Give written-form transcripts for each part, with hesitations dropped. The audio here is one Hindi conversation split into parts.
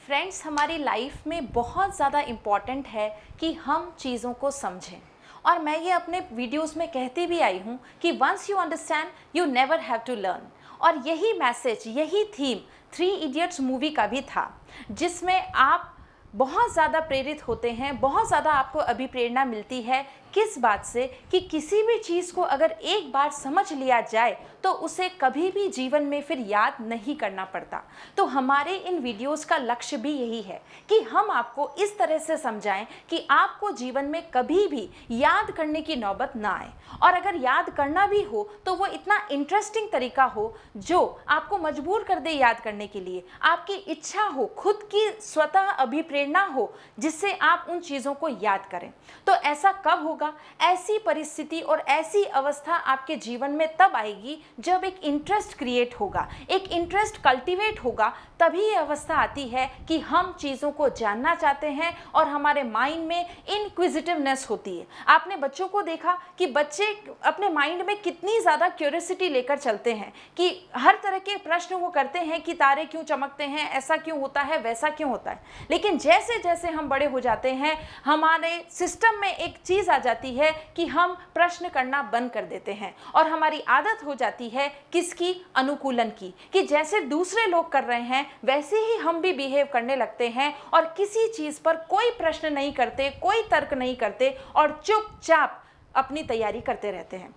फ्रेंड्स, हमारी लाइफ में बहुत ज़्यादा इम्पॉर्टेंट है कि हम चीज़ों को समझें। और मैं ये अपने वीडियोस में कहती भी आई हूँ कि once you understand you never have to learn. और यही मैसेज, यही थीम थ्री इडियट्स मूवी का भी था, जिसमें आप बहुत ज़्यादा प्रेरित होते हैं, बहुत ज़्यादा आपको अभिप्रेरणा मिलती है। किस बात से? कि किसी भी चीज़ को अगर एक बार समझ लिया जाए तो उसे कभी भी जीवन में फिर याद नहीं करना पड़ता। तो हमारे इन वीडियोस का लक्ष्य भी यही है कि हम आपको इस तरह से समझाएं कि आपको जीवन में कभी भी याद करने की नौबत ना आए, और अगर याद करना भी हो तो वो इतना इंटरेस्टिंग तरीका हो जो आपको मजबूर कर दे याद करने के लिए, आपकी इच्छा हो, खुद की स्वतः अभिप्रेरणा हो, जिससे आप उन चीज़ों को याद करें। तो ऐसा कब होगा? ऐसी परिस्थिति और ऐसी अवस्था आपके जीवन में तब आएगी जब एक इंटरेस्ट क्रिएट होगा, एक इंटरेस्ट कल्टीवेट होगा। तभी ये अवस्था आती है कि हम चीज़ों को जानना चाहते हैं और हमारे माइंड में इनक्विजिटिवनेस होती है। आपने बच्चों को देखा कि बच्चे अपने माइंड में कितनी ज़्यादा क्यूरियोसिटी लेकर चलते हैं कि हर तरह के प्रश्न वो करते हैं कि तारे क्यों चमकते हैं, ऐसा क्यों होता है, वैसा क्यों होता है। लेकिन जैसे जैसे हम बड़े हो जाते हैं, हमारे सिस्टम में एक चीज़ आ जाती है कि हम प्रश्न करना बंद कर देते हैं और हमारी आदत हो जाती है किसकी? अनुकूलन की, कि जैसे दूसरे लोग कर रहे हैं वैसे ही हम भी बिहेव करने लगते हैं और किसी चीज़ पर कोई प्रश्न नहीं करते, कोई तर्क नहीं करते और चुपचाप अपनी तैयारी करते रहते हैं।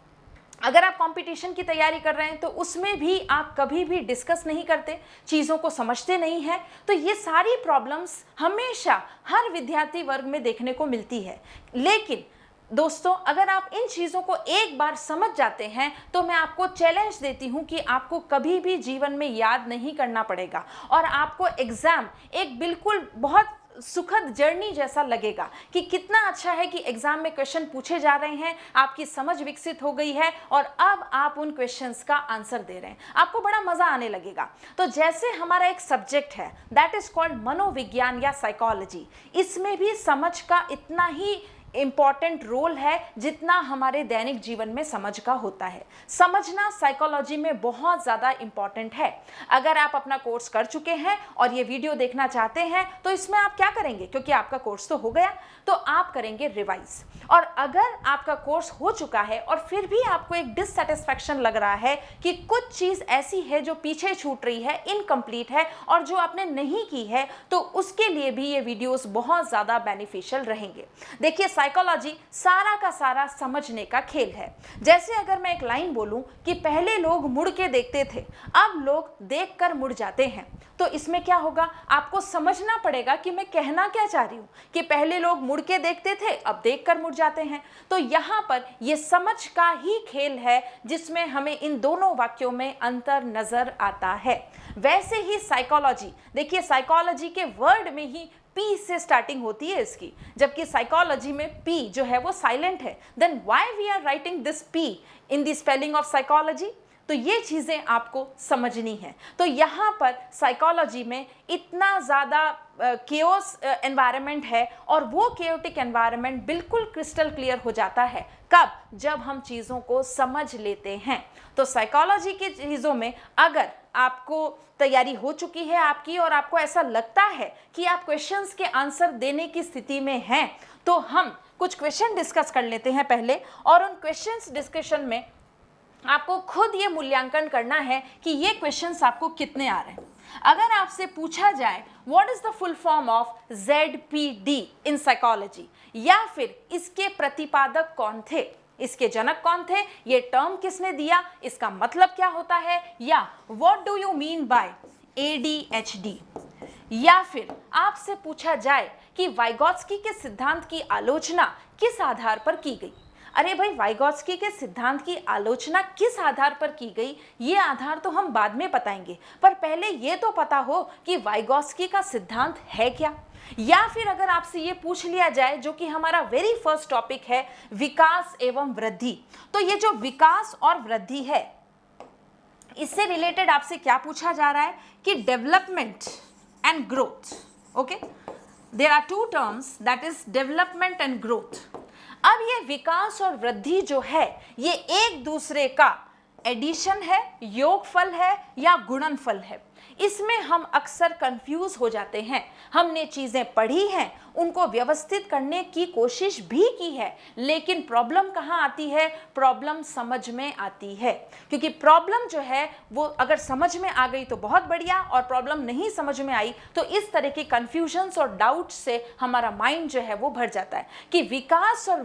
अगर आप कंपटीशन की तैयारी कर रहे हैं तो उसमें भी आप कभी भी डिस्कस नहीं करते, चीज़ों को समझते नहीं हैं। तो ये सारी प्रॉब्लम्स हमेशा हर विद्यार्थी वर्ग में देखने को मिलती है। लेकिन दोस्तों, अगर आप इन चीज़ों को एक बार समझ जाते हैं तो मैं आपको चैलेंज देती हूं कि आपको कभी भी जीवन में याद नहीं करना पड़ेगा और आपको एग्ज़ाम एक बिल्कुल बहुत सुखद जर्नी जैसा लगेगा कि कितना अच्छा है कि एग्जाम में क्वेश्चन पूछे जा रहे हैं, आपकी समझ विकसित हो गई है और अब आप उन क्वेश्चंस का आंसर दे रहे हैं, आपको बड़ा मजा आने लगेगा। तो जैसे हमारा एक सब्जेक्ट है दैट इज कॉल्ड मनोविज्ञान या साइकोलॉजी, इसमें भी समझ का इतना ही इंपॉर्टेंट रोल है जितना हमारे दैनिक जीवन में समझ का होता है। समझना साइकोलॉजी में बहुत ज़्यादा इंपॉर्टेंट है। अगर आप अपना कोर्स कर चुके हैं और ये वीडियो देखना चाहते हैं तो इसमें आप क्या करेंगे? क्योंकि आपका कोर्स तो हो गया, तो आप करेंगे रिवाइज। और अगर आपका कोर्स हो चुका है और फिर भी आपको एक डिससेटिस्फैक्शन लग रहा है कि कुछ चीज़ ऐसी है जो पीछे छूट रही है, इनकम्प्लीट है और जो आपने नहीं की है, तो उसके लिए भी ये वीडियोस बहुत ज़्यादा बेनिफिशियल रहेंगे। देखिए, साइकोलॉजी सारा का सारा समझने का खेल है। जैसे अगर मैं एक लाइन बोलूं कि पहले लोग मुड़ के देखते थे, अब लोग देखकर मुड़ जाते हैं, तो इसमें क्या होगा? आपको समझना पड़ेगा कि मैं कहना क्या चाह रही हूं कि पहले लोग मुड़ के देखते थे, अब देखकर मुड़ जाते हैं। तो यहाँ पर ये समझ का ही खेल है जिसमें हमें इन दोनों वाक्यों में अंतर नजर आता है। वैसे ही साइकोलॉजी, देखिए साइकोलॉजी के वर्ड में ही पी से स्टार्टिंग होती है इसकी, जबकि साइकोलॉजी में पी जो है वो साइलेंट है। Then why we are writing this P in the spelling of psychology? तो ये चीज़ें आपको समझनी है। तो यहाँ पर साइकोलॉजी में इतना ज़्यादा केओस एनवायरनमेंट है और वो केओटिक एनवायरनमेंट बिल्कुल क्रिस्टल क्लियर हो जाता है कब? जब हम चीज़ों को समझ लेते हैं। तो साइकोलॉजी की चीज़ों में अगर आपको तैयारी हो चुकी है आपकी और आपको ऐसा लगता है कि आप क्वेश्चंस के आंसर देने की स्थिति में हैं, तो हम कुछ क्वेश्चन डिस्कस कर लेते हैं पहले, और उन क्वेश्चंस डिस्कशन में आपको खुद ये मूल्यांकन करना है कि ये क्वेश्चंस आपको कितने आ रहे हैं। अगर आपसे पूछा जाए what is the full form of ZPD in psychology, या फिर इसके प्रतिपादक कौन थे, इसके जनक कौन थे, ये टर्म किसने दिया, इसका मतलब क्या होता है, या what do you mean by ADHD, या फिर आपसे पूछा जाए कि वाइगोत्स्की के सिद्धांत की आलोचना किस आधार पर की गई। अरे भाई, वाइगोत्स्की के सिद्धांत की आलोचना किस आधार पर की गई, ये आधार तो हम बाद में बताएंगे, पर पहले ये तो पता हो कि वाइगोत्स्की का सिद्धांत है क्या। या फिर अगर आपसे ये पूछ लिया जाए, जो कि हमारा वेरी फर्स्ट टॉपिक है, विकास एवं वृद्धि, तो ये जो विकास और वृद्धि है, इससे रिलेटेड आपसे क्या पूछा जा रहा है कि development and growth. Okay, there are two terms, that is development and growth. अब ये विकास और वृद्धि जो है, ये एक दूसरे का एडिशन है, योगफल है या गुणनफल है। इसमें हम अक्सर कंफ्यूज हो जाते हैं। हमने चीज़ें पढ़ी हैं, उनको व्यवस्थित करने की कोशिश भी की है, लेकिन प्रॉब्लम कहाँ आती है? प्रॉब्लम समझ में आती है। क्योंकि प्रॉब्लम जो है वो अगर समझ में आ गई तो बहुत बढ़िया, और प्रॉब्लम नहीं समझ में आई तो इस तरह के कंफ्यूजन्स और डाउट्स से हमारा माइंड जो है वो भर जाता है कि विकास और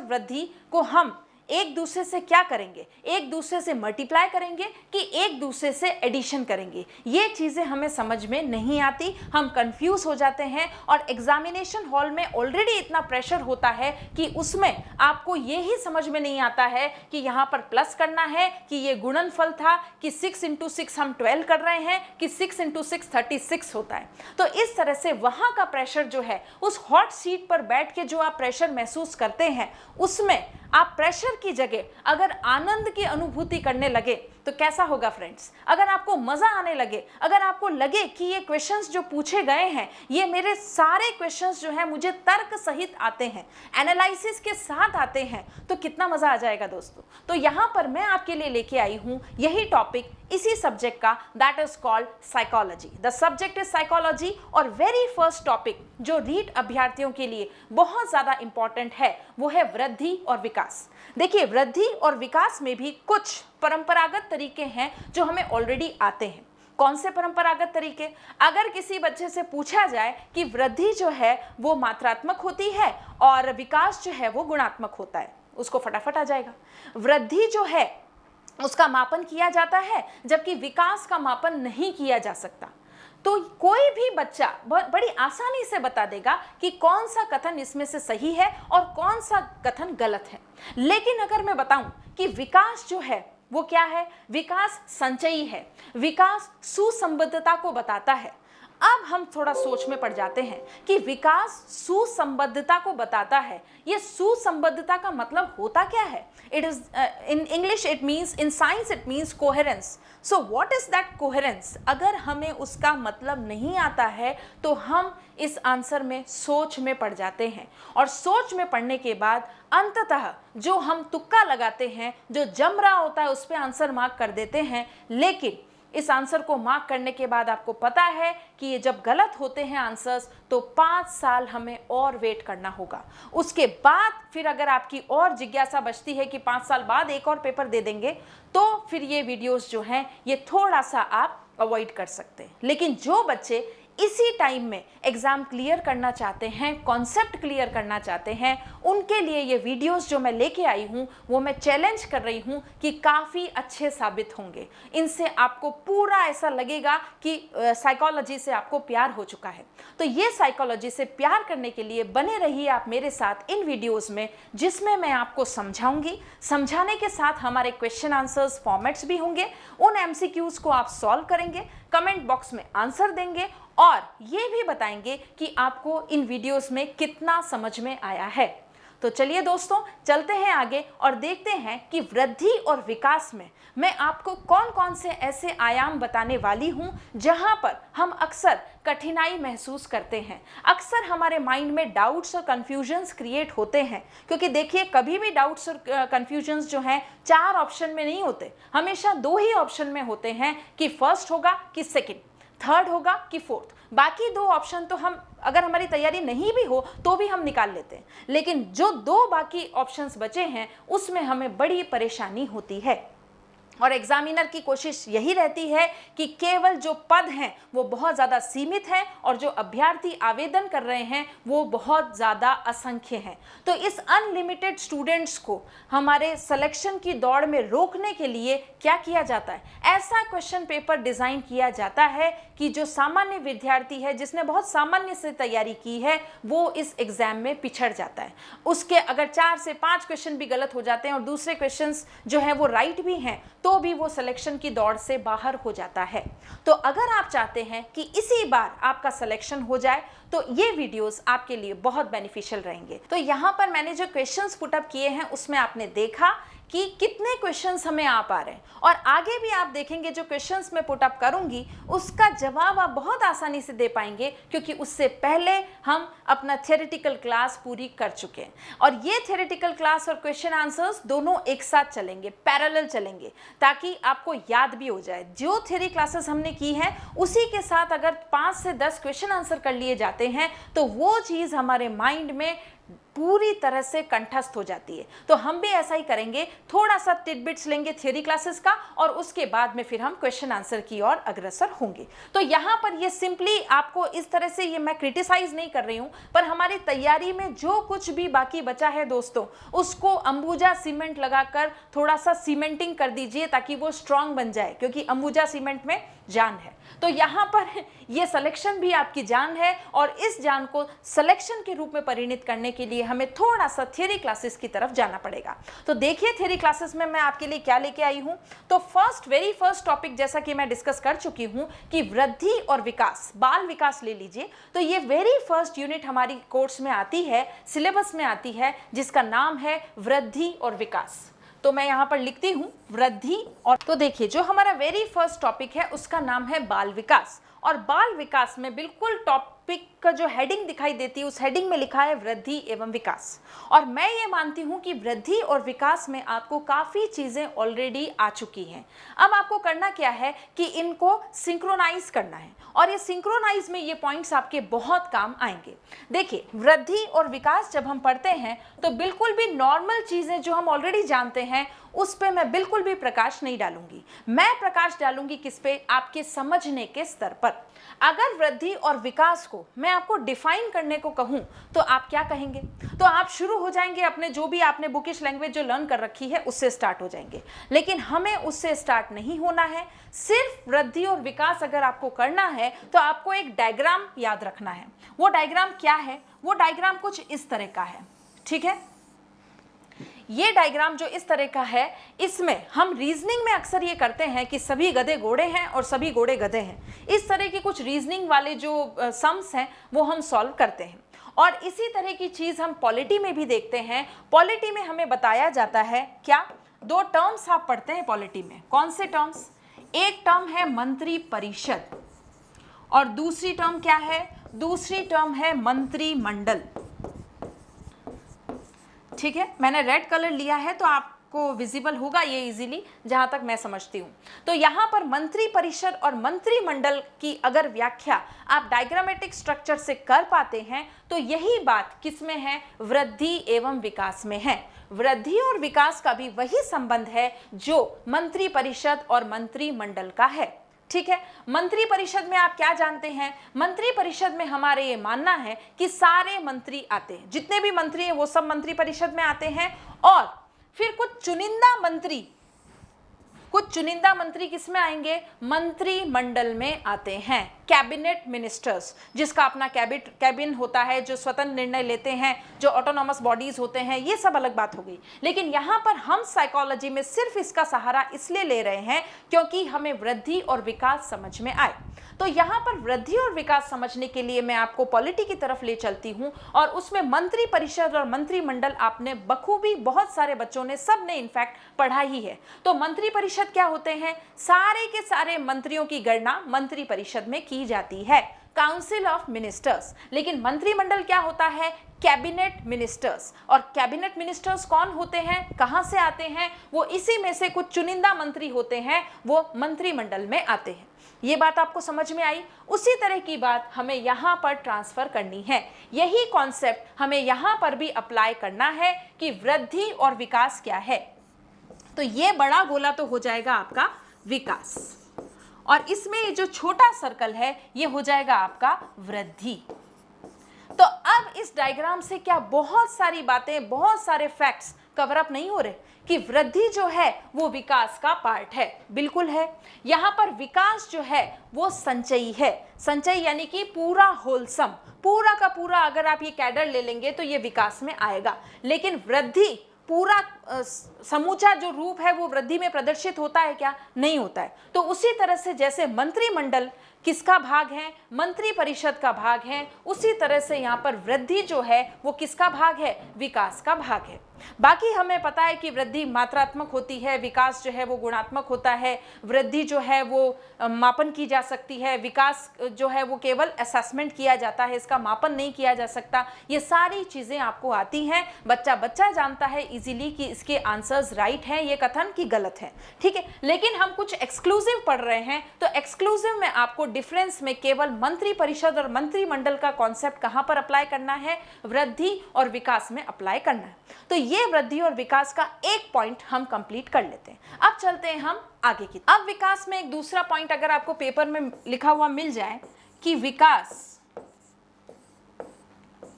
वृद्धि को हम एक दूसरे से क्या करेंगे? एक दूसरे से मल्टीप्लाई करेंगे कि एक दूसरे से एडिशन करेंगे? ये चीज़ें हमें समझ में नहीं आती, हम कंफ्यूज हो जाते हैं। और एग्जामिनेशन हॉल में ऑलरेडी इतना प्रेशर होता है कि उसमें आपको ये ही समझ में नहीं आता है कि यहाँ पर प्लस करना है, कि ये गुणनफल था, कि 6 × 6 हम 12 कर रहे हैं, कि 6 × 6 36 होता है। तो इस तरह से वहाँ का प्रेशर जो है, उस हॉट सीट पर बैठ के जो आप प्रेशर महसूस करते हैं, उसमें आप प्रेशर की जगह अगर आनंद की अनुभूति करने लगे तो कैसा होगा फ्रेंड्स? अगर आपको मजा आने लगे, अगर आपको लगे कि ये क्वेश्चंस जो पूछे गए हैं, ये मेरे सारे क्वेश्चंस जो हैं मुझे तर्क सहित आते हैं, एनालिसिस के साथ आते हैं, तो कितना मजा आ जाएगा दोस्तों। तो यहाँ पर मैं आपके लिए लेके आई हूँ यही टॉपिक, इसी सब्जेक्ट का, that is called psychology. The subject is psychology. और वेरी फर्स्ट टॉपिक जो रीट अभ्यर्थियों के लिए बहुत ज्यादा इंपॉर्टेंट है वो है वृद्धि और विकास। देखिए, वृद्धि और विकास में भी कुछ परंपरागत तरीके हैं जो हमें ऑलरेडी आते हैं। कौन से परंपरागत तरीके? अगर किसी बच्चे से पूछा जाए कि वृद्धि जो है वो मात्रात्मक होती है और विकास जो है वो गुणात्मक होता है, उसको फटाफट आ जाएगा। वृद्धि जो है उसका मापन किया जाता है, जबकि विकास का मापन नहीं किया जा सकता। तो कोई भी बच्चा बड़ी आसानी से बता देगा कि कौन सा कथन इसमें से सही है और कौन सा कथन गलत है। लेकिन अगर मैं बताऊं कि विकास जो है वो क्या है? विकास संचयी है, विकास सुसंबद्धता को बताता है। अब हम थोड़ा सोच में पड़ जाते हैं कि विकास सुसंबद्धता को बताता है। ये सुसंबद्धता का मतलब होता क्या है? It is in English it means, in science it means coherence. So what is that coherence? अगर हमें उसका मतलब नहीं आता है तो हम इस आंसर में सोच में पड़ जाते हैं, और सोच में पड़ने के बाद अंततः जो हम तुक्का लगाते हैं, जो जम रहा होता है उस पर आंसर मार्क कर देते हैं। लेकिन इस आंसर को मार्क करने के बाद आपको पता है कि ये जब गलत होते हैं आंसर्स तो 5 साल हमें और वेट करना होगा। उसके बाद फिर अगर आपकी और जिज्ञासा बचती है कि 5 साल बाद एक और पेपर दे देंगे, तो फिर ये वीडियोस जो हैं ये थोड़ा सा आप अवॉइड कर सकते हैं। लेकिन जो बच्चे इसी टाइम में एग्जाम क्लियर करना चाहते हैं, कॉन्सेप्ट क्लियर करना चाहते हैं, उनके लिए ये वीडियोस जो मैं लेके आई हूँ वो मैं चैलेंज कर रही हूँ कि काफ़ी अच्छे साबित होंगे। इनसे आपको पूरा ऐसा लगेगा कि साइकोलॉजी से आपको प्यार हो चुका है। तो ये साइकोलॉजी से प्यार करने के लिए बने रहिए आप मेरे साथ इन वीडियोज़ में, जिसमें मैं आपको समझाऊंगी। समझाने के साथ हमारे क्वेश्चन आंसर्स फॉर्मेट्स भी होंगे। उन MCQs को आप सॉल्व करेंगे, कमेंट बॉक्स में आंसर देंगे और ये भी बताएंगे कि आपको इन वीडियोस में कितना समझ में आया है। तो चलिए दोस्तों, चलते हैं आगे और देखते हैं कि वृद्धि और विकास में मैं आपको कौन कौन से ऐसे आयाम बताने वाली हूं जहां पर हम अक्सर कठिनाई महसूस करते हैं। अक्सर हमारे माइंड में डाउट्स और कंफ्यूजन्स क्रिएट होते हैं, क्योंकि देखिए कभी भी डाउट्स और कंफ्यूजन्स जो हैं 4 ऑप्शन में नहीं होते, हमेशा 2 ही ऑप्शन में होते हैं कि फर्स्ट होगा कि सेकंड, थर्ड होगा कि फोर्थ। बाकी 2 ऑप्शन तो हम अगर हमारी तैयारी नहीं भी हो तो भी हम निकाल लेते हैं, लेकिन जो 2 बाकी ऑप्शंस बचे हैं उसमें हमें बड़ी परेशानी होती है। और एग्जामिनर की कोशिश यही रहती है कि केवल जो पद हैं वो बहुत ज़्यादा सीमित हैं और जो अभ्यर्थी आवेदन कर रहे हैं वो बहुत ज़्यादा असंख्य हैं। तो इस अनलिमिटेड स्टूडेंट्स को हमारे सिलेक्शन की दौड़ में रोकने के लिए क्या किया जाता है? ऐसा क्वेश्चन पेपर डिज़ाइन किया जाता है कि जो सामान्य विद्यार्थी है, जिसने बहुत सामान्य से तैयारी की है, वो इस एग्ज़ाम में पिछड़ जाता है। उसके अगर 4 से 5 क्वेश्चन भी गलत हो जाते हैं और दूसरे क्वेश्चंस जो हैं वो राइट भी हैं, तो भी वो सिलेक्शन की दौड़ से बाहर हो जाता है। तो अगर आप चाहते हैं कि इसी बार आपका सिलेक्शन हो जाए तो ये वीडियोस आपके लिए बहुत बेनिफिशियल रहेंगे। तो यहाँ पर मैंने जो क्वेश्चंस पुट अप किए हैं उसमें आपने देखा कि कितने क्वेश्चंस हमें आ पा रहे हैं, और आगे भी आप देखेंगे जो क्वेश्चंस मैं पुट अप करूंगी उसका जवाब आप बहुत आसानी से दे पाएंगे, क्योंकि उससे पहले हम अपना थ्योरेटिकल क्लास पूरी कर चुके हैं। और ये थ्योरेटिकल क्लास और क्वेश्चन आंसर्स दोनों एक साथ चलेंगे, पैरेलल चलेंगे, ताकि आपको याद भी हो जाए। जो थ्योरी क्लासेस हमने की है उसी के साथ अगर 5 से 10 क्वेश्चन आंसर कर लिए जाते हैं तो वो चीज़ हमारे माइंड में पूरी तरह से कंठस्थ हो जाती है। तो हम भी ऐसा ही करेंगे, थोड़ा सा टिडबिट्स लेंगे थ्योरी क्लासेस का, और उसके बाद में फिर हम क्वेश्चन आंसर की ओर अग्रसर होंगे। तो यहाँ पर ये सिंपली आपको इस तरह से, ये मैं क्रिटिसाइज नहीं कर रही हूँ, पर हमारी तैयारी में जो कुछ भी बाकी बचा है दोस्तों, उसको अंबुजा सीमेंट लगाकर थोड़ा सा सीमेंटिंग कर दीजिए ताकि वो स्ट्रांग बन जाए, क्योंकि अंबुजा सीमेंट में जान है। तो यहाँ पर ये सिलेक्शन भी आपकी जान है, और इस जान को सिलेक्शन के रूप में परिणित करने के लिए हमें थोड़ा सा थ्योरी क्लासेस की तरफ जाना पड़ेगा। तो देखिए थ्योरी क्लासेस में मैं आपके लिए क्या लेके आई हूँ। तो वेरी फर्स्ट टॉपिक, जैसा कि मैं डिस्कस कर चुकी हूँ कि वृद्धि और विकास, बाल विकास ले लीजिए। तो ये वेरी फर्स्ट यूनिट हमारी कोर्स में आती है, सिलेबस में आती है, जिसका नाम है वृद्धि और विकास। तो मैं यहाँ पर लिखती हूँ वृद्धि और, तो देखिए जो हमारा वेरी फर्स्ट टॉपिक है उसका नाम है बाल विकास। और बाल विकास में बिल्कुल टॉपिक का जो हेडिंग दिखाई देती है उस हेडिंग में लिखा है वृद्धि एवं विकास। और मैं ये मानती हूँ कि वृद्धि और विकास में आपको काफ़ी चीज़ें ऑलरेडी आ चुकी हैं। अब आपको करना क्या है कि इनको सिंक्रोनाइज करना है, और ये सिंक्रोनाइज में ये पॉइंट्स आपके बहुत काम आएंगे। देखिए वृद्धि और विकास जब हम पढ़ते हैं तो बिल्कुल भी नॉर्मल चीज़ें जो हम ऑलरेडी जानते हैं उस पे मैं बिल्कुल भी प्रकाश नहीं डालूंगी। मैं प्रकाश डालूंगी किस पे? आपके समझने के स्तर पर। अगर वृद्धि और विकास को मैं आपको डिफाइन करने को कहूं तो आप क्या कहेंगे? तो आप शुरू हो जाएंगे अपने जो भी आपने बुकिश लैंग्वेज जो लर्न कर रखी है उससे स्टार्ट हो जाएंगे। लेकिन हमें उससे स्टार्ट नहीं होना है। सिर्फ वृद्धि और विकास अगर आपको करना है तो आपको एक डायग्राम याद रखना है। वो डायग्राम क्या है? वो डायग्राम कुछ इस तरह का है, ठीक है। ये डायग्राम जो इस तरह का है, इसमें हम रीजनिंग में अक्सर ये करते हैं कि सभी गधे घोड़े हैं और सभी घोड़े गधे हैं। इस तरह की कुछ रीजनिंग वाले जो सम्स हैं वो हम सॉल्व करते हैं। और इसी तरह की चीज़ हम पॉलिटी में भी देखते हैं। पॉलिटी में हमें बताया जाता है क्या? 2 टर्म्स आप पढ़ते हैं पॉलिटी में। कौन से टर्म्स? एक टर्म है मंत्री परिषद, और दूसरी टर्म क्या है? दूसरी टर्म है मंत्रिमंडल, ठीक है। मैंने रेड कलर लिया है तो आपको विजिबल होगा ये इजीली, जहां तक मैं समझती हूं। तो यहां पर मंत्री परिषद और मंत्रिमंडल की अगर व्याख्या आप डायग्रामेटिक स्ट्रक्चर से कर पाते हैं तो यही बात किसमें है? वृद्धि एवं विकास में है। वृद्धि और विकास का भी वही संबंध है जो मंत्री परिषद और मंत्रिमंडल का है, ठीक है। मंत्री परिषद में आप क्या जानते हैं? मंत्री परिषद में हमारे ये मानना है कि सारे मंत्री आते हैं, जितने भी मंत्री हैं वो सब मंत्री परिषद में आते हैं। और फिर कुछ चुनिंदा मंत्री किस में आएंगे? मंत्रिमंडल में आते हैं। कैबिनेट मिनिस्टर्स, जिसका अपना कैबिन होता है, जो स्वतंत्र निर्णय लेते हैं, जो ऑटोनॉमस बॉडीज होते हैं, ये सब अलग बात हो गई। लेकिन यहाँ पर हम साइकोलॉजी में सिर्फ इसका सहारा इसलिए ले रहे हैं क्योंकि हमें वृद्धि और विकास समझ में आए। तो यहाँ पर वृद्धि और विकास समझने के लिए मैं आपको पॉलिटी की तरफ ले चलती हूँ, और उसमें मंत्री परिषद और मंत्रिमंडल आपने बखूबी, बहुत सारे बच्चों ने, सब ने इनफैक्ट पढ़ा ही है। तो मंत्री परिषद क्या होते हैं? सारे के सारे मंत्रियों की गणना मंत्री परिषद में की जाती है, काउंसिल ऑफ मिनिस्टर्स। लेकिन मंत्रिमंडल क्या होता है? Cabinet ministers. और कैबिनेट मिनिस्टर्स कौन होते हैं, कहां से आते हैं? वो इसी में से कुछ चुनिंदा मंत्री होते हैं, वो मंत्रिमंडल में आते हैं। ये बात आपको समझ में आई? उसी तरह की बात हमें यहाँ पर ट्रांसफर करनी है। यही कॉन्सेप्ट हमें यहाँ पर भी अप्लाई करना है कि वृद्धि और विकास क्या है। तो ये बड़ा गोला तो हो जाएगा आपका विकास, और इसमें ये जो छोटा सर्कल है ये हो जाएगा आपका वृद्धि। तो अब इस डायग्राम से क्या बहुत सारी बातें, बहुत सारे फैक्ट्स कवर अप नहीं हो रहे कि वृद्धि जो है वो विकास का पार्ट है? बिल्कुल है। यहाँ पर विकास जो है वो संचयी है। संचयी यानी कि पूरा होलसम, पूरा का पूरा अगर आप ये कैडर ले लेंगे तो ये विकास में आएगा। लेकिन वृद्धि पूरा समूचा जो रूप है वो वृद्धि में प्रदर्शित होता है क्या? नहीं होता है। तो उसी तरह से जैसे मंत्रिमंडल किसका भाग है? मंत्री परिषद का भाग है। उसी तरह से यहाँ पर वृद्धि जो है वो किसका भाग है? विकास का भाग है। बाकी हमें पता है कि वृद्धि मात्रात्मक होती है, विकास जो है वो गुणात्मक होता है, वृद्धि जो है वो मापन की जा सकती है, विकास जो है वो केवल असेसमेंट किया जाता है, इसका मापन नहीं किया जा सकता। ये सारी चीज़ें आपको आती हैं, बच्चा जानता है इजीली कि इसके आंसर्स राइट हैं, ये कथन की गलत है, ठीक है। लेकिन हम कुछ एक्सक्लूसिव पढ़ रहे हैं, तो एक्सक्लूसिव में आपको डिफरेंस में केवल मंत्री परिषद और मंत्रिमंडल का कॉन्सेप्ट कहां पर अप्लाई करना है, वृद्धि और विकास में अप्लाई करना है। तो ये वृद्धि और विकास का एक पॉइंट हम कंप्लीट कर लेते हैं। अब चलते हैं हम आगे की। अब विकास में एक दूसरा पॉइंट अगर आपको पेपर में लिखा हुआ मिल जाए कि विकास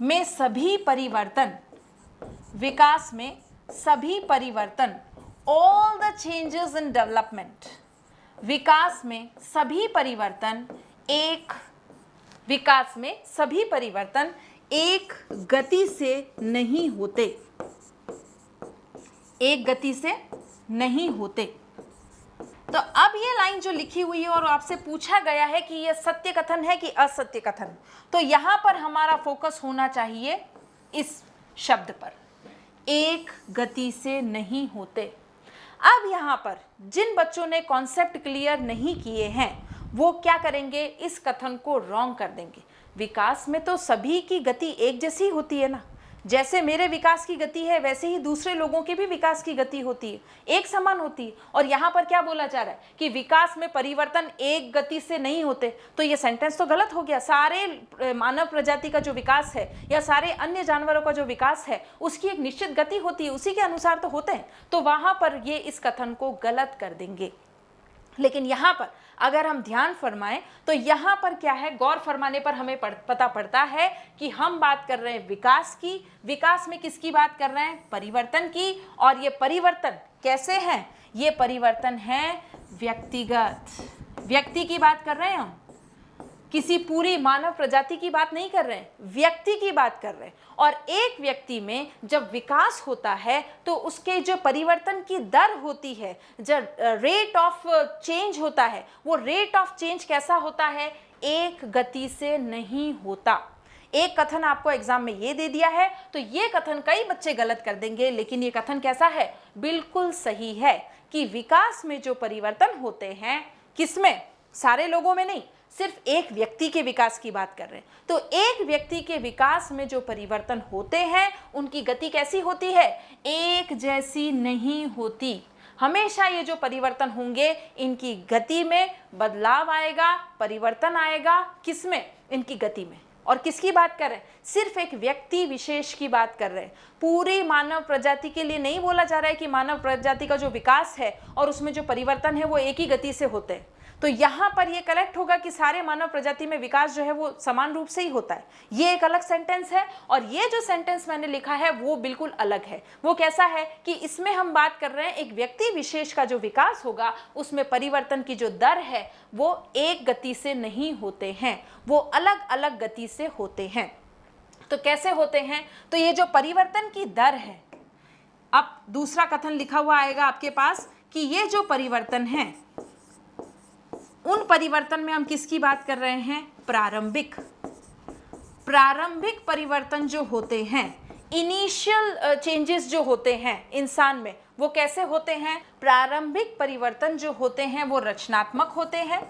में सभी परिवर्तन, विकास में सभी परिवर्तन, all the changes in development, विकास में सभी परिवर्तन विकास में सभी परिवर्तन एक गति से नहीं होते, एक गति से नहीं होते। तो अब ये लाइन जो लिखी हुई है और आपसे पूछा गया है कि ये सत्य कथन है कि असत्य कथन, तो यहां पर हमारा फोकस होना चाहिए इस शब्द पर, एक गति से नहीं होते। अब यहां पर जिन बच्चों ने कॉन्सेप्ट क्लियर नहीं किए हैं वो क्या करेंगे, इस कथन को रॉन्ग कर देंगे। विकास में तो सभी की गति एक जैसी होती है ना, जैसे मेरे विकास की गति है वैसे ही दूसरे लोगों की भी विकास की गति होती है, एक समान होती है। और यहाँ पर क्या बोला जा रहा है कि विकास में परिवर्तन एक गति से नहीं होते, तो ये सेंटेंस तो गलत हो गया। सारे मानव प्रजाति का जो विकास है या सारे अन्य जानवरों का जो विकास है उसकी एक निश्चित गति होती है, उसी के अनुसार तो होते हैं, तो वहां पर ये इस कथन को गलत कर देंगे। लेकिन यहाँ पर अगर हम ध्यान फरमाएं तो यहाँ पर क्या है, गौर फरमाने पर हमें पता पड़ता है कि हम बात कर रहे हैं विकास की। विकास में किसकी बात कर रहे हैं, परिवर्तन की। और ये परिवर्तन कैसे हैं, ये परिवर्तन है व्यक्तिगत, व्यक्ति की बात कर रहे हैं हम, किसी पूरी मानव प्रजाति की बात नहीं कर रहे हैं, व्यक्ति की बात कर रहे हैं। और एक व्यक्ति में जब विकास होता है तो उसके जो परिवर्तन की दर होती है, जब रेट ऑफ चेंज होता है, वो रेट ऑफ चेंज कैसा होता है, एक गति से नहीं होता। एक कथन आपको एग्जाम में ये दे दिया है, तो ये कथन कई बच्चे गलत कर देंगे, लेकिन ये कथन कैसा है, बिल्कुल सही है कि विकास में जो परिवर्तन होते हैं, किसमें, सारे लोगों में नहीं, सिर्फ एक व्यक्ति के विकास की बात कर रहे हैं। तो एक व्यक्ति के विकास में जो परिवर्तन होते हैं उनकी गति कैसी होती है, एक जैसी नहीं होती। हमेशा ये जो परिवर्तन होंगे इनकी गति में बदलाव आएगा, परिवर्तन आएगा, किसमें, इनकी गति में। और किसकी बात कर रहे हैं, सिर्फ एक व्यक्ति विशेष की बात कर रहे हैं, पूरी मानव प्रजाति के लिए नहीं बोला जा रहा है कि मानव प्रजाति का जो विकास है और उसमें जो परिवर्तन है वो एक ही गति से होते हैं। तो यहाँ पर ये करेक्ट होगा कि सारे मानव प्रजाति में विकास जो है वो समान रूप से ही होता है। ये एक अलग सेंटेंस है और ये जो सेंटेंस मैंने लिखा है वो बिल्कुल अलग है। वो कैसा है कि इसमें हम बात कर रहे हैं एक व्यक्ति विशेष का जो विकास होगा उसमें परिवर्तन की जो दर है वो एक गति से नहीं होते हैं, वो अलग अलग गति से होते हैं। तो कैसे होते हैं, तो ये जो परिवर्तन की दर है, अब दूसरा कथन लिखा हुआ आएगा आपके पास कि ये जो परिवर्तन है उन परिवर्तन में हम किसकी बात कर रहे हैं, प्रारंभिक परिवर्तन जो होते हैं, इनिशियल चेंजेस जो होते हैं इंसान में, वो कैसे होते हैं, प्रारंभिक परिवर्तन जो होते हैं वो रचनात्मक होते हैं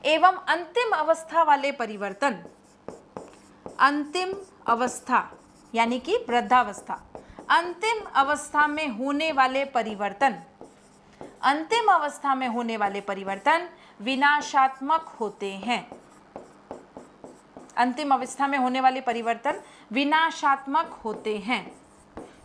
एवं अंतिम अवस्था वाले परिवर्तन, अंतिम अवस्था यानी कि वृद्धावस्था, अंतिम अवस्था में होने वाले परिवर्तन, अंतिम अवस्था में होने वाले परिवर्तन विनाशात्मक होते हैं। अंतिम अवस्था में होने वाले परिवर्तन विनाशात्मक होते हैं।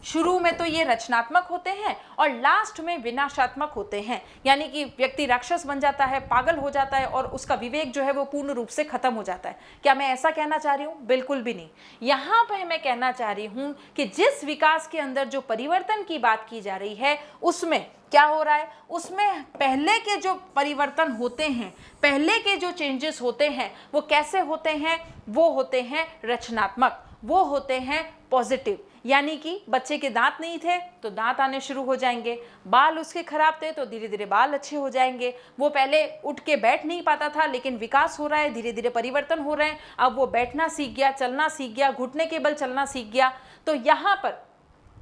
शुरू में तो ये रचनात्मक होते हैं और लास्ट में विनाशात्मक होते हैं, यानी कि व्यक्ति राक्षस बन जाता है, पागल हो जाता है और उसका विवेक जो है वो पूर्ण रूप से खत्म हो जाता है। क्या मैं ऐसा कहना चाह रही हूँ, बिल्कुल भी नहीं। यहाँ पे मैं कहना चाह रही हूँ कि जिस विकास के अंदर जो परिवर्तन की बात की जा रही है उसमें क्या हो रहा है, उसमें पहले के जो परिवर्तन होते हैं, पहले के जो चेंजेस होते हैं वो कैसे होते हैं, वो होते हैं रचनात्मक, वो होते हैं पॉजिटिव। यानी कि बच्चे के दांत नहीं थे तो दांत आने शुरू हो जाएंगे, बाल उसके खराब थे तो धीरे धीरे बाल अच्छे हो जाएंगे, वो पहले उठ के बैठ नहीं पाता था लेकिन विकास हो रहा है, धीरे धीरे परिवर्तन हो रहे हैं, अब वो बैठना सीख गया, चलना सीख गया, घुटने के बल चलना सीख गया। तो यहाँ पर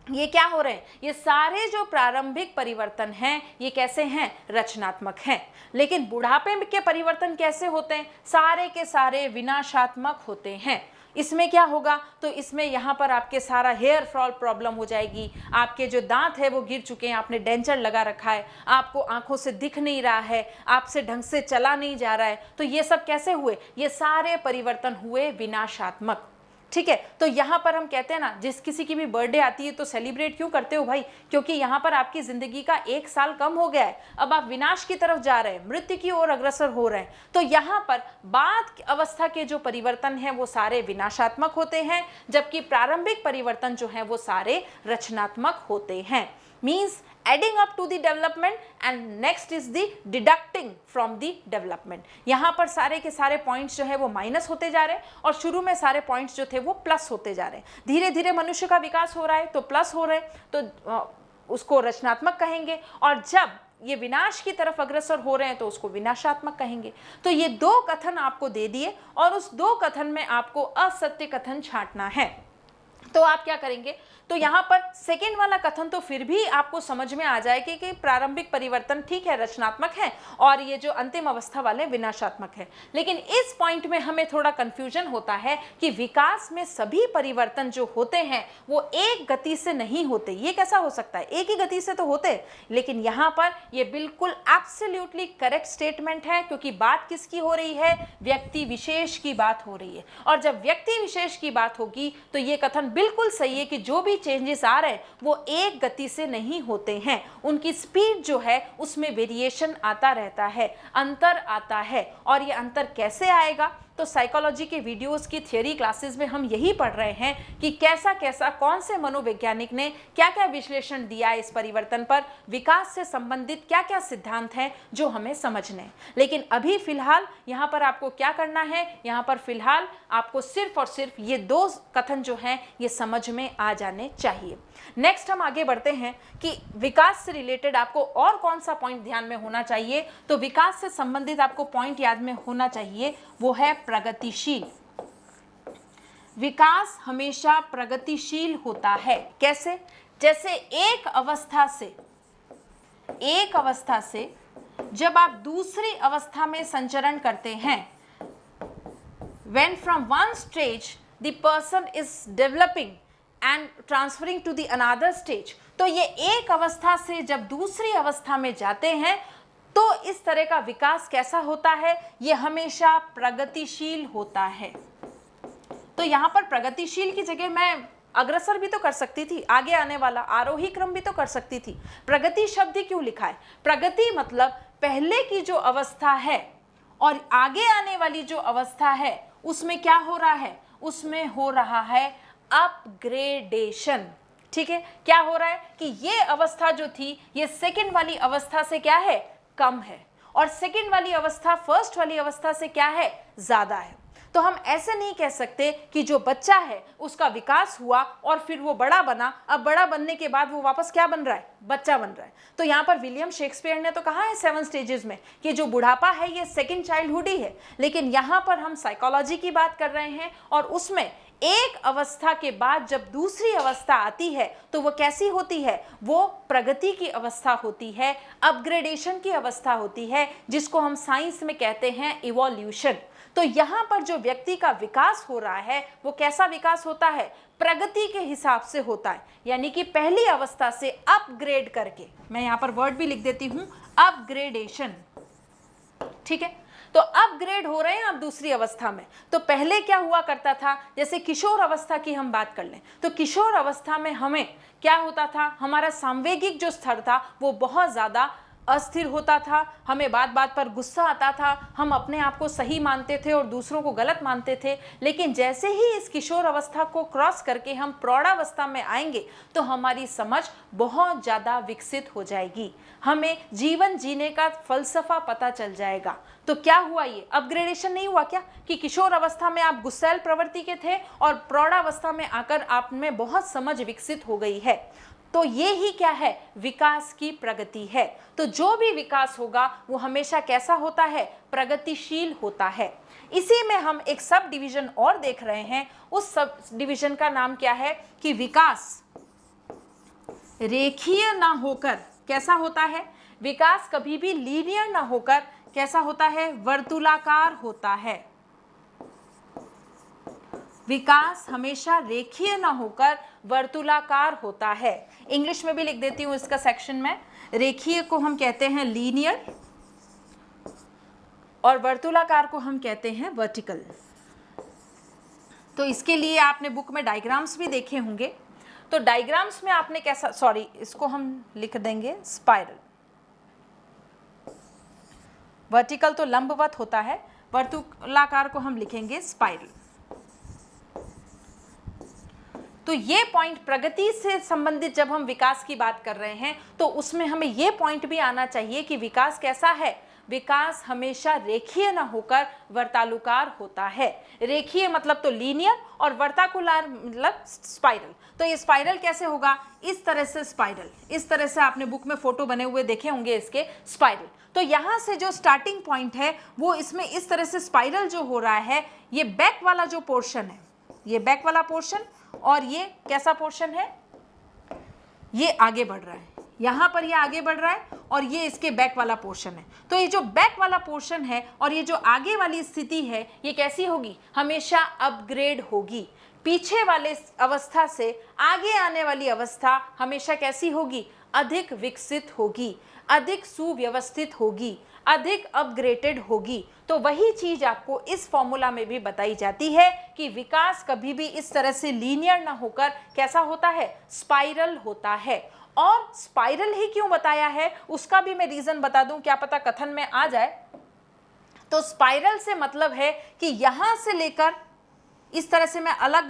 ये क्या हो रहे हैं, ये सारे जो प्रारंभिक परिवर्तन हैं ये कैसे हैं, रचनात्मक हैं। लेकिन बुढ़ापे के परिवर्तन कैसे होते हैं, सारे के सारे विनाशात्मक होते हैं। इसमें क्या होगा, तो इसमें यहाँ पर आपके सारा हेयर फॉल प्रॉब्लम हो जाएगी, आपके जो दांत है वो गिर चुके हैं, आपने डेंचर लगा रखा है, आपको आंखों से दिख नहीं रहा है, आपसे ढंग से चला नहीं जा रहा है। तो ये सब कैसे हुए, ये सारे परिवर्तन हुए विनाशात्मक। ठीक है, तो यहाँ पर हम कहते हैं ना, जिस किसी की भी बर्थडे आती है तो सेलिब्रेट क्यों करते हो भाई, क्योंकि यहाँ पर आपकी जिंदगी का 1 साल कम हो गया है, अब आप विनाश की तरफ जा रहे हैं, मृत्यु की ओर अग्रसर हो रहे हैं। तो यहाँ पर बाद अवस्था के जो परिवर्तन हैं वो सारे विनाशात्मक होते हैं, जबकि प्रारंभिक परिवर्तन जो हैं वो सारे रचनात्मक होते हैं। Means adding up to the development and next is the deducting from the development। यहाँ पर सारे के सारे पॉइंट्स जो है वो माइनस होते जा रहे हैं और शुरू में सारे पॉइंट्स जो थे वो प्लस होते जा रहे हैं। धीरे धीरे मनुष्य का विकास हो रहा है तो प्लस हो रहे हैं, तो उसको रचनात्मक कहेंगे, और जब ये विनाश की तरफ अग्रसर हो रहे हैं तो उसको विनाशात्मक कहेंगे। तो ये 2 कथन आपको दे दिए और उस 2 कथन में आपको असत्य कथन छांटना है। तो आप क्या करेंगे, तो यहाँ पर सेकेंड वाला कथन तो फिर भी आपको समझ में आ जाएगी कि प्रारंभिक परिवर्तन ठीक है रचनात्मक है और ये जो अंतिम अवस्था वाले विनाशात्मक है। लेकिन इस पॉइंट में हमें थोड़ा कंफ्यूजन होता है कि विकास में सभी परिवर्तन जो होते हैं वो एक गति से नहीं होते। ये कैसा हो सकता है, एक ही गति से तो होते, लेकिन यहाँ पर ये बिल्कुल एब्सोल्युटली करेक्ट स्टेटमेंट है, क्योंकि बात किसकी हो रही है, व्यक्ति विशेष की बात हो रही है। और जब व्यक्ति विशेष की बात होगी तो ये कथन बिल्कुल सही है कि जो भी चेंजेस आ रहे हैं वो एक गति से नहीं होते हैं, उनकी स्पीड जो है उसमें वेरिएशन आता रहता है, अंतर आता है। और ये अंतर कैसे आएगा, तो साइकोलॉजी के वीडियोस की थियोरी क्लासेस में हम यही पढ़ रहे हैं कि कैसा कैसा कौन से मनोवैज्ञानिक ने क्या क्या विश्लेषण दिया इस परिवर्तन पर, विकास से संबंधित क्या क्या सिद्धांत हैं जो हमें समझने हैं। लेकिन अभी फिलहाल यहाँ पर आपको क्या करना है, यहाँ पर फिलहाल आपको सिर्फ और सिर्फ ये 2 कथन जो हैं ये समझ में आ जाने चाहिए। नेक्स्ट हम आगे बढ़ते हैं कि विकास से रिलेटेड आपको और कौन सा पॉइंट ध्यान में होना चाहिए। तो विकास से संबंधित आपको पॉइंट याद में होना चाहिए, वो है प्रगतिशील। विकास हमेशा प्रगतिशील होता है। कैसे, जैसे एक अवस्था से जब आप दूसरी अवस्था में संचरण करते हैं, when from one stage the person is developing and transferring to the another stage, तो ये एक अवस्था से जब दूसरी अवस्था में जाते हैं तो इस तरह का विकास कैसा होता है, ये हमेशा प्रगतिशील होता है। तो यहाँ पर प्रगतिशील की जगह मैं अग्रसर भी तो कर सकती थी, आगे आने वाला आरोही क्रम भी तो कर सकती थी। प्रगति शब्द ही क्यों लिखा है, प्रगति मतलब पहले की जो अवस्था है और आगे आने वाली जो अवस्था है उसमें क्या हो रहा है, उसमें हो रहा है अपग्रेडेशन। ठीक है, क्या हो रहा है कि ये अवस्था जो थी ये सेकंड वाली अवस्था से क्या है, कम है, और सेकंड वाली अवस्था फर्स्ट वाली अवस्था से क्या है, ज्यादा है। तो हम ऐसे नहीं कह सकते कि जो बच्चा है उसका विकास हुआ और फिर वो बड़ा बना, अब बड़ा बनने के बाद वो वापस क्या बन रहा है, बच्चा बन रहा है। तो यहाँ पर विलियम शेक्सपियर ने तो कहा है 7 स्टेजेस में कि जो बुढ़ापा है ये सेकंड चाइल्डहुड ही है। लेकिन यहाँ पर हम साइकोलॉजी की बात कर रहे हैं और उसमें एक अवस्था के बाद जब दूसरी अवस्था आती है तो वो कैसी होती है, वो प्रगति की अवस्था होती है, अपग्रेडेशन की अवस्था होती है, जिसको हम साइंस में कहते हैं इवोल्यूशन। तो यहाँ पर जो व्यक्ति का विकास हो रहा है वो कैसा विकास होता है, प्रगति के हिसाब से होता है, यानी कि पहली अवस्था से अपग्रेड करके, मैं यहाँ पर वर्ड भी लिख देती हूँ, अपग्रेडेशन। ठीक है, तो अपग्रेड हो रहे हैं आप दूसरी अवस्था में। तो पहले क्या हुआ करता था, जैसे किशोर अवस्था की हम बात कर लें तो किशोर अवस्था में हमें क्या होता था, हमारा सांवेगिक जो स्तर था वो बहुत ज़्यादा अस्थिर होता था, हमें बात बात पर गुस्सा आता था, हम अपने आप को सही मानते थे और दूसरों को गलत मानते थे। लेकिन जैसे ही इस किशोर अवस्था को क्रॉस करके हम प्रौढ़ावस्था में आएंगे तो हमारी समझ बहुत ज़्यादा विकसित हो जाएगी, हमें जीवन जीने का फलसफा पता चल जाएगा। तो क्या हुआ, ये अपग्रेडेशन नहीं हुआ क्या कि किशोर अवस्था में आप गुस्सैल प्रवृत्ति के थे और प्रौढ़ावस्था में आकर आप में बहुत समझ विकसित हो गई है। तो ये ही क्या है, विकास की प्रगति है। तो जो भी विकास होगा वो हमेशा कैसा होता है, प्रगतिशील होता है। इसी में हम एक सब डिवीजन और देख रहे हैं, उस सब डिवीजन का नाम क्या है कि विकास रेखीय ना होकर कैसा होता है, विकास कभी भी लीनियर ना होकर कैसा होता है, वर्तुलाकार होता है। विकास हमेशा रेखीय ना होकर वर्तुलाकार होता है। इंग्लिश में भी लिख देती हूं इसका सेक्शन में, रेखीय को हम कहते हैं लीनियर और वर्तुलाकार को हम कहते हैं वर्टिकल। तो इसके लिए आपने बुक में डायग्राम्स भी देखे होंगे। तो डायग्राम्स में आपने कैसा, सॉरी इसको हम लिख देंगे स्पाइरल। वर्टिकल तो लंबवत होता है, वर्तुलाकार को हम लिखेंगे स्पाइरल। तो ये पॉइंट प्रगति से संबंधित जब हम विकास की बात कर रहे हैं तो उसमें हमें ये पॉइंट भी आना चाहिए कि विकास कैसा है, विकास हमेशा रेखीय न होकर वर्तालुकार होता है। रेखीय मतलब तो लीनियर और वर्ताकुलर मतलब स्पाइरल। तो ये स्पाइरल कैसे होगा, इस तरह से स्पाइरल, इस तरह से आपने बुक में फोटो बने हुए देखे होंगे इसके स्पाइरल। तो यहाँ से जो स्टार्टिंग पॉइंट है वो इसमें इस तरह से स्पाइरल जो हो रहा है, ये बैक वाला जो पोर्शन है, ये बैक वाला पोर्शन, और ये कैसा पोर्शन है, ये आगे बढ़ रहा है, यहाँ पर ये आगे बढ़ रहा है और ये इसके बैक वाला पोर्शन है। तो ये जो बैक वाला पोर्शन है और ये जो आगे वाली स्थिति है ये कैसी होगी, हमेशा अपग्रेड होगी। पीछे वाले अवस्था से आगे आने वाली अवस्था हमेशा कैसी होगी, अधिक विकसित होगी, अधिक सुव्यवस्थित होगी, अधिक अपग्रेडेड होगी। तो वही चीज आपको इस फॉर्मूला में भी बताई जाती है कि विकास कभी भी इस तरह से लीनियर ना होकर कैसा होता है, स्पाइरल होता है। और स्पाइरल ही क्यों बताया है उसका भी मैं रीजन बता दूं, क्या पता कथन में आ जाए। तो स्पाइरल से मतलब है कि यहां से लेकर, इस तरह से मैं अलग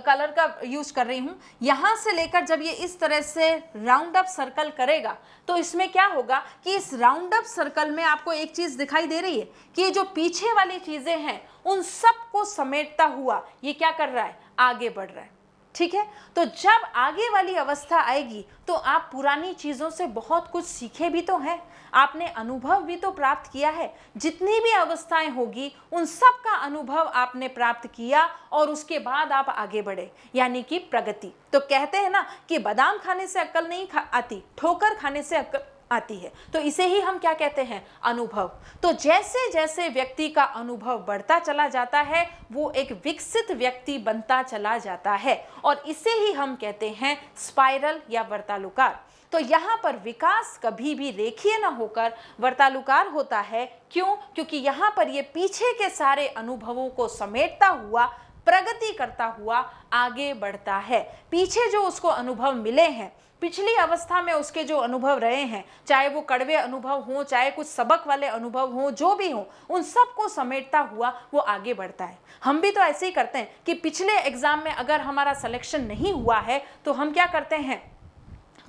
कलर का यूज कर रही हूं, यहां से लेकर जब ये इस तरह से राउंड अप सर्कल करेगा तो इसमें क्या होगा कि इस राउंड अप सर्कल में आपको एक चीज दिखाई दे रही है कि ये जो पीछे वाली चीजें हैं उन सबको समेटता हुआ ये क्या कर रहा है, आगे बढ़ रहा है। ठीक है, तो जब आगे वाली अवस्था आएगी तो आप पुरानी चीजों से बहुत कुछ सीखे भी तो हैं, आपने अनुभव भी तो प्राप्त किया है। जितनी भी अवस्थाएं होगी उन सब का अनुभव आपने प्राप्त किया और उसके बाद आप आगे बढ़े, यानी कि प्रगति। तो कहते हैं ना कि बादाम खाने से अक्ल नहीं आती, ठोकर खाने से अक्ल आती है। तो इसे ही हम क्या कहते हैं, अनुभव। तो जैसे जैसे व्यक्ति का अनुभव बढ़ता चला जाता है वो एक विकसित व्यक्ति बनता चला जाता है और इसे ही हम कहते हैं स्पाइरल या वर्तालुकार। तो यहाँ पर विकास कभी भी रेखीय न होकर वर्तालुकार होता है। क्यों? क्योंकि यहाँ पर ये पीछे के सारे अनुभवों को समेटता हुआ, प्रगति करता हुआ आगे बढ़ता है। पीछे जो उसको अनुभव मिले हैं, पिछली अवस्था में उसके जो अनुभव रहे हैं, चाहे वो कड़वे अनुभव हों, चाहे कुछ सबक वाले अनुभव हों, जो भी हों, उन सब को समेटता हुआ वो आगे बढ़ता है। हम भी तो ऐसे ही करते हैं कि पिछले एग्जाम में अगर हमारा सिलेक्शन नहीं हुआ है तो हम क्या करते हैं,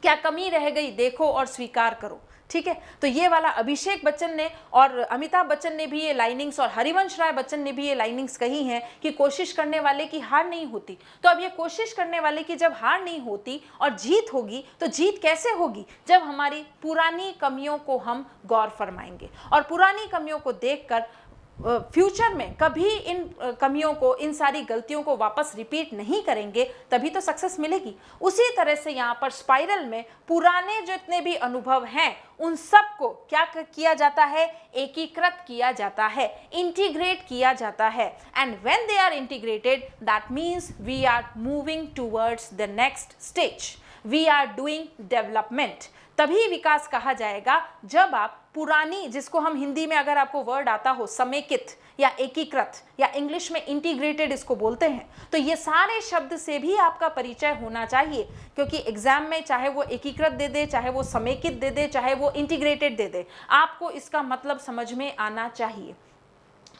क्या कमी रह गई देखो और स्वीकार करो। ठीक है, तो ये वाला अभिषेक बच्चन ने और अमिताभ बच्चन ने भी ये लाइनिंग्स और हरिवंश राय बच्चन ने भी ये लाइनिंग्स कही हैं कि कोशिश करने वाले की हार नहीं होती। तो अब ये कोशिश करने वाले की जब हार नहीं होती और जीत होगी तो जीत कैसे होगी, जब हमारी पुरानी कमियों को हम गौर फरमाएंगे और पुरानी कमियों को देखकर फ्यूचर में कभी इन कमियों को, इन सारी गलतियों को वापस रिपीट नहीं करेंगे, तभी तो सक्सेस मिलेगी। उसी तरह से यहाँ पर स्पाइरल में पुराने जितने भी अनुभव हैं उन सब को क्या किया जाता है, एकीकृत किया जाता है, इंटीग्रेट किया जाता है। And when they are integrated that means we are moving towards the next stage, we are doing development. तभी विकास कहा जाएगा जब आप पुरानी, जिसको हम हिंदी में अगर आपको वर्ड आता हो समेकित या एकीकृत या इंग्लिश में इंटीग्रेटेड इसको बोलते हैं, तो ये सारे शब्द से भी आपका परिचय होना चाहिए। क्योंकि एग्जाम में चाहे वो एकीकृत दे दे, चाहे वो समेकित दे दे, चाहे वो इंटीग्रेटेड दे दे, आपको इसका मतलब समझ में आना चाहिए।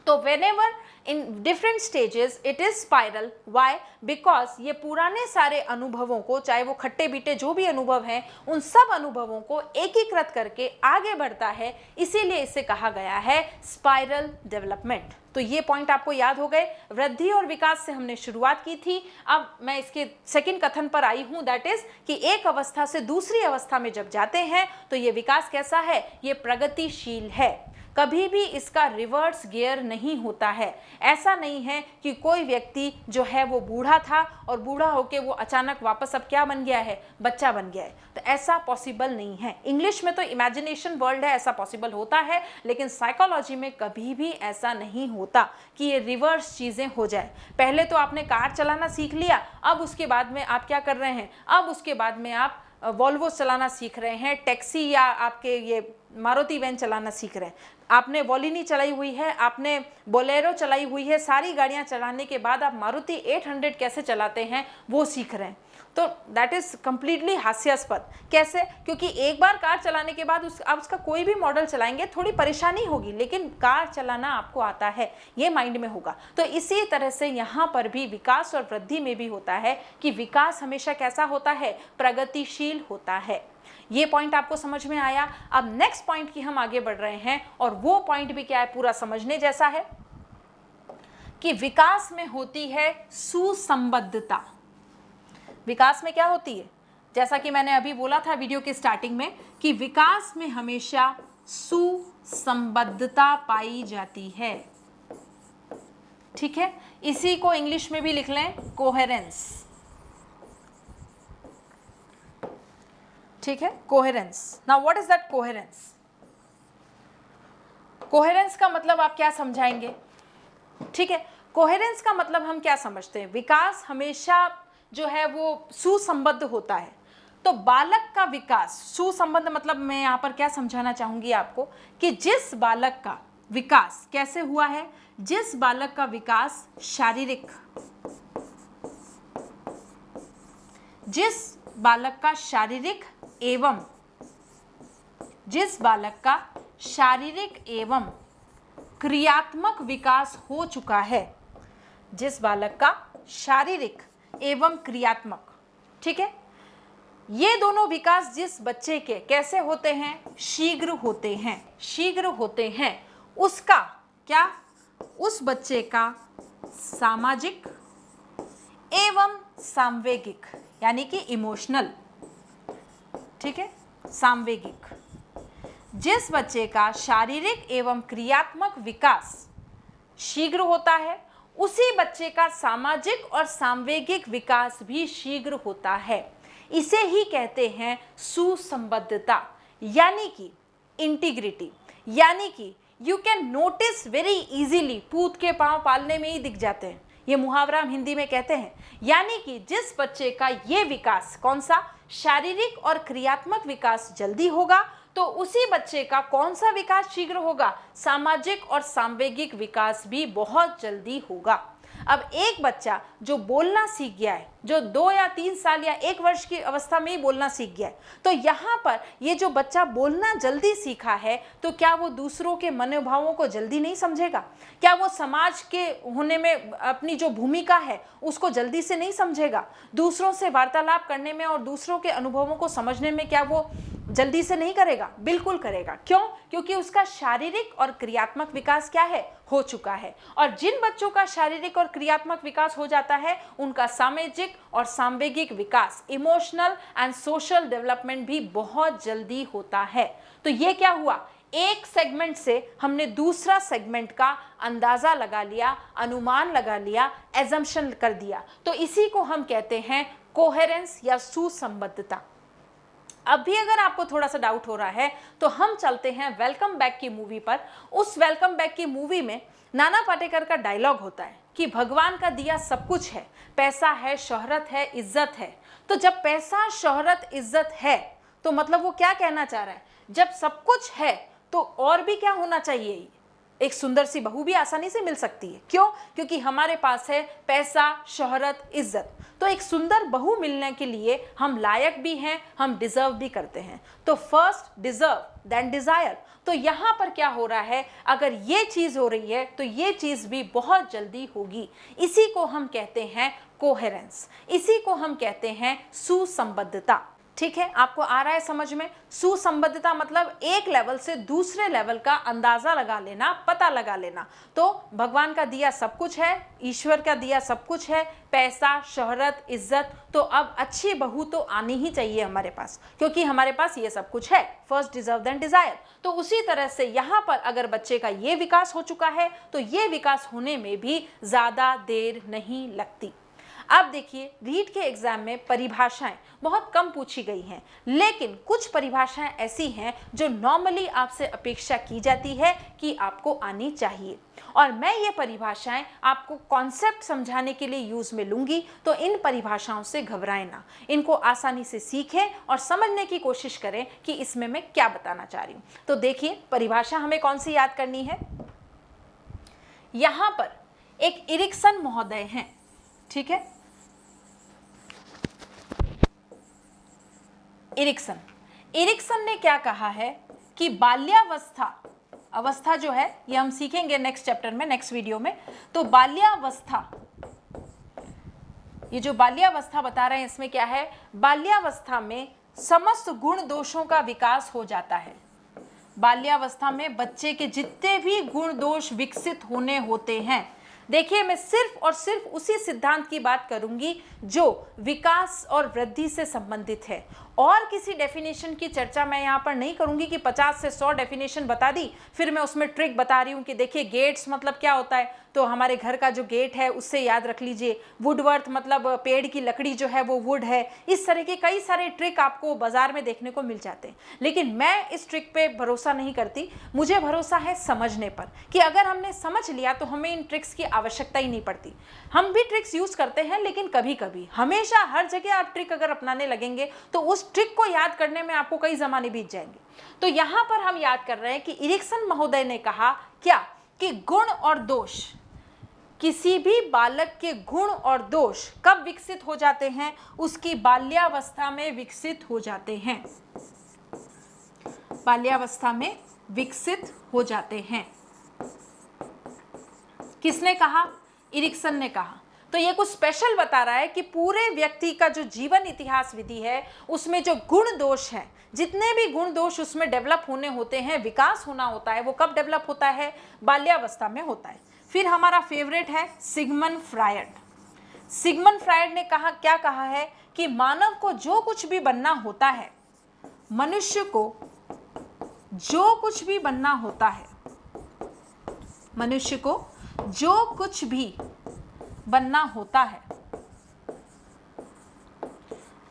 तो whenever in different stages it is spiral, why? Because ये पुराने सारे अनुभवों को, चाहे वो खट्टे बीटे जो भी अनुभव हैं, उन सब अनुभवों को एकीकृत करके आगे बढ़ता है, इसीलिए इसे कहा गया है स्पाइरल डेवलपमेंट। तो ये पॉइंट आपको याद हो गए। वृद्धि और विकास से हमने शुरुआत की थी। अब मैं इसके सेकंड कथन पर आई हूं, दैट इज कि एक अवस्था से दूसरी अवस्था में जब जाते हैं तो ये विकास कैसा है, ये प्रगतिशील है। कभी भी इसका रिवर्स गियर नहीं होता है। ऐसा नहीं है कि कोई व्यक्ति जो है वो बूढ़ा था और बूढ़ा होके वो अचानक वापस अब क्या बन गया है, बच्चा बन गया है। तो ऐसा पॉसिबल नहीं है। इंग्लिश में तो इमेजिनेशन वर्ल्ड है, ऐसा पॉसिबल होता है, लेकिन साइकोलॉजी में कभी भी ऐसा नहीं होता कि ये रिवर्स चीजें हो जाए। पहले तो आपने कार चलाना सीख लिया, अब उसके बाद में आप क्या कर रहे हैं, अब उसके बाद में आप वॉल्वो चलाना सीख रहे हैं, टैक्सी या आपके ये मारुति वैन चलाना सीख रहे हैं। आपने वोलिनी चलाई हुई है, आपने बोलेरो चलाई हुई है, सारी गाड़ियां चलाने के बाद आप मारुति 800 कैसे चलाते हैं वो सीख रहे हैं। तो दैट इज कंप्लीटली हास्यास्पद। कैसे? क्योंकि एक बार कार चलाने के बाद आप उसका कोई भी मॉडल चलाएंगे थोड़ी परेशानी होगी, लेकिन कार चलाना आपको आता है, ये माइंड में होगा। तो इसी तरह से यहाँ पर भी विकास और वृद्धि में भी होता है कि विकास हमेशा कैसा होता है, प्रगतिशील होता है। ये पॉइंट आपको समझ में आया। अब नेक्स्ट पॉइंट की हम आगे बढ़ रहे हैं, और वो पॉइंट भी क्या है, पूरा समझने जैसा है कि विकास में होती है सुसंबद्धता। विकास में क्या होती है, जैसा कि मैंने अभी बोला था वीडियो के स्टार्टिंग में कि विकास में हमेशा सुसंबद्धता पाई जाती है। ठीक है, इसी को इंग्लिश में भी लिख लें, कोहेरेंस। ठीक है, coherence. Now what is that coherence? Coherence का मतलब आप क्या समझाएंगे? ठीक है, कोहेरेंस का मतलब हम क्या समझते हैं, विकास हमेशा जो है वो सुसंबद्ध होता है। तो बालक का विकास, सुसंबद्ध मतलब मैं यहाँ पर क्या समझाना चाहूंगी आपको कि जिस बालक का विकास कैसे हुआ है, जिस बालक का विकास शारीरिक, जिस बालक का शारीरिक एवं क्रियात्मक विकास हो चुका है, जिस बालक का शारीरिक एवं क्रियात्मक, ठीक है, ये दोनों विकास जिस बच्चे के कैसे होते हैं, शीघ्र होते हैं, उसका क्या, उस बच्चे का सामाजिक एवं सांवेगिक, यानी कि इमोशनल, ठीक है, सांवेगिक, जिस बच्चे का शारीरिक एवं क्रियात्मक विकास शीघ्र होता है, उसी बच्चे का सामाजिक और सांवेगिक विकास भी शीघ्र होता है। इसे ही कहते हैं सुसंबद्धता, यानी कि इंटीग्रिटी, यानी कि you can notice very easily, पूत के पांव पालने में ही दिख जाते हैं, ये मुहावरा हम हिंदी में कहते हैं। यानी कि जिस बच्चे का ये विकास, कौन सा, शारीरिक और क्रियात्मक विकास जल्दी होगा, तो उसी बच्चे का कौन सा विकास शीघ्र होगा, सामाजिक और सांवेगिक विकास भी बहुत जल्दी होगा। अब एक बच्चा जो बोलना सीख गया है, जो 2 या 3 साल या 1 वर्ष की अवस्था में ही बोलना सीख गया है, तो यहाँ पर ये जो बच्चा बोलना जल्दी सीखा है, तो क्या वो दूसरों के मनोभावों को जल्दी नहीं समझेगा? क्या वो समाज के होने में अपनी जो भूमिका है उसको जल्दी से नहीं समझेगा? दूसरों से वार्तालाप करने में और दूसरों के अनुभवों को समझने में क्या वो जल्दी से नहीं करेगा? बिल्कुल करेगा। क्यों? क्योंकि उसका शारीरिक और क्रियात्मक विकास क्या है, हो चुका है। और जिन बच्चों का शारीरिक और क्रियात्मक विकास हो जाता है, उनका सामाजिक और सांवेगिक विकास, इमोशनल एंड सोशल डेवलपमेंट भी बहुत जल्दी होता है। तो ये क्या हुआ, एक सेगमेंट से हमने दूसरा सेगमेंट का अंदाजा लगा लिया, अनुमान लगा लिया, एजम्पशन कर दिया। तो इसी को हम कहते हैं कोहेरेंस या सुसंबद्धता। अब भी अगर आपको थोड़ा सा डाउट हो रहा है तो हम चलते हैं वेलकम बैक की मूवी पर। उस वेलकम बैक की मूवी में नाना पाटेकर का डायलॉग होता है कि भगवान का दिया सब कुछ है, पैसा है, शोहरत है, इज्जत है। तो जब पैसा, शोहरत, इज्जत है तो मतलब वो क्या कहना चाह रहा है, जब सब कुछ है तो और भी क्या होना चाहिए, एक सुंदर सी बहू भी आसानी से मिल सकती है। क्यों? क्योंकि हमारे पास है पैसा, शोहरत, इज्जत। तो एक सुंदर बहू मिलने के लिए हम लायक भी हैं, हम डिजर्व भी करते हैं। तो फर्स्ट डिजर्व देन डिजायर। तो यहाँ पर क्या हो रहा है, अगर ये चीज हो रही है तो ये चीज भी बहुत जल्दी होगी। इसी को हम कहते हैं कोहेरेंस, इसी को हम कहते हैं सुसंबद्धता। ठीक है, आपको आ रहा है समझ में? सुसंबद्धता मतलब एक लेवल से दूसरे लेवल का अंदाजा लगा लेना, पता लगा लेना। तो भगवान का दिया सब कुछ है, ईश्वर का दिया सब कुछ है, पैसा, शोहरत, इज्जत, तो अब अच्छी बहू तो आनी ही चाहिए हमारे पास, क्योंकि हमारे पास ये सब कुछ है। First deserve then desire. तो उसी तरह से यहाँ पर अगर बच्चे का ये विकास हो चुका है तो ये विकास होने में भी ज्यादा देर नहीं लगती। अब देखिए, रीट के एग्जाम में परिभाषाएं बहुत कम पूछी गई हैं, लेकिन कुछ परिभाषाएं ऐसी हैं जो नॉर्मली आपसे अपेक्षा की जाती है कि आपको आनी चाहिए, और मैं ये परिभाषाएं आपको कॉन्सेप्ट समझाने के लिए यूज में लूंगी। तो इन परिभाषाओं से घबराएं ना, इनको आसानी से सीखें और समझने की कोशिश करें कि इसमें मैं क्या बताना चाह रही हूं। तो देखिए, परिभाषा हमें कौन सी याद करनी है। यहां पर एक इरिक्सन महोदय हैं, ठीक है, इरिक्सन ने क्या कहा है कि बाल्यावस्था, अवस्था जो है ये हम सीखेंगे नेक्स्ट चैप्टर में, नेक्स्ट वीडियो में। तो बाल्यावस्था, ये जो बाल्यावस्था बता रहे हैं इसमें क्या है, बाल्यावस्था में समस्त गुण दोषों का विकास हो जाता है। बाल्यावस्था में बच्चे के जितने भी गुण दोष विकसित होने होते हैं, देखिए मैं सिर्फ और सिर्फ उसी सिद्धांत की बात करूंगी जो विकास और वृद्धि से संबंधित है, और किसी डेफिनेशन की चर्चा मैं यहाँ पर नहीं करूंगी कि 50 से 100 डेफिनेशन बता दी, फिर मैं उसमें ट्रिक बता रही हूँ कि देखिए गेट्स मतलब क्या होता है, तो हमारे घर का जो गेट है उससे याद रख लीजिए, वुडवर्थ मतलब पेड़ की लकड़ी जो है वो वुड है। इस तरह के कई सारे ट्रिक आपको बाजार में देखने को मिल जाते हैं, लेकिन मैं इस ट्रिक पे भरोसा नहीं करती। मुझे भरोसा है समझने पर, कि अगर हमने समझ लिया तो हमें इन ट्रिक्स की आवश्यकता ही नहीं पड़ती। हम भी ट्रिक्स यूज करते हैं, लेकिन कभी कभी, हमेशा हर जगह आप ट्रिक अगर अपनाने लगेंगे तो उस ट्रिक को याद करने में आपको कई जमाने बीत जाएंगे। तो यहां पर हम याद कर रहे हैं कि इरिक्सन महोदय ने कहा क्या, कि गुण और दोष, किसी भी बालक के गुण और दोष कब विकसित हो जाते हैं, उसकी बाल्यावस्था में विकसित हो जाते हैं, बाल्यावस्था में विकसित हो जाते हैं। किसने कहा? इरिक्सन ने कहा। तो ये कुछ स्पेशल बता रहा है कि पूरे व्यक्ति का जो जीवन इतिहास विधि है उसमें जो गुण दोष है, जितने भी गुण दोष उसमें डेवलप होने होते हैं, विकास होना होता है, वो कब डेवलप होता है? बाल्यावस्था में होता है। फिर हमारा फेवरेट है सिगमंड फ्रायड। सिगमंड फ्रायड ने कहा, क्या कहा है, कि मानव को जो कुछ भी बनना होता है, मनुष्य को जो कुछ भी बनना होता है, मनुष्य को जो कुछ भी बनना होता है,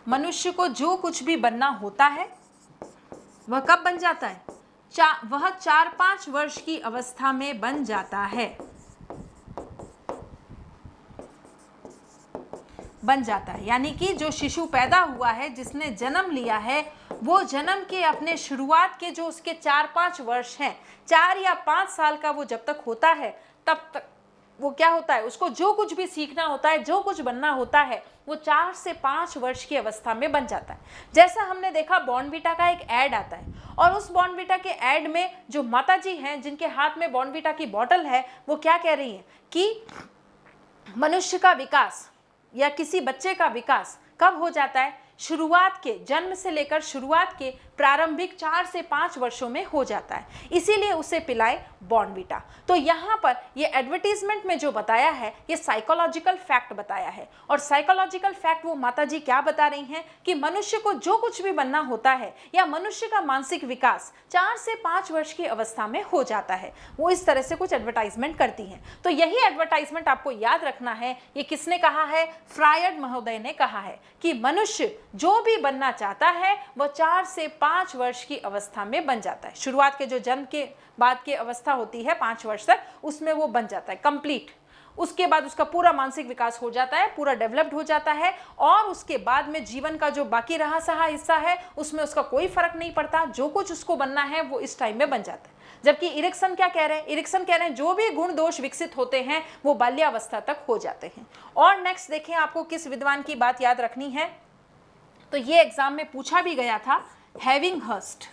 मनुष्य को जो कुछ भी बनना होता है वह कब बन जाता है? वह 4-5 वर्ष की अवस्था में बन जाता है, बन जाता है। यानी कि जो शिशु पैदा हुआ है, जिसने जन्म लिया है, वो जन्म के अपने शुरुआत के जो उसके 4-5 वर्ष हैं, 4 या 5 साल का वो जब तक होता है, तब तक वो क्या होता है, उसको जो कुछ भी सीखना होता है, जो कुछ बनना होता है, वो 4 से 5 वर्ष की अवस्था में बन जाता है। जैसा हमने देखा बॉर्नवीटा का एक ऐड आता है, और उस बॉर्नवीटा के ऐड में जो माताजी हैं जिनके हाथ में बॉर्नवीटा की बोतल है, वो क्या कह रही हैं कि मनुष्य का विकास या किसी बच्चे का विकास कब हो जाता है? शुरुआत के, जन्म से लेकर शुरुआत के प्रारंभिक 4 से 5 वर्षों में हो जाता है, इसीलिए उसे पिलाए बॉर्नवीटा। तो यहाँ पर ये एडवर्टीजमेंट में जो बताया है, ये साइकोलॉजिकल फैक्ट बताया है, और साइकोलॉजिकल फैक्ट वो माताजी क्या बता रही हैं कि मनुष्य को जो कुछ भी बनना होता है, या मनुष्य का मानसिक विकास 4 से 5 वर्ष की अवस्था में हो जाता है। वो इस तरह से कुछ एडवर्टाइजमेंट करती हैं। तो यही एडवर्टाइजमेंट आपको याद रखना है। ये किसने कहा है? फ्रायड महोदय ने कहा है कि मनुष्य जो भी बनना चाहता है वह 4 से 5 वर्ष की अवस्था में बन जाता है। शुरुआत के जो जन्म के बाद की अवस्था होती है 5 वर्ष तक, उसमें वो बन जाता है कंप्लीट। उसके बाद उसका पूरा मानसिक विकास हो जाता है, पूरा डेवलप्ड हो जाता है, और उसके बाद में जीवन का जो बाकी रहा सहा हिस्सा है उसमें उसका कोई फर्क नहीं पड़ता, जो कुछ उसको बनना है वो इस टाइम में बन जाता है। जबकि इरिक्सन क्या कह रहे हैं? इरिक्सन कह रहे हैं जो भी गुण दोष विकसित होते हैं वो बाल्यावस्था तक हो जाते हैं। और नेक्स्ट देखें, आपको किस विद्वान की बात याद रखनी है, तो ये एग्जाम में पूछा भी गया था, हेविंगहर्स्ट।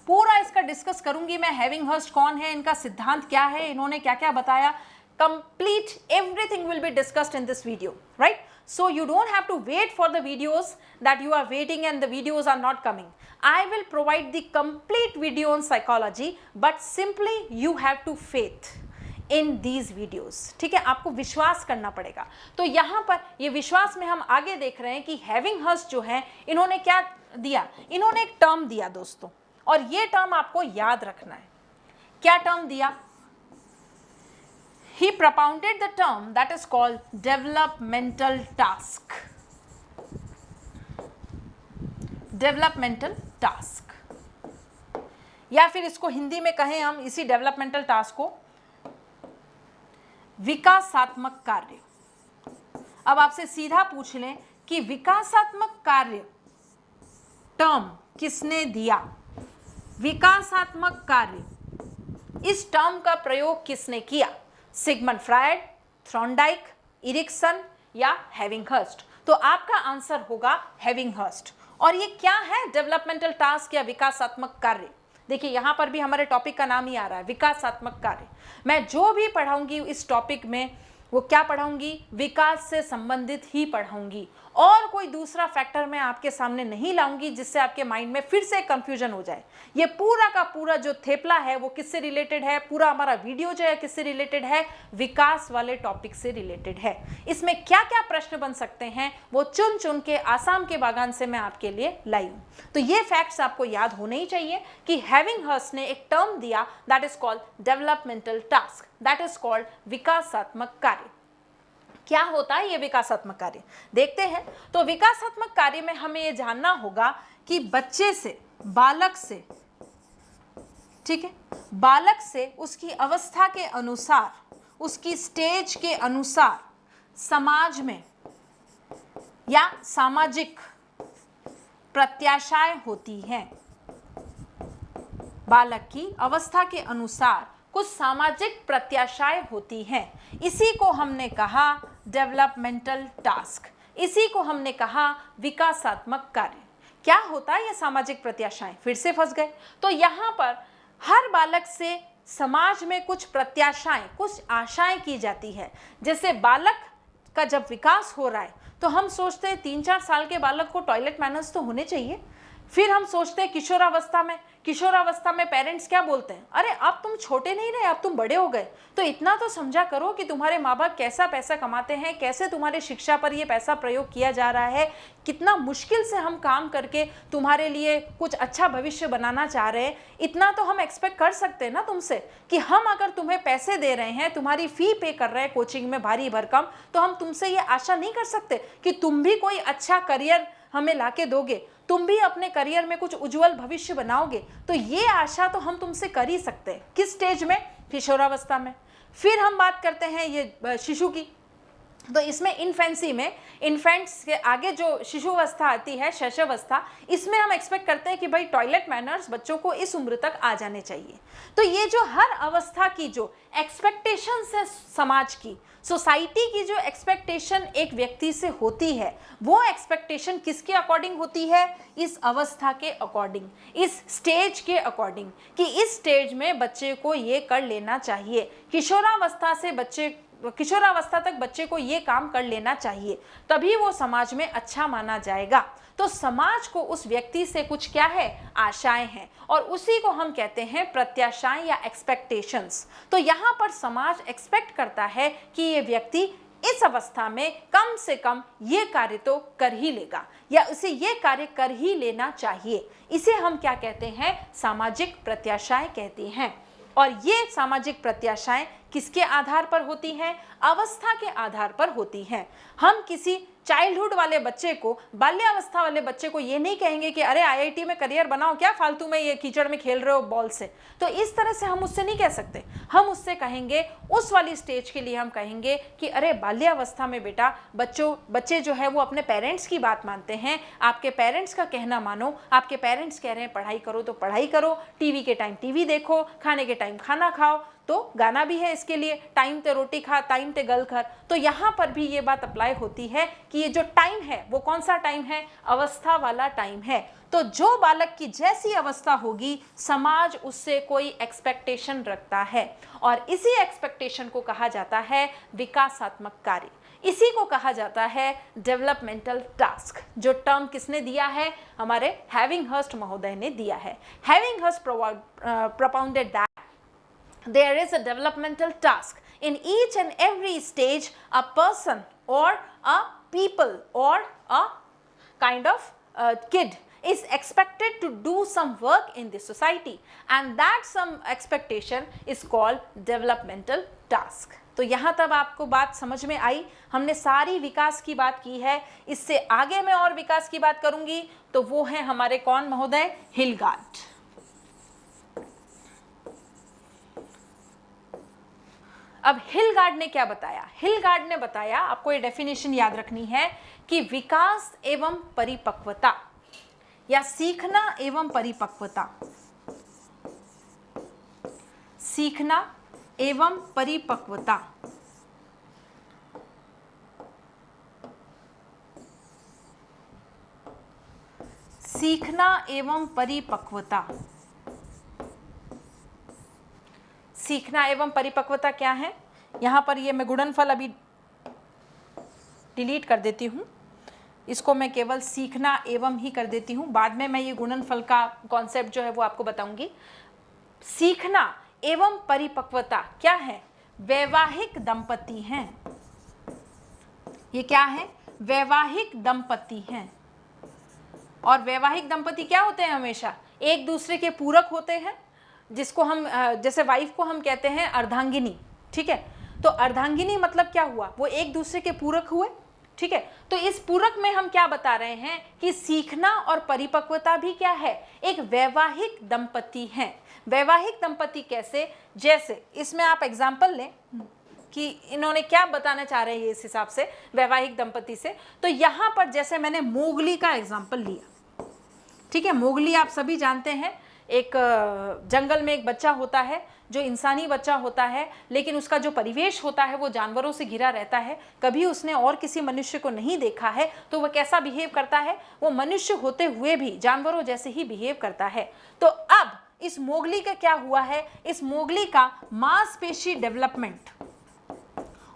पूरा इसका डिस्कस करूंगी मैं, हेविंगहर्स्ट कौन है, इनका सिद्धांत क्या है, इन्होंने क्या क्या बताया, complete everything will be discussed in this video, right? So you don't have to wait for the videos that you are waiting and the videos are not coming. I will provide the complete video on psychology, but simply you have to faith in these videos. ठीक है, आपको विश्वास करना पड़ेगा. तो यहाँ पर ये विश्वास में हम आगे देख रहे हैं कि हैविंग हर्स्ट जो है, इन्होंने क्या दिया, इन्होंने एक टर्म दिया दोस्तों, और ये टर्म आपको याद रखना है. क्या टर्म दिया? He propounded the term that is called developmental task. Developmental task, या फिर इसको हिंदी में कहें हम इसी डेवलपमेंटल टास्क को विकासात्मक कार्य. अब आपसे सीधा पूछ लें कि विकासात्मक कार्य टर्म किसने दिया? विकासात्मक कार्य, इस टर्म का प्रयोग किसने किया? सिगमंड फ्रायड, थॉर्नडाइक, इरिक्सन या हैविंगहर्स्ट? तो आपका आंसर होगा हैविंगहर्स्ट. और ये क्या है डेवलपमेंटल टास्क या विकासात्मक कार्य? देखिए यहाँ पर भी हमारे टॉपिक का नाम ही आ रहा है, विकासात्मक कार्य. मैं जो भी पढ़ाऊंगी इस टॉपिक में वो क्या पढ़ाऊंगी? विकास से संबंधित ही पढ़ाऊंगी, और कोई दूसरा फैक्टर मैं आपके सामने नहीं लाऊंगी जिससे आपके माइंड में फिर से कंफ्यूजन हो जाए. ये पूरा का पूरा जो थेपला है वो किससे रिलेटेड है? पूरा हमारा वीडियो जो है किससे रिलेटेड है? विकास वाले टॉपिक से रिलेटेड है. इसमें क्या क्या प्रश्न बन सकते हैं वो चुन चुन के आसाम के बागान से मैं आपके लिए लाई हूं. तो ये फैक्ट्स आपको याद होने ही चाहिए कि हैविंगहर्स्ट ने एक टर्म दिया that is called developmental task, that is called विकासात्मक कार्य. क्या होता है ये विकासात्मक कार्य? देखते हैं. तो विकासात्मक कार्य में हमें ये जानना होगा कि बच्चे से, बालक से, ठीक है, बालक से उसकी अवस्था के अनुसार, उसकी स्टेज के अनुसार समाज में या सामाजिक प्रत्याशाएं होती हैं. बालक की अवस्था के अनुसार कुछ सामाजिक प्रत्याशाएं होती हैं. इसी को हमने कहा डेवलपमेंटल टास्क, इसी को हमने कहा विकासात्मक कार्य. क्या होता है ये सामाजिक प्रत्याशाएं? फिर से फंस गए. तो यहाँ पर हर बालक से समाज में कुछ प्रत्याशाएं, कुछ आशाएं की जाती है. जैसे बालक का जब विकास हो रहा है तो हम सोचते हैं 3-4 साल के बालक को टॉयलेट मैनर्स तो होने चाहिए. फिर हम सोचते हैं किशोरावस्था में पेरेंट्स क्या बोलते हैं? अरे अब तुम छोटे नहीं रहे, अब तुम बड़े हो गए, तो इतना तो समझा करो कि तुम्हारे माँ बाप कैसा पैसा कमाते हैं, कैसे तुम्हारे शिक्षा पर ये पैसा प्रयोग किया जा रहा है, कितना मुश्किल से हम काम करके तुम्हारे लिए कुछ अच्छा भविष्य बनाना चाह रहे हैं. इतना तो हम एक्सपेक्ट कर सकते हैं ना तुमसे, कि हम अगर तुम्हें पैसे दे रहे हैं, तुम्हारी फी पे कर रहे हैं कोचिंग में भारी भरकम, तो हम तुमसे ये आशा नहीं कर सकते कि तुम भी कोई अच्छा करियर हमें लाके दोगे, तुम भी अपने करियर में कुछ उज्जवल भविष्य बनाओगे. तो ये आशा तो हम तुमसे कर ही सकते हैं. किस स्टेज में? किशोरावस्था में. फिर हम बात करते हैं ये शिशु की. तो इसमें इन्फेंसी में, इन्फेंट्स के आगे जो शिशुअवस्था आती है, शैशवावस्था, इसमें हम एक्सपेक्ट करते हैं कि भाई टॉयलेट मैनर्स बच्चों को इस उम्र तक आ जाने चाहिए. तो ये जो हर अवस्था की जो एक्सपेक्टेशंस है समाज की, सोसाइटी की जो एक्सपेक्टेशन एक व्यक्ति से होती है, वो एक्सपेक्टेशन किसके अकॉर्डिंग होती है? इस अवस्था के अकॉर्डिंग, इस स्टेज के अकॉर्डिंग, कि इस स्टेज में बच्चे को ये कर लेना चाहिए. किशोरावस्था तक बच्चे को ये काम कर लेना चाहिए, तभी वो समाज में अच्छा माना जाएगा. तो समाज को उस व्यक्ति से कुछ क्या है? आशाएं हैं, और उसी को हम कहते हैं प्रत्याशाएं या एक्सपेक्टेशंस. तो यहाँ पर समाज एक्सपेक्ट करता है कि ये व्यक्ति इस अवस्था में कम से कम ये कार्य तो कर ही लेगा, या उसे ये कार्य कर ही लेना चाहिए. इसे हम क्या कहते हैं? सामाजिक प्रत्याशाएं कहते हैं. और ये सामाजिक प्रत्याशाएं किसके आधार पर होती हैं? अवस्था के आधार पर होती हैं. हम किसी चाइल्डहुड वाले बच्चे को, बाल्यावस्था वाले बच्चे को ये नहीं कहेंगे कि अरे आईआईटी में करियर बनाओ, क्या फालतू में ये कीचड़ में खेल रहे हो बॉल से. तो इस तरह से हम उससे नहीं कह सकते. हम उससे कहेंगे, उस वाली स्टेज के लिए हम कहेंगे कि अरे बाल्यावस्था में बेटा बच्चे जो है वो अपने पेरेंट्स की बात मानते हैं. आपके पेरेंट्स का कहना मानो. आपके पेरेंट्स कह रहे हैं पढ़ाई करो तो पढ़ाई करो, टीवी के टाइम टीवी देखो, खाने के टाइम खाना खाओ, तो गाना भी है इसके लिए, टाइम ते रोटी खा टाइम ते गल खर। तो यहाँ पर भी ये बात अप्लाई होती है कि ये जो टाइम है वो कौन सा टाइम है, अवस्था वाला टाइम है। तो जो बालक की जैसी अवस्था होगी समाज उससे कोई एक्सपेक्टेशन रखता है और इसी एक्सपेक्टेशन को कहा जाता है विकासात्मक कार्य, इसी को कहा जाता है डेवलपमेंटल टास्क। जो टर्म किसने दिया है, हमारे हैविंगहर्स्ट महोदय ने दिया है। हैविंगहर्स्ट propounded that there is a developmental task in each and every stage a person or a people or a kind of kid is expected to do some work in the society and that some expectation is called developmental task। तो यहाँ तक आपको बात समझ में आई। हमने सारी विकास की बात की है, इससे आगे मैं और विकास की बात करूंगी तो वो है हमारे कौन महोदय, हिलगार्ड। अब हिलगार्ड ने क्या बताया, हिलगार्ड ने बताया, आपको ये डेफिनेशन याद रखनी है कि विकास एवं परिपक्वता या सीखना एवं परिपक्वता, सीखना एवं परिपक्वता सीखना एवं परिपक्वता, सीखना एवं परिपक्वता क्या है। यहां पर ये मैं गुणनफल अभी डिलीट कर देती हूं, इसको मैं केवल सीखना एवं ही कर देती हूं, बाद में मैं ये गुणनफल का कॉन्सेप्ट जो है वो आपको बताऊंगी। सीखना एवं परिपक्वता क्या है, वैवाहिक दंपति हैं। ये क्या है, वैवाहिक दंपति हैं। और वैवाहिक दंपति क्या होते हैं, हमेशा एक दूसरे के पूरक होते हैं, जिसको हम जैसे वाइफ को हम कहते हैं अर्धांगिनी, ठीक है। तो अर्धांगिनी मतलब क्या हुआ, वो एक दूसरे के पूरक हुए, ठीक है। तो इस पूरक में हम क्या बता रहे हैं कि सीखना और परिपक्वता भी क्या है, एक वैवाहिक दंपति हैं। वैवाहिक दंपति कैसे, जैसे इसमें आप एग्जाम्पल लें कि इन्होंने क्या बताना चाह रहे हैं इस हिसाब से वैवाहिक दंपति से। तो यहाँ पर जैसे मैंने मोगली का एग्जाम्पल लिया, ठीक है। मोगली आप सभी जानते हैं, एक जंगल में एक बच्चा होता है जो इंसानी बच्चा होता है, लेकिन उसका जो परिवेश होता है वो जानवरों से घिरा रहता है। कभी उसने और किसी मनुष्य को नहीं देखा है, तो वह कैसा बिहेव करता है, वो मनुष्य होते हुए भी जानवरों जैसे ही बिहेव करता है। तो अब इस मोगली का क्या हुआ है, इस मोगली का मांसपेशी डेवलपमेंट,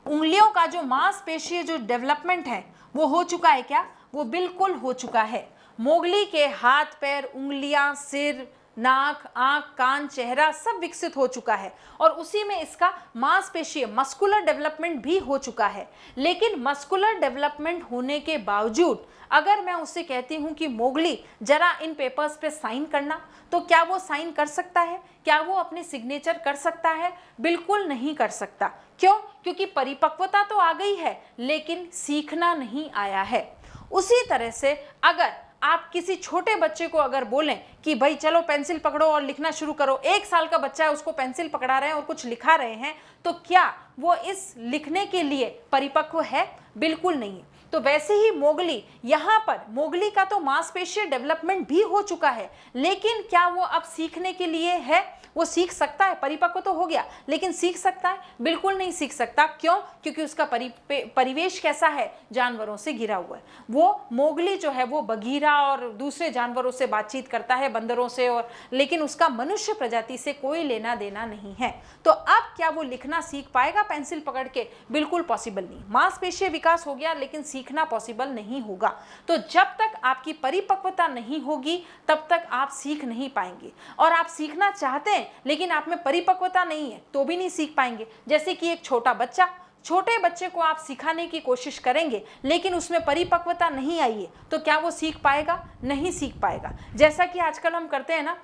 उंगलियों का जो मांसपेशी जो डेवलपमेंट है वो हो चुका है क्या, वो बिल्कुल हो चुका है। मोगली के हाथ पैर, उंगलियां, सिर, नाक, आंख, कान, चेहरा सब विकसित हो चुका है और उसी में इसका मांसपेशी मस्कुलर डेवलपमेंट भी हो चुका है। लेकिन मस्कुलर डेवलपमेंट होने के बावजूद अगर मैं उससे कहती हूं कि मोगली जरा इन पेपर्स पे साइन करना, तो क्या वो साइन कर सकता है, क्या वो अपने सिग्नेचर कर सकता है, बिल्कुल नहीं कर सकता। क्यों, क्योंकि परिपक्वता तो आ गई है लेकिन सीखना नहीं आया है। उसी तरह से अगर आप किसी छोटे बच्चे को अगर बोलें कि भाई चलो पेंसिल पकड़ो और लिखना शुरू करो, 1 साल का बच्चा है उसको पेंसिल पकड़ा रहे हैं और कुछ लिखा रहे हैं, तो क्या वो इस लिखने के लिए परिपक्व है, बिल्कुल नहीं। तो वैसे ही मोगली, यहाँ पर मोगली का तो मांसपेशीय डेवलपमेंट भी हो चुका है, लेकिन क्या वो अब सीखने के लिए है, वो सीख सकता है, परिपक्व तो हो गया लेकिन सीख सकता है, बिल्कुल नहीं सीख सकता। क्यों, क्योंकि उसका परिवेश कैसा है, जानवरों से घिरा हुआ है। वो मोगली जो है वो बघीरा और दूसरे जानवरों से बातचीत करता है, बंदरों से, और लेकिन उसका मनुष्य प्रजाति से कोई लेना देना नहीं है। तो अब क्या वो लिखना सीख पाएगा पेंसिल पकड़ के, बिल्कुल पॉसिबल नहीं। मांसपेशीय विकास हो गया लेकिन सीखना पॉसिबल नहीं होगा। तो जब तक आपकी परिपक्वता नहीं होगी तब तक आप सीख नहीं पाएंगे। और आप सीखना चाहते हैं लेकिन आप में परिपक्वता नहीं है तो भी नहीं सीख पाएंगे। जैसे कि एक छोटा बच्चा, छोटे बच्चे को आप सिखाने की कोशिश करेंगे लेकिन उसमें परिपक्वता नहीं आई है, तो क्या वो सीख पाएगा, नहीं सीख पाएगा। जैसा कि आजकल हम करते हैं ना,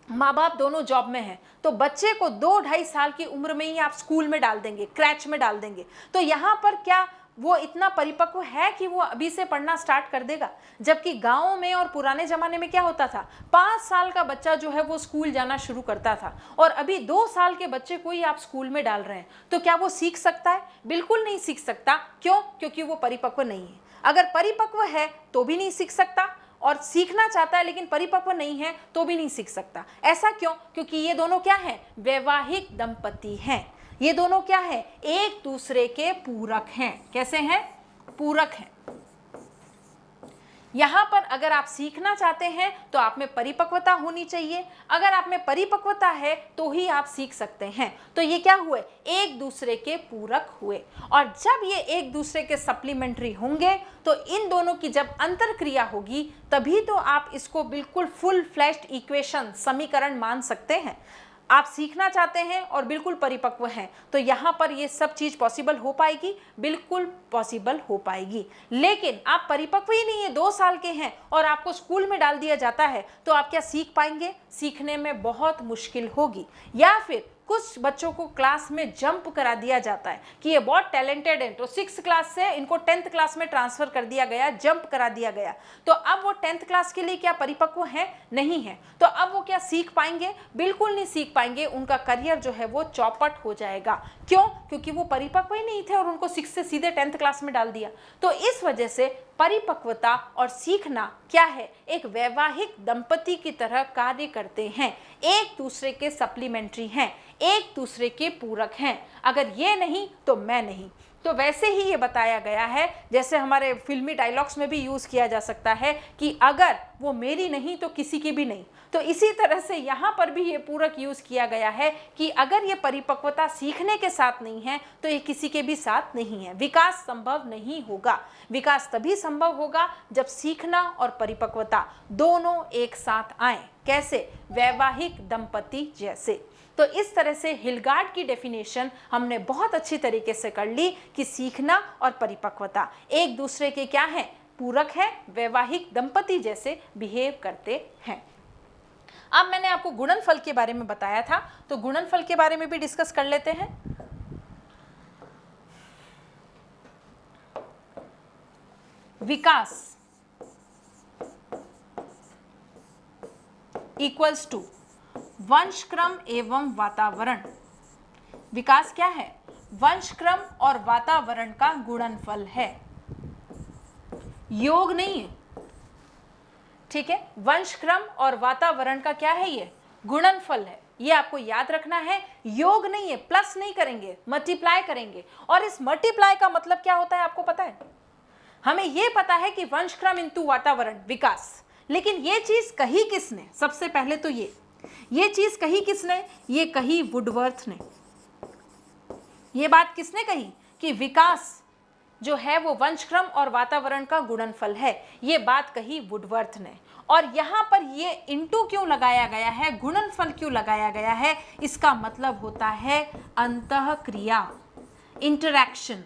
माँ बाप दोनों जॉब में हैं, तो बच्चे को 2-2.5 साल की उम्र में ही आप स्कूल में डाल देंगे, क्रैच में डाल देंगे। तो यहाँ पर क्या वो इतना परिपक्व है कि वो अभी से पढ़ना स्टार्ट कर देगा? जबकि गाँव में और पुराने ज़माने में क्या होता था, 5 साल का बच्चा जो है वो स्कूल जाना शुरू करता था, और अभी 2 साल के बच्चे को ही आप स्कूल में डाल रहे हैं। तो क्या वो सीख सकता है? बिल्कुल नहीं सीख सकता। क्यों? क्योंकि वो परिपक्व नहीं है। अगर परिपक्व है तो भी नहीं सीख सकता, और सीखना चाहता है लेकिन परिपक्व नहीं है तो भी नहीं सीख सकता। ऐसा क्यों? क्योंकि ये दोनों क्या हैं? वैवाहिक दंपति हैं। ये दोनों क्या है? एक दूसरे के पूरक हैं। कैसे हैं? पूरक हैं। यहां पर अगर आप सीखना चाहते हैं तो आप में परिपक्वता होनी चाहिए। अगर आप में परिपक्वता है तो ही आप सीख सकते हैं। तो ये क्या हुए? एक दूसरे के पूरक हुए। और जब ये एक दूसरे के सप्लीमेंट्री होंगे तो इन दोनों की जब अंतर क्रिया होगी तभी तो आप इसको बिल्कुल फुल फ्लैश्ड इक्वेशन, समीकरण मान सकते हैं। आप सीखना चाहते हैं और बिल्कुल परिपक्व हैं तो यहाँ पर ये सब चीज़ पॉसिबल हो पाएगी? बिल्कुल पॉसिबल हो पाएगी। लेकिन आप परिपक्व ही नहीं है, 2 साल के हैं और आपको स्कूल में डाल दिया जाता है तो आप क्या सीख पाएंगे? सीखने में बहुत मुश्किल होगी। या फिर कुछ बच्चों को क्लास में जंप करा दिया जाता है कि ये बहुत टैलेंटेड है तो 6th क्लास से इनको 10th क्लास में ट्रांसफर कर दिया गया, जंप करा दिया गया। तो अब वो 10th क्लास के लिए क्या परिपक्व है? नहीं है। तो अब वो क्या सीख पाएंगे? बिल्कुल नहीं सीख पाएंगे। उनका करियर जो है वो चौपट हो जाएगा। क्यों? क्योंकि वो परिपक्व ही नहीं थे और उनको 6 से सीधे 10th क्लास में डाल दिया। तो इस वजह से परिपक्वता और सीखना क्या है? एक वैवाहिक दंपति की तरह कार्य करते हैं, एक दूसरे के सप्लीमेंट्री हैं, एक दूसरे के पूरक हैं। अगर ये नहीं तो मैं नहीं। तो वैसे ही ये बताया गया है, जैसे हमारे फिल्मी डायलॉग्स में भी यूज़ किया जा सकता है कि अगर वो मेरी नहीं तो किसी की भी नहीं। तो इसी तरह से यहाँ पर भी ये पूरक यूज़ किया गया है कि अगर ये परिपक्वता सीखने के साथ नहीं है तो ये किसी के भी साथ नहीं है। विकास संभव नहीं होगा। विकास तभी संभव होगा जब सीखना और परिपक्वता दोनों एक साथ आए। कैसे? वैवाहिक दंपति जैसे। तो इस तरह से हिलगार्ड की डेफिनेशन हमने बहुत अच्छी तरीके से कर ली कि सीखना और परिपक्वता एक दूसरे के क्या है? पूरक है, वैवाहिक दंपति जैसे बिहेव करते हैं। अब मैंने आपको गुणनफल के बारे में बताया था तो गुणनफल के बारे में भी डिस्कस कर लेते हैं। विकास इक्वल्स टू वंशक्रम एवं वातावरण। विकास क्या है? वंशक्रम और वातावरण का गुणनफल है, योग नहीं है। ठीक है? वंशक्रम और वातावरण का क्या है? ये गुणनफल है। ये आपको याद रखना है, योग नहीं है। प्लस नहीं करेंगे, मल्टीप्लाई करेंगे। और इस मल्टीप्लाई का मतलब क्या होता है आपको पता है? हमें ये पता है कि वंशक्रम इंटू वातावरण विकास। लेकिन ये चीज कही किसने? सबसे पहले तो ये चीज कही किसने? ये कही वुडवर्थ ने। ये बात किसने कही कि विकास जो है वो वंशक्रम और वातावरण का गुणनफल है? ये बात कही वुडवर्थ ने। और यहाँ पर ये इंटू क्यों लगाया गया है, गुणनफल क्यों लगाया गया है? इसका मतलब होता है अंतःक्रिया, इंटरैक्शन।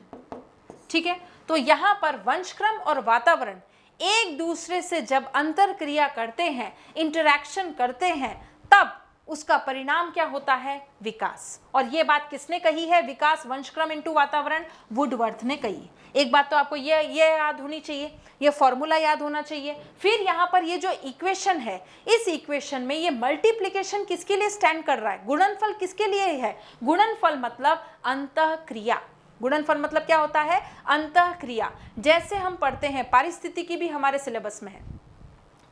ठीक है? तो यहाँ पर वंशक्रम और वातावरण एक दूसरे से जब अंतरक्रिया करते हैं, इंटरैक्शन करते हैं, तब उसका परिणाम क्या होता है? विकास। और ये बात किसने कही है? विकास वंशक्रम इंटू वातावरण, वुडवर्थ ने कही। एक बात तो आपको ये याद होनी चाहिए, ये फॉर्मूला याद होना चाहिए। फिर यहाँ पर ये जो इक्वेशन है, इस इक्वेशन में ये मल्टीप्लिकेशन किसके लिए स्टैंड कर रहा है? गुणनफल किसके लिए है? गुणनफल मतलब अंतःक्रिया। गुणनफल मतलब क्या होता है? अंतःक्रिया। जैसे हम पढ़ते हैं, पारिस्थितिकी भी हमारे सिलेबस में है।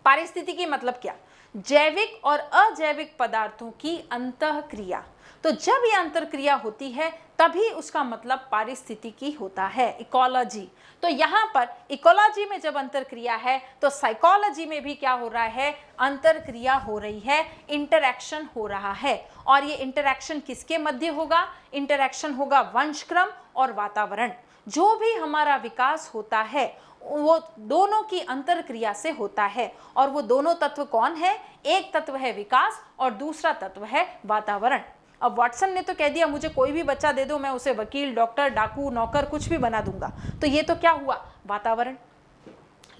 पारिस्थितिकी मतलब क्या? जैविक और अजैविक पदार्थों की अंतःक्रिया। तो जब ये अंतरक्रिया होती है तभी उसका मतलब पारिस्थितिकी होता है, इकोलॉजी। तो यहाँ पर इकोलॉजी में जब अंतरक्रिया है तो साइकोलॉजी में भी क्या हो रहा है? अंतरक्रिया हो रही है, इंटरैक्शन हो रहा है। और ये इंटरैक्शन किसके मध्य होगा? इंटरैक्शन होगा वंशक्रम और वातावरण। जो भी हमारा विकास होता है वो दोनों की अंतरक्रिया से होता है। और वो दोनों तत्व कौन है? एक तत्व है विकास और दूसरा तत्व है वातावरण। अब वाटसन ने तो कह दिया मुझे कोई भी बच्चा दे दो, मैं उसे वकील, डॉक्टर, डाकू, नौकर कुछ भी बना दूंगा। तो ये तो क्या हुआ? वातावरण।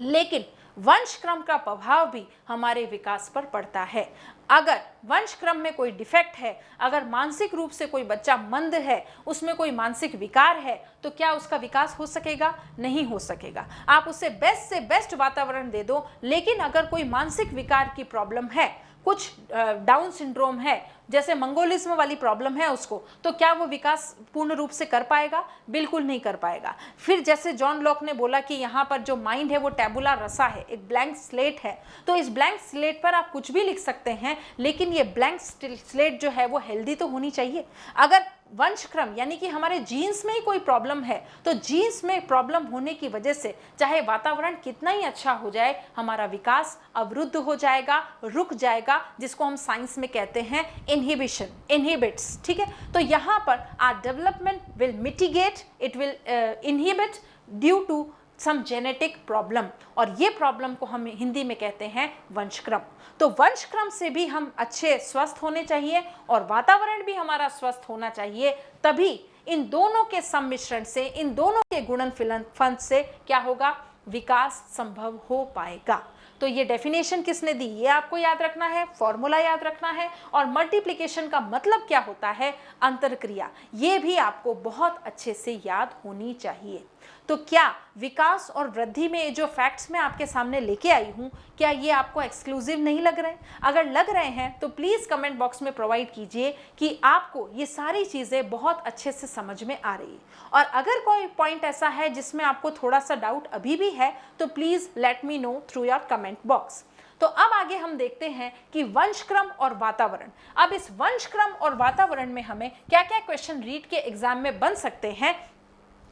लेकिन वंशक्रम का प्रभाव भी हमारे विकास पर पड़ता है। अगर वंशक्रम में कोई डिफेक्ट है, अगर मानसिक रूप से कोई बच्चा मंद है, उसमें कोई मानसिक विकार है, तो क्या उसका विकास हो सकेगा? नहीं हो सकेगा। आप उसे बेस्ट से बेस्ट वातावरण दे दो, लेकिन अगर कोई मानसिक विकार की प्रॉब्लम है, कुछ डाउन सिंड्रोम है, जैसे मंगोलिज्म वाली प्रॉब्लम है उसको, तो क्या वो विकास पूर्ण रूप से कर पाएगा? बिल्कुल नहीं कर पाएगा। फिर जैसे जॉन लॉक ने बोला कि यहाँ पर जो माइंड है वो टैबुला रसा है, एक ब्लैंक स्लेट है, तो इस ब्लैंक स्लेट पर आप कुछ भी लिख सकते हैं, लेकिन ये ब्लैंक स्लेट जो है वो हेल्दी तो होनी चाहिए। अगर वंशक्रम यानी कि हमारे जीन्स में ही कोई प्रॉब्लम है, तो जीन्स में प्रॉब्लम होने की वजह से चाहे वातावरण कितना ही अच्छा हो जाए, हमारा विकास अवरुद्ध हो जाएगा, रुक जाएगा, जिसको हम साइंस में कहते हैं इनहिबिशन, इनहिबिट्स। ठीक है, तो यहाँ पर our development will mitigate, it will inhibit due to some genetic problem, और ये प्रॉब्लम को हम हिंदी में कहते हैं वंशक्रम। तो वंशक्रम से भी हम अच्छे स्वस्थ होने चाहिए और वातावरण भी हमारा स्वस्थ होना चाहिए, तभी इन दोनों के सम्मिश्रण से, इन दोनों के गुणनफल से क्या होगा? विकास संभव हो पाएगा। तो ये डेफिनेशन किसने दी, ये आपको याद रखना है, फॉर्मूला याद रखना है, और मल्टीप्लिकेशन का मतलब क्या होता है? अंतरक्रिया, ये भी आपको बहुत अच्छे से याद होनी चाहिए। तो क्या विकास और वृद्धि में जो फैक्ट्स मैं आपके सामने लेके आई हूँ, क्या ये आपको एक्सक्लूसिव नहीं लग रहे हैं? अगर लग रहे हैं तो प्लीज़ कमेंट बॉक्स में प्रोवाइड कीजिए कि आपको ये सारी चीज़ें बहुत अच्छे से समझ में आ रही है, और अगर कोई पॉइंट ऐसा है जिसमें आपको थोड़ा सा डाउट अभी भी है, तो please let me know through your comment box. तो अब आगे हम देखते हैं कि वंशक्रम और वातावरण। अब इस वंशक्रम और वातावरण में हमें क्या क्या क्वेश्चन रीट के एग्जाम में बन सकते हैं,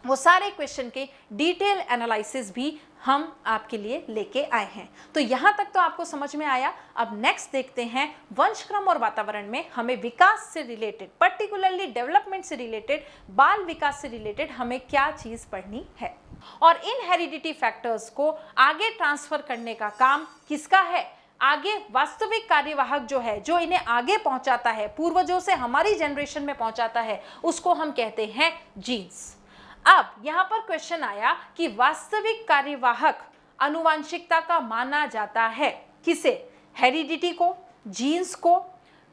वो सारे क्वेश्चन के डिटेल एनालिसिस भी हम आपके लिए लेके आए हैं। तो यहाँ तक तो आपको समझ में आया। अब नेक्स्ट देखते हैं वंशक्रम और वातावरण में हमें विकास से रिलेटेड, पर्टिकुलरली डेवलपमेंट से रिलेटेड, बाल विकास से रिलेटेड हमें क्या चीज़ पढ़नी है, और इन हेरिडिटी फैक्टर्स को आगे ट्रांसफर करने का काम किसका है? आगे वास्तविक कार्यवाहक जो है, जो इन्हें आगे पहुंचाता है, पूर्वजों से हमारी जनरेशन में पहुंचाता है, उसको हम कहते हैं जीन्स। अब यहाँ पर क्वेश्चन आया कि वास्तविक कार्यवाहक आनुवांशिकता का माना जाता है किसे? हेरिडिटी को, जीन्स को,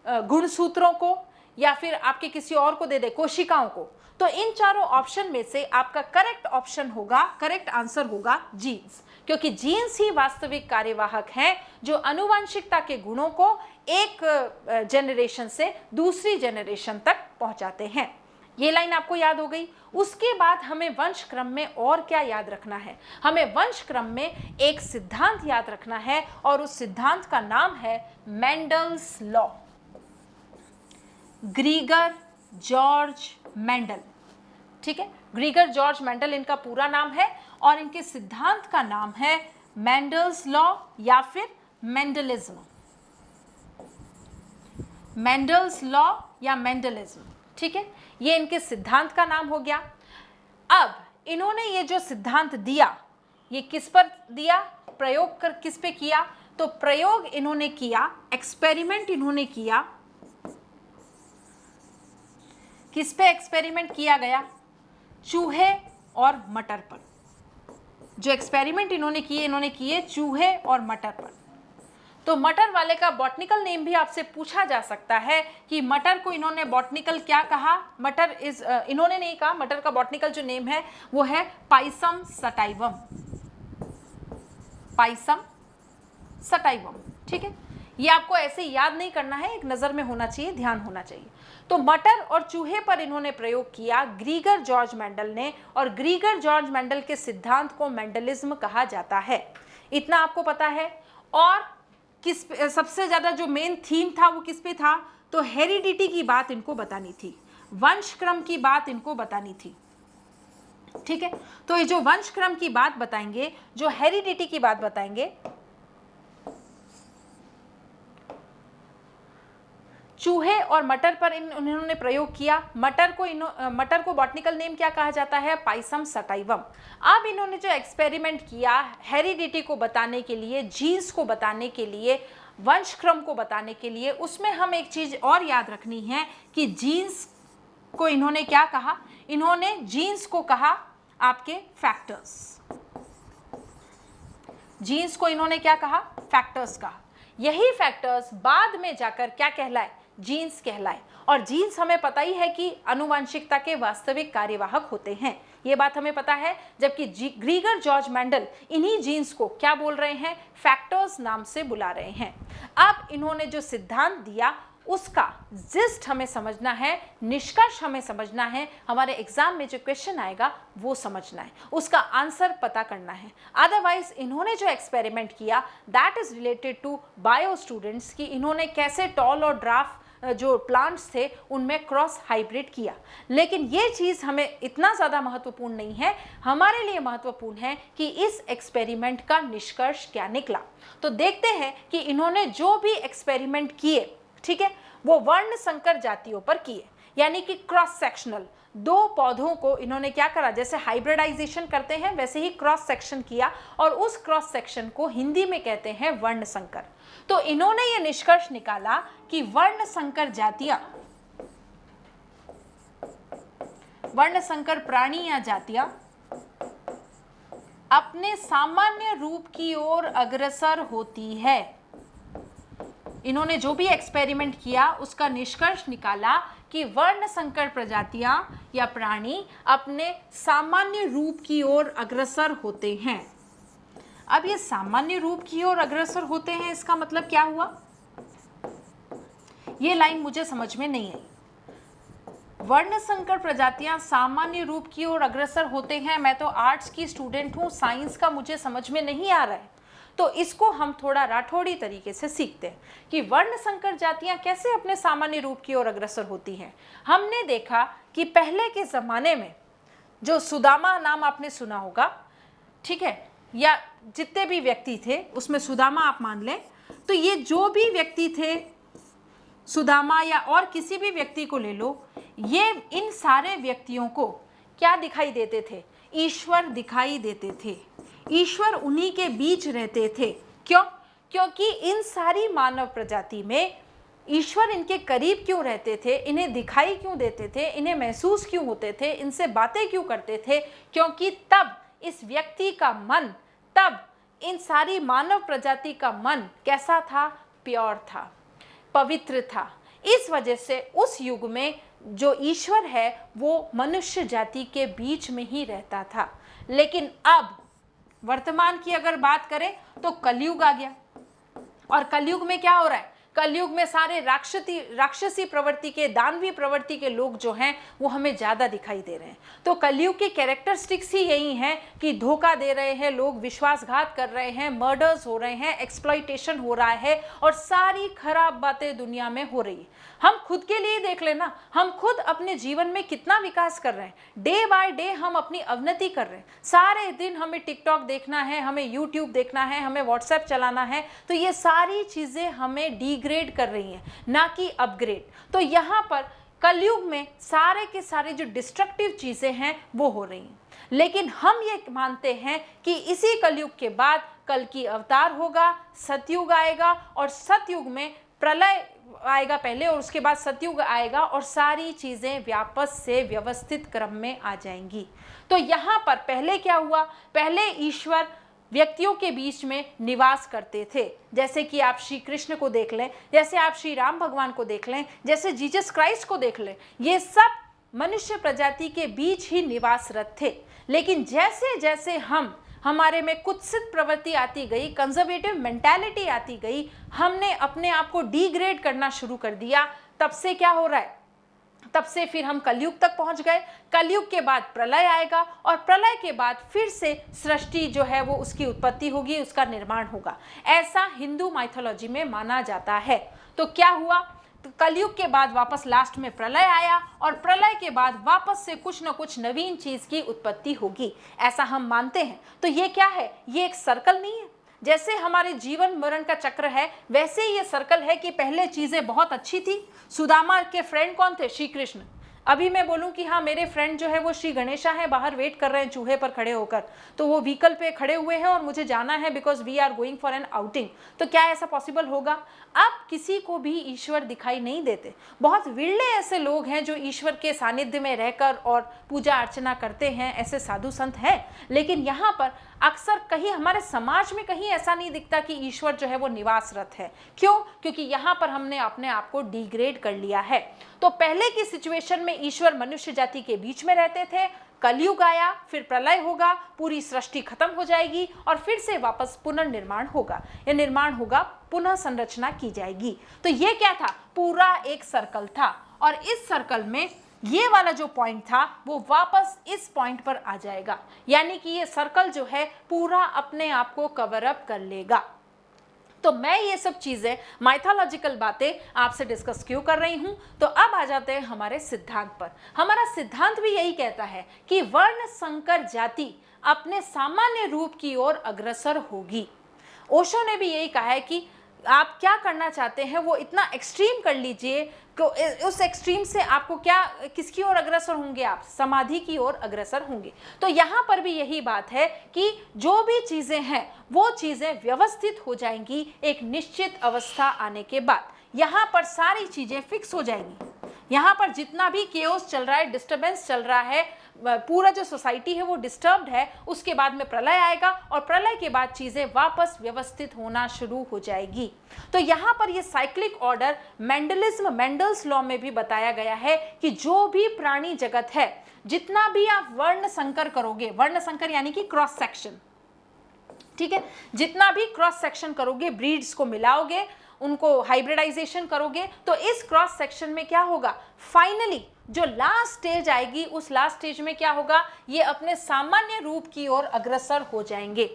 गुणसूत्रों को, या फिर आपके किसी और को दे दे, कोशिकाओं को। तो इन चारों ऑप्शन में से आपका करेक्ट ऑप्शन होगा, करेक्ट आंसर होगा जीन्स, क्योंकि जीन्स ही वास्तविक कार्यवाहक हैं जो आनुवांशिकता के गुणों को एक जनरेशन से दूसरी जनरेशन तक पहुंचाते हैं। ये लाइन आपको याद हो गई। उसके बाद हमें वंशक्रम में और क्या याद रखना है? हमें वंशक्रम में एक सिद्धांत याद रखना है, और उस सिद्धांत का नाम है मेंडल्स लॉ। ग्रीगर जॉर्ज मेंडल, ठीक है, ग्रीगर जॉर्ज मेंडल इनका पूरा नाम है, और इनके सिद्धांत का नाम है मेंडल्स लॉ या फिर मेंडलिज्म। मेंडल्स लॉ या मेंडलिज्म, ठीक है, ये इनके सिद्धांत का नाम हो गया। अब इन्होंने ये जो सिद्धांत दिया, ये किस पर दिया? प्रयोग कर किस पे किया? तो प्रयोग इन्होंने किया, एक्सपेरिमेंट इन्होंने किया, किस पे एक्सपेरिमेंट किया गया? चूहे और मटर पर। जो एक्सपेरिमेंट इन्होंने किए चूहे और मटर पर। तो मटर वाले का बॉटनिकल नेम भी आपसे पूछा जा सकता है कि मटर को इन्होंने बॉटनिकल क्या कहा? मटर इज इन्होंने नहीं कहा, मटर का बॉटनिकल जो नेम है वो है पाइसम सटाइवम, पाइसम सटाइवम, ठीक है। ये आपको ऐसे याद नहीं करना है, एक नज़र में होना चाहिए, ध्यान होना चाहिए। तो मटर और चूहे पर इन्होंने प्रयोग किया ग्रीगर जॉर्ज मेंडल ने, और ग्रीगर जॉर्ज मेंडल के सिद्धांत को मेंडलिज्म कहा जाता है। इतना आपको पता है। और किस सबसे ज़्यादा जो मेन थीम था वो किस पे था? तो हेरिडिटी की बात इनको बतानी थी, वंशक्रम की बात इनको बतानी थी, ठीक है। तो ये जो वंशक्रम की बात बताएंगे, जो हेरिडिटी की बात बताएंगे, चूहे और मटर पर इन्होंने प्रयोग किया। मटर को बॉटनिकल नेम क्या कहा जाता है? Pisum sativum. अब इन्होंने जो एक्सपेरिमेंट किया हेरिडिटी को बताने के लिए, जीन्स को बताने के लिए, वंशक्रम को बताने के लिए, उसमें हम एक चीज और याद रखनी है कि जीन्स को इन्होंने क्या कहा? इन्होंने जीन्स को कहा आपके फैक्टर्स। जीन्स को इन्होंने क्या कहा? फैक्टर्स कहा। यही फैक्टर्स बाद में जाकर क्या कहलाए? जीन्स कहलाए। और जीन्स हमें पता ही है कि आनुवंशिकता के वास्तविक कार्यवाहक होते हैं। ये बात हमें पता है, जबकि ग्रीगर जॉर्ज मेंडल इन्हीं जीन्स को क्या बोल रहे हैं, फैक्टर्स नाम से बुला रहे हैं। अब इन्होंने जो सिद्धांत दिया उसका जिस्ट हमें समझना है, निष्कर्ष हमें समझना है, हमारे एग्जाम में जो क्वेश्चन आएगा वो समझना है, उसका आंसर पता करना है। अदरवाइज इन्होंने जो एक्सपेरिमेंट किया that is related to bio students, कि इन्होंने कैसे टॉल और ड्राफ जो प्लांट्स थे उनमें क्रॉस हाइब्रिड किया। लेकिन ये चीज़ हमें इतना ज़्यादा महत्वपूर्ण नहीं है, हमारे लिए महत्वपूर्ण है कि इस एक्सपेरिमेंट का निष्कर्ष क्या निकला। तो देखते हैं कि इन्होंने जो भी एक्सपेरिमेंट किए, ठीक है, वो वर्ण संकर जातियों पर किए, यानी कि क्रॉस सेक्शनल। दो पौधों को इन्होंने क्या करा, जैसे हाइब्रिडाइजेशन करते हैं वैसे ही क्रॉस सेक्शन किया, और उस क्रॉस सेक्शन को हिंदी में कहते हैं वर्ण संकर। तो इन्होंने ये निष्कर्ष निकाला कि वर्ण संकर जातियां, वर्ण संकर प्राणी या जातियां अपने सामान्य रूप की ओर अग्रसर होती है। इन्होंने जो भी एक्सपेरिमेंट किया उसका निष्कर्ष निकाला कि वर्ण संकर प्रजातियां या प्राणी अपने सामान्य रूप की ओर अग्रसर होते हैं। अब ये सामान्य रूप की ओर अग्रसर होते हैं, इसका मतलब क्या हुआ, ये लाइन मुझे समझ में नहीं आई। वर्ण संकर प्रजातियां सामान्य रूप की ओर अग्रसर होते हैं, मैं तो आर्ट्स की स्टूडेंट हूं, साइंस का मुझे समझ में नहीं आ रहा है। तो इसको हम थोड़ा राठौड़ी तरीके से सीखते हैं कि वर्ण संकर जातियां कैसे अपने सामान्य रूप की ओर अग्रसर होती हैं। हमने देखा कि पहले के ज़माने में जो सुदामा नाम आपने सुना होगा, ठीक है, या जितने भी व्यक्ति थे उसमें सुदामा आप मान लें, तो ये जो भी व्यक्ति थे, सुदामा या और किसी भी व्यक्ति को ले लो, ये इन सारे व्यक्तियों को क्या दिखाई देते थे, ईश्वर दिखाई देते थे। ईश्वर उन्हीं के बीच रहते थे। क्यों? क्योंकि इन सारी मानव प्रजाति में ईश्वर इनके करीब क्यों रहते थे, इन्हें दिखाई क्यों देते थे, इन्हें महसूस क्यों होते थे, इनसे बातें क्यों करते थे, क्योंकि तब इस व्यक्ति का मन, तब इन सारी मानव प्रजाति का मन कैसा था, प्योर था, पवित्र था। इस वजह से उस युग में जो ईश्वर है वो मनुष्य जाति के बीच में ही रहता था। लेकिन अब वर्तमान की अगर बात करें तो कलयुग आ गया, और कलयुग में क्या हो रहा है, कलयुग में सारे राक्षसी प्रवृत्ति के, दानवी प्रवृत्ति के लोग जो हैं वो हमें ज़्यादा दिखाई दे रहे हैं। तो कलयुग की कैरेक्टरिस्टिक्स ही यही हैं कि धोखा दे रहे हैं लोग, विश्वासघात कर रहे हैं, मर्डर्स हो रहे हैं, एक्सप्लॉइटेशन हो रहा है, और सारी खराब बातें दुनिया में हो रही है। हम खुद के लिए देख लेना, हम खुद अपने जीवन में कितना विकास कर रहे हैं, डे बाय डे हम अपनी अवनति कर रहे हैं। सारे दिन हमें टिकटॉक देखना है, हमें यूट्यूब देखना है, हमें व्हाट्सएप चलाना है, तो ये सारी चीज़ें हमें डिग्रेड कर रही हैं, ना कि अपग्रेड। तो यहाँ पर कलयुग में सारे के सारे जो डिस्ट्रक्टिव चीज़ें हैं वो हो रही हैं। लेकिन हम ये मानते हैं कि इसी कलयुग के बाद कल की अवतार होगा, सतयुग आएगा, और सतयुग में प्रलय आएगा पहले, और उसके बाद सतयुग आएगा, और सारी चीज़ें वापस से व्यवस्थित क्रम में आ जाएंगी। तो यहाँ पर पहले क्या हुआ, पहले ईश्वर व्यक्तियों के बीच में निवास करते थे। जैसे कि आप श्री कृष्ण को देख लें, जैसे आप श्री राम भगवान को देख लें, जैसे जीसस क्राइस्ट को देख लें, ये सब मनुष्य प्रजाति के बीच ही निवासरत थे। लेकिन जैसे जैसे हमारे में कुत्सित प्रवृत्ति आती गई, कंजर्वेटिव मेंटालिटी आती गई, हमने अपने आप को डिग्रेड करना शुरू कर दिया। तब से क्या हो रहा है, तब से फिर हम कलयुग तक पहुंच गए। कलयुग के बाद प्रलय आएगा, और प्रलय के बाद फिर से सृष्टि जो है वो उसकी उत्पत्ति होगी, उसका निर्माण होगा, ऐसा हिंदू माइथोलॉजी में माना जाता है। तो क्या हुआ, तो कलयुग के बाद वापस लास्ट में प्रलय आया, और प्रलय के बाद वापस से कुछ न कुछ नवीन चीज की उत्पत्ति होगी, ऐसा हम मानते हैं। तो ये क्या है, ये एक सर्कल नहीं है। जैसे हमारे जीवन मरण का चक्र है, वैसे ही ये सर्कल है कि पहले चीजें बहुत अच्छी थी। सुदामा के फ्रेंड कौन थे, श्री कृष्ण। अभी मैं बोलूं कि हाँ मेरे फ्रेंड जो है वो श्री गणेशा है, बाहर वेट कर रहे हैं चूहे पर खड़े होकर, तो वो व्हीकल पे खड़े हुए हैं और मुझे जाना है because we are going for an outing, तो क्या ऐसा पॉसिबल होगा? अब किसी को भी ईश्वर दिखाई नहीं देते। बहुत विरले ऐसे लोग हैं जो ईश्वर के सानिध्य में रहकर और पूजा अर्चना करते हैं, ऐसे साधु संत हैं। लेकिन यहाँ पर अक्सर कहीं हमारे समाज में कहीं ऐसा नहीं दिखता कि ईश्वर जो है वो निवासरत है। क्यों? क्योंकि यहाँ पर हमने अपने आप को डिग्रेड कर लिया है। तो पहले की सिचुएशन में ईश्वर मनुष्य जाति के बीच में रहते थे, कलयुग आया, फिर प्रलय होगा, पूरी सृष्टि खत्म हो जाएगी और फिर से वापस पुनर्निर्माण होगा या निर्माण होगा, पुनः संरचना की जाएगी। तो ये क्या था, पूरा एक सर्कल था और इस सर्कल में ये वाला जो पॉइंट था वो वापस इस पॉइंट पर आ जाएगा, यानी कि ये सर्कल जो है पूरा अपने आप को कवर अप कर लेगा। तो मैं ये सब चीजें माइथोलॉजिकल बातें आपसे डिस्कस क्यों कर रही हूं, तो अब आ जाते हैं हमारे सिद्धांत पर। हमारा सिद्धांत भी यही कहता है कि वर्ण संकर जाति अपने सामान्य रूप की ओर अग्रसर होगी। ओशो ने भी यही कहा है कि आप क्या करना चाहते हैं वो इतना एक्सट्रीम कर लीजिए, उस एक्सट्रीम से आपको क्या, किसकी ओर अग्रसर होंगे आप, समाधि की ओर अग्रसर होंगे। तो यहाँ पर भी यही बात है कि जो भी चीज़ें हैं वो चीज़ें व्यवस्थित हो जाएंगी एक निश्चित अवस्था आने के बाद। यहाँ पर सारी चीज़ें फिक्स हो जाएंगी। यहाँ पर जितना भी केओस चल रहा है, डिस्टर्बेंस चल रहा है, पूरा जो सोसाइटी है वो डिस्टर्ब्ड है, उसके बाद में प्रलय आएगा और प्रलय के बाद चीज़ें वापस व्यवस्थित होना शुरू हो जाएगी। तो यहाँ पर ये cyclic order Mendelism, Mendel's law में भी बताया गया है कि जो भी प्राणी जगत है, जितना भी आप वर्ण संकर करोगे, वर्ण संकर यानी कि क्रॉस सेक्शन, ठीक है, जितना भी क्रॉस सेक्शन करोगे, ब्रीड्स को मिलाओगे, उनको हाइब्रिडाइजेशन करोगे, तो इस क्रॉस सेक्शन में क्या होगा, फाइनली जो लास्ट स्टेज आएगी, उस लास्ट स्टेज में क्या होगा, ये अपने सामान्य रूप की ओर अग्रसर हो जाएंगे।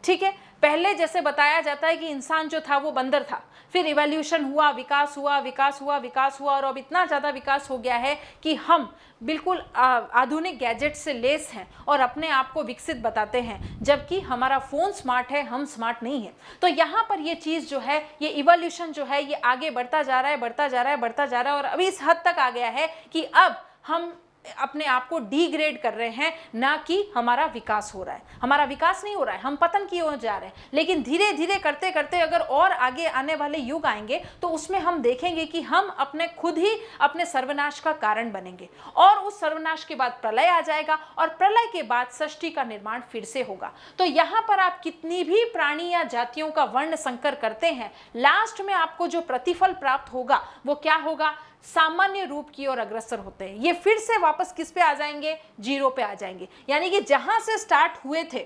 ठीक है, पहले जैसे बताया जाता है कि इंसान जो था वो बंदर था, फिर इवोल्यूशन हुआ, विकास हुआ, विकास हुआ, विकास हुआ, और अब इतना ज़्यादा विकास हो गया है कि हम बिल्कुल आधुनिक गैजेट से लेस हैं और अपने आप को विकसित बताते हैं, जबकि हमारा फ़ोन स्मार्ट है, हम स्मार्ट नहीं हैं। तो यहाँ पर ये चीज़ जो है, ये इवोल्यूशन जो है, ये आगे बढ़ता जा रहा है, बढ़ता जा रहा है, बढ़ता जा रहा है, और अभी इस हद तक आ गया है कि अब हम अपने आप को डिग्रेड कर रहे हैं, ना कि हमारा विकास हो रहा है। हमारा विकास नहीं हो रहा है, हम पतन की ओर जा रहे हैं। लेकिन धीरे धीरे करते करते अगर और आगे आने वाले युग आएंगे तो उसमें हम देखेंगे कि हम अपने खुद ही अपने सर्वनाश का कारण बनेंगे, और उस सर्वनाश के बाद प्रलय आ जाएगा और प्रलय के बाद सृष्टि का निर्माण फिर से होगा। तो यहाँ पर आप कितनी भी प्राणी या जातियों का वर्ण संकर करते हैं, लास्ट में आपको जो प्रतिफल प्राप्त होगा वो क्या होगा, सामान्य रूप की ओर अग्रसर होते हैं। ये फिर से वापस किस पे आ जाएंगे, जीरो पे आ जाएंगे। यानी कि जहां से स्टार्ट हुए थे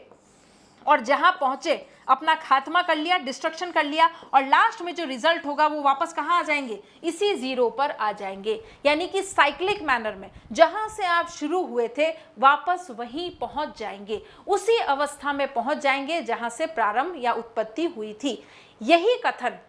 और जहां पहुंचे, अपना खात्मा कर लिया, डिस्ट्रक्शन कर लिया, और लास्ट में जो रिजल्ट होगा वो वापस कहाँ आ जाएंगे, इसी जीरो पर आ जाएंगे। यानी कि साइक्लिक मैनर में जहां से आप शुरू हुए थे वापस वहीं पहुंच जाएंगे, उसी अवस्था में पहुंच जाएंगे जहां से प्रारंभ या उत्पत्ति हुई थी। यही कथन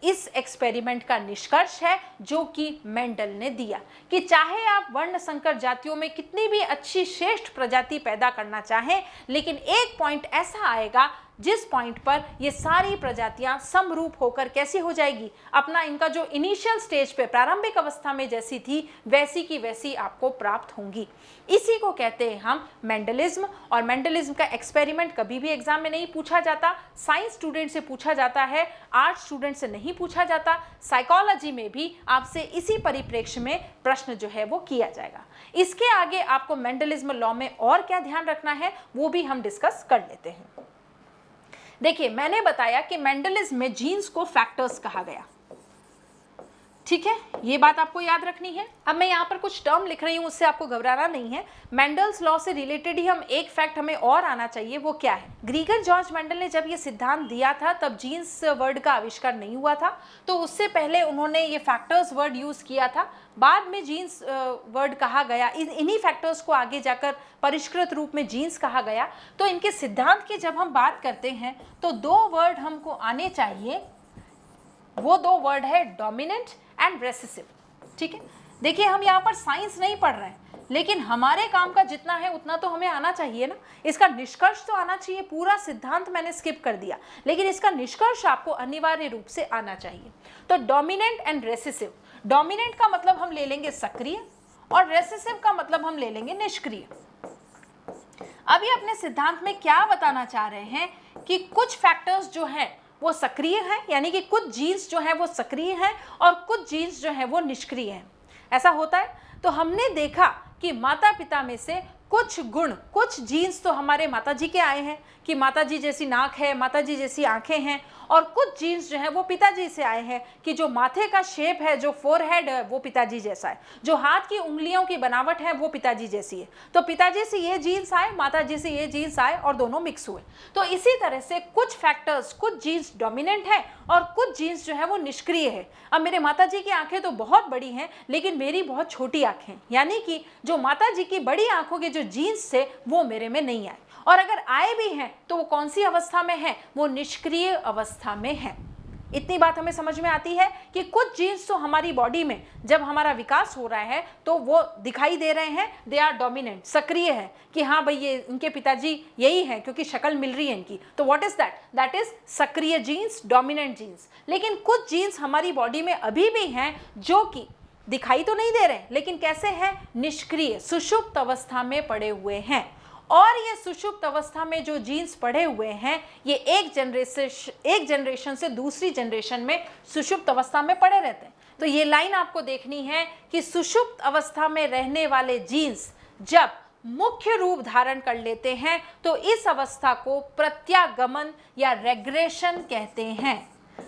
इस एक्सपेरिमेंट का निष्कर्ष है जो कि मेंडल ने दिया, कि चाहे आप वर्ण संकर जातियों में कितनी भी अच्छी श्रेष्ठ प्रजाति पैदा करना चाहें, लेकिन एक पॉइंट ऐसा आएगा जिस पॉइंट पर ये सारी प्रजातियां समरूप होकर कैसी हो जाएगी, अपना इनका जो इनिशियल स्टेज पे प्रारंभिक अवस्था में जैसी थी वैसी की वैसी आपको प्राप्त होंगी। इसी को कहते हैं हम मेंडलिज्म। और मेंडलिज्म का एक्सपेरिमेंट कभी भी एग्जाम में नहीं पूछा जाता, साइंस स्टूडेंट से पूछा जाता है, आर्ट्स स्टूडेंट से नहीं पूछा जाता। साइकोलॉजी में भी आपसे इसी परिप्रेक्ष्य में प्रश्न जो है वो किया जाएगा। इसके आगे आपको मेंडलिज्म लॉ में और क्या ध्यान रखना है वो भी हम डिस्कस कर लेते हैं। देखिए, मैंने बताया कि मेंडलिज्म में जीन्स को फैक्टर्स कहा गया, ठीक है, ये बात आपको याद रखनी है। अब मैं यहाँ पर कुछ टर्म लिख रही हूँ, उससे आपको घबराना नहीं है। मेंडल्स लॉ से रिलेटेड ही हम एक फैक्ट हमें और आना चाहिए, वो क्या है, ग्रीगर जॉर्ज मेंडल ने जब ये सिद्धांत दिया था तब जीन्स वर्ड का आविष्कार नहीं हुआ था, तो उससे पहले उन्होंने ये फैक्टर्स वर्ड यूज किया था। बाद में जीन्स वर्ड कहा गया, इन्हीं फैक्टर्स को आगे जाकर परिष्कृत रूप में जीन्स कहा गया। तो इनके सिद्धांत की जब हम बात करते हैं तो दो वर्ड हमको आने चाहिए, वो दो वर्ड है डोमिनेंट एंड रेसेसिव। ठीक है, देखिए हम यहाँ पर साइंस नहीं पढ़ रहे हैं, लेकिन हमारे काम का जितना है उतना तो हमें आना चाहिए ना। इसका निष्कर्ष तो आना चाहिए, पूरा सिद्धांत मैंने स्किप कर दिया, लेकिन इसका निष्कर्ष आपको अनिवार्य रूप से आना चाहिए। तो डोमिनेंट एंड रेसेसिव, डोमिनेंट का मतलब हम ले लेंगे सक्रिय और रेसेसिव का मतलब हम ले लेंगे निष्क्रिय। अभी अपने सिद्धांत में क्या बताना चाह रहे हैं कि कुछ फैक्टर्स जो हैं वो सक्रिय है, यानी कि कुछ जीन्स जो है वो सक्रिय हैं और कुछ जीन्स जो है वो निष्क्रिय हैं। ऐसा होता है। तो हमने देखा कि माता पिता में से कुछ गुण, कुछ जीन्स तो हमारे माताजी के आए हैं कि माताजी जैसी नाक है, माताजी जैसी आंखें हैं, और कुछ जीन्स जो है वो पिताजी से आए हैं कि जो माथे का शेप है, जो फोरहेड है वो पिताजी जैसा है, जो हाथ की उंगलियों की बनावट है वो पिताजी जैसी है। तो पिताजी से ये जीन्स आए, माताजी से ये जीन्स आए और दोनों मिक्स हुए। तो इसी तरह से कुछ फैक्टर्स, कुछ जीन्स डोमिनेंट है और कुछ जीन्स जो है वो निष्क्रिय है। अब मेरे माताजी की आंखें तो बहुत बड़ी हैं लेकिन मेरी बहुत छोटी आंखें, यानी कि जो माताजी की बड़ी आंखों के जो जीन्स थे वो मेरे में नहीं आए, और अगर आए भी हैं तो वो कौन सी अवस्था में है, वो निष्क्रिय अवस्था में है। इतनी बात हमें समझ में आती है कि कुछ जीन्स तो हमारी बॉडी में जब हमारा विकास हो रहा है तो वो दिखाई दे रहे हैं, दे आर डोमिनेंट, सक्रिय है कि हाँ भाई ये इनके पिताजी यही हैं क्योंकि शक्ल मिल रही है इनकी। तो what is that? That is सक्रिय जीन्स, डोमिनेंट जीन्स। लेकिन कुछ जीन्स हमारी बॉडी में अभी भी हैं जो कि दिखाई तो नहीं दे रहे लेकिन कैसे हैं, निष्क्रिय, सुषुप्त अवस्था में पड़े हुए हैं। और ये सुषुप्त अवस्था में जो जीन्स पड़े हुए हैं ये एक जनरेशन से दूसरी जनरेशन में सुषुप्त अवस्था में पड़े रहते हैं। तो ये लाइन आपको देखनी है कि सुषुप्त अवस्था में रहने वाले जीन्स जब मुख्य रूप धारण कर लेते हैं तो इस अवस्था को प्रत्यागमन या रेग्रेशन कहते हैं।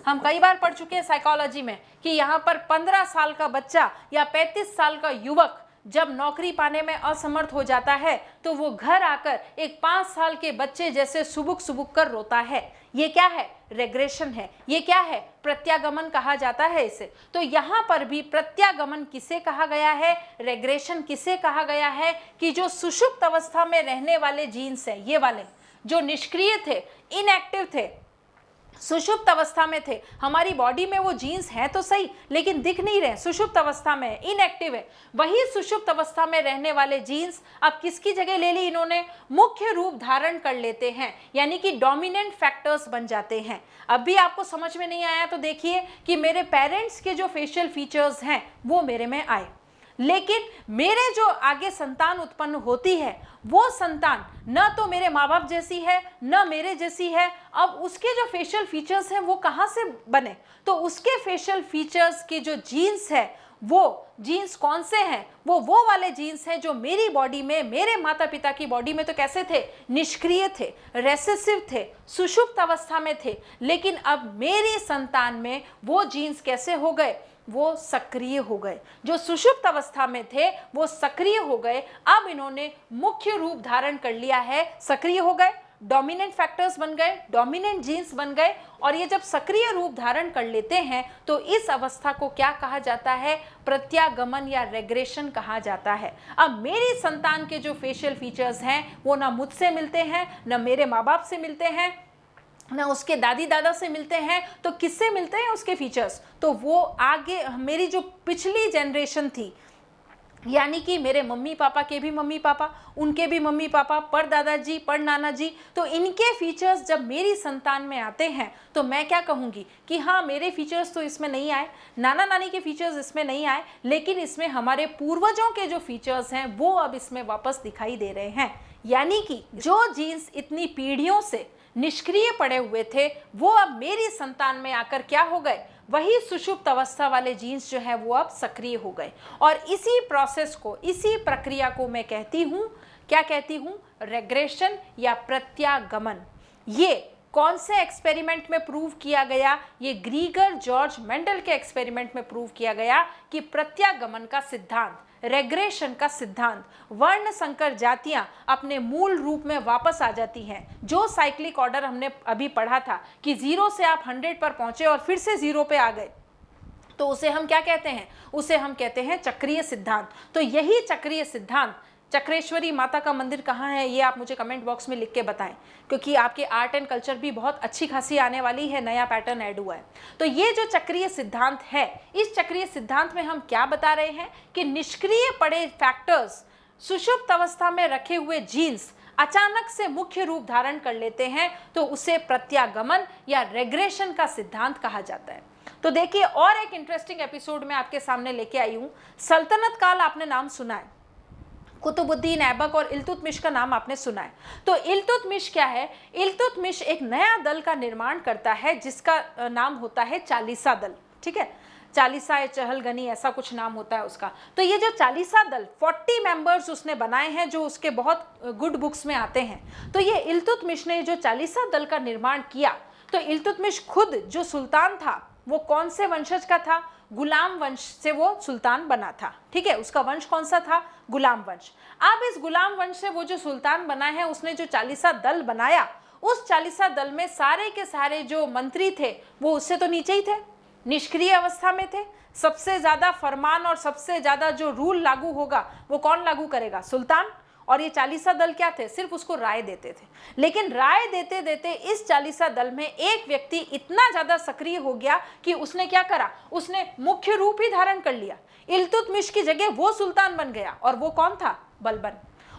हम कई बार पढ़ चुके हैं साइकोलॉजी में कि यहाँ पर 15 साल का बच्चा या 35 साल का युवक जब नौकरी पाने में असमर्थ हो जाता है तो वो घर आकर एक 5 साल के बच्चे जैसे सुबुक सुबुक कर रोता है। ये क्या है? रेग्रेशन है। ये क्या है? प्रत्यागमन कहा जाता है इसे। तो यहाँ पर भी प्रत्यागमन किसे कहा गया है, रेग्रेशन किसे कहा गया है कि जो सुषुप्त अवस्था में रहने वाले जीन्स हैं, ये वाले जो निष्क्रिय थे, इनएक्टिव थे, सुषुप्त अवस्था में थे, हमारी बॉडी में वो जीन्स हैं तो सही लेकिन दिख नहीं रहे, सुषुप्त अवस्था में है, इनएक्टिव है। वही सुषुप्त अवस्था में रहने वाले जीन्स अब किसकी जगह ले ली इन्होंने? मुख्य रूप धारण कर लेते हैं, यानी कि डोमिनेंट फैक्टर्स बन जाते हैं। अब भी आपको समझ में नहीं आया तो देखिए कि मेरे पेरेंट्स के जो फेशियल फीचर्स हैं वो मेरे में आए, लेकिन मेरे जो आगे संतान उत्पन्न होती है वो संतान न तो मेरे माँ बाप जैसी है न मेरे जैसी है। अब उसके जो फेशियल फीचर्स हैं वो कहाँ से बने? तो उसके फेशियल फीचर्स की जो जीन्स है वो जीन्स कौन से हैं? वो वाले जीन्स हैं जो मेरी बॉडी में, मेरे माता पिता की बॉडी में तो कैसे थे? निष्क्रिय थे, रेसेसिव थे, सुषुप्त अवस्था में थे। लेकिन अब मेरी संतान में वो जीन्स कैसे हो गए? वो सक्रिय हो गए। जो सुषुप्त अवस्था में थे वो सक्रिय हो गए। अब इन्होंने मुख्य रूप धारण कर लिया है, सक्रिय हो गए, डोमिनेंट फैक्टर्स बन गए, डोमिनेंट जीन्स बन गए। और ये जब सक्रिय रूप धारण कर लेते हैं तो इस अवस्था को क्या कहा जाता है? प्रत्यागमन या रेग्रेशन कहा जाता है। अब मेरी संतान के जो फेशियल फीचर्स हैं वो ना मुझसे मिलते हैं, ना मेरे माँ बाप से मिलते हैं, ना उसके दादी दादा से मिलते हैं। तो किससे मिलते हैं उसके फीचर्स? तो वो आगे मेरी जो पिछली जनरेशन थी, यानी कि मेरे मम्मी पापा के भी मम्मी पापा, उनके भी मम्मी पापा, पर दादाजी, पर नाना जी, तो इनके फीचर्स जब मेरी संतान में आते हैं तो मैं क्या कहूँगी कि हाँ मेरे फीचर्स तो इसमें नहीं आए, नाना नानी के फीचर्स इसमें नहीं आए, लेकिन इसमें हमारे पूर्वजों के जो फीचर्स हैं वो अब इसमें वापस दिखाई दे रहे हैं। यानी कि जो जीन्स इतनी पीढ़ियों से निष्क्रिय पड़े हुए थे वो अब मेरी संतान में आकर क्या हो गए? वही सुषुप्त अवस्था वाले जीन्स जो है वो अब सक्रिय हो गए। और इसी प्रोसेस को, इसी प्रक्रिया को मैं कहती हूँ, क्या कहती हूँ? रेग्रेशन या प्रत्यागमन। ये कौन से एक्सपेरिमेंट में प्रूव किया गया? ये ग्रीगर जॉर्ज मेंडल के एक्सपेरिमेंट में प्रूव किया गया कि प्रत्यागमन का सिद्धांत, रेग्रेशन का सिद्धांत, वर्ण संकर जातियां अपने मूल रूप में वापस आ जाती हैं। जो साइक्लिक ऑर्डर हमने अभी पढ़ा था कि 0 से आप 100 पर पहुंचे और फिर से 0 पे आ गए, तो उसे हम क्या कहते हैं? उसे हम कहते हैं चक्रीय सिद्धांत। तो यही चक्रीय सिद्धांत, चक्रेश्वरी माता का मंदिर कहाँ है ये आप मुझे कमेंट बॉक्स में लिख के बताएं, क्योंकि आपके आर्ट एंड कल्चर भी बहुत अच्छी खासी आने वाली है, नया पैटर्न ऐड हुआ है। तो ये जो चक्रीय सिद्धांत है, इस चक्रीय सिद्धांत में हम क्या बता रहे हैं कि निष्क्रिय पड़े फैक्टर्स, सुषुप्त अवस्था में रखे हुए जीन्स अचानक से मुख्य रूप धारण कर लेते हैं तो उसे प्रत्यागमन या रेग्रेशन का सिद्धांत कहा जाता है। तो देखिए, और एक इंटरेस्टिंग एपिसोड में आपके सामने लेके आई हूँ। सल्तनत काल आपने नाम सुना है, कुतुबुद्दीन ऐबक और इल्तुतमिश का नाम आपने सुना है। तो इल्तुतमिश क्या है? इल्तुतमिश एक नया दल का निर्माण करता है जिसका नाम होता है चालीसा दल। ठीक है, चालीसा या चहलगनी ऐसा कुछ नाम होता है उसका। तो ये जो चालीसा दल 40 मेंबर्स उसने बनाए हैं जो उसके बहुत गुड बुक्स में आते हैं। तो ये इल्तुतमिश ने जो चालीसा दल का निर्माण किया, तो इल्तुतमिश खुद जो सुल्तान था वो कौन से वंशज का था? गुलाम वंश से वो सुल्तान बना था। ठीक है, उसका वंश कौन सा था? गुलाम वंश। अब इस गुलाम वंश से वो जो सुल्तान बना है, उसने जो चालीसा दल बनाया, उस चालीसा दल में सारे के सारे जो मंत्री थे वो उससे तो नीचे ही थे, निष्क्रिय अवस्था में थे। सबसे ज्यादा फरमान और सबसे ज्यादा जो रूल लागू होगा वो कौन लागू करेगा? सुल्तान। और ये चालीसा दल क्या थे? सिर्फ उसको राय देते थे। लेकिन राय देते देते इस चालीसा दल में एक व्यक्ति इतना ज्यादा सक्रिय हो गया कि उसने क्या करा? उसने मुख्य रूप ही धारण कर लिया। इल्तुतमिश की जगह वो सुल्तान बन गया। और वो कौन था? बलबन।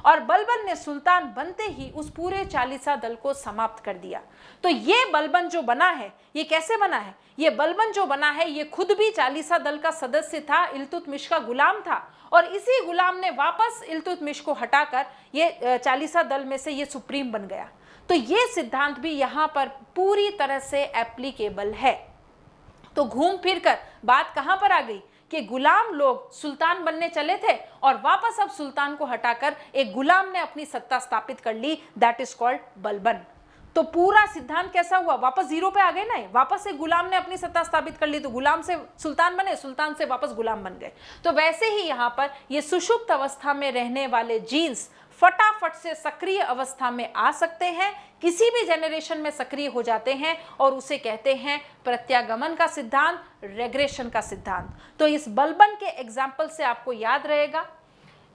और बलबन ने सुल्तान बनते ही उस पूरे चालीसा दल को समाप्त कर दिया। तो ये बलबन जो बना है, ये कैसे बना है? ये बलबन जो बना है ये खुद भी चालीसा दल का सदस्य था, इल्तुतमिश का गुलाम था। और इसी गुलाम ने वापस इल्तुतमिश को हटाकर ये चालीसा दल में से ये सुप्रीम बन गया। तो ये सिद्धांत भी यहाँ पर पूरी तरह से एप्लीकेबल है। तो घूम फिर कर बात कहाँ पर आ गई कि गुलाम लोग सुल्तान बनने चले थे और वापस अब सुल्तान को हटाकर एक गुलाम ने अपनी सत्ता स्थापित कर ली, दैट इज कॉल्ड बलबन। तो पूरा सिद्धांत कैसा हुआ? वापस जीरो पे आ गए ना, वापस एक गुलाम ने अपनी सत्ता स्थापित कर ली, तो गुलाम से सुल्तान बने, सुल्तान से वापस गुलाम बन गए। तो वैसे ही यहाँ पर ये सुषुप्त अवस्था में रहने वाले जीन्स फटाफट से सक्रिय अवस्था में आ सकते हैं, किसी भी जनरेशन में सक्रिय हो जाते हैं, और उसे कहते हैं प्रत्यागमन का सिद्धांत, रेग्रेशन का सिद्धांत। तो इस बलबन के एग्जाम्पल से आपको याद रहेगा,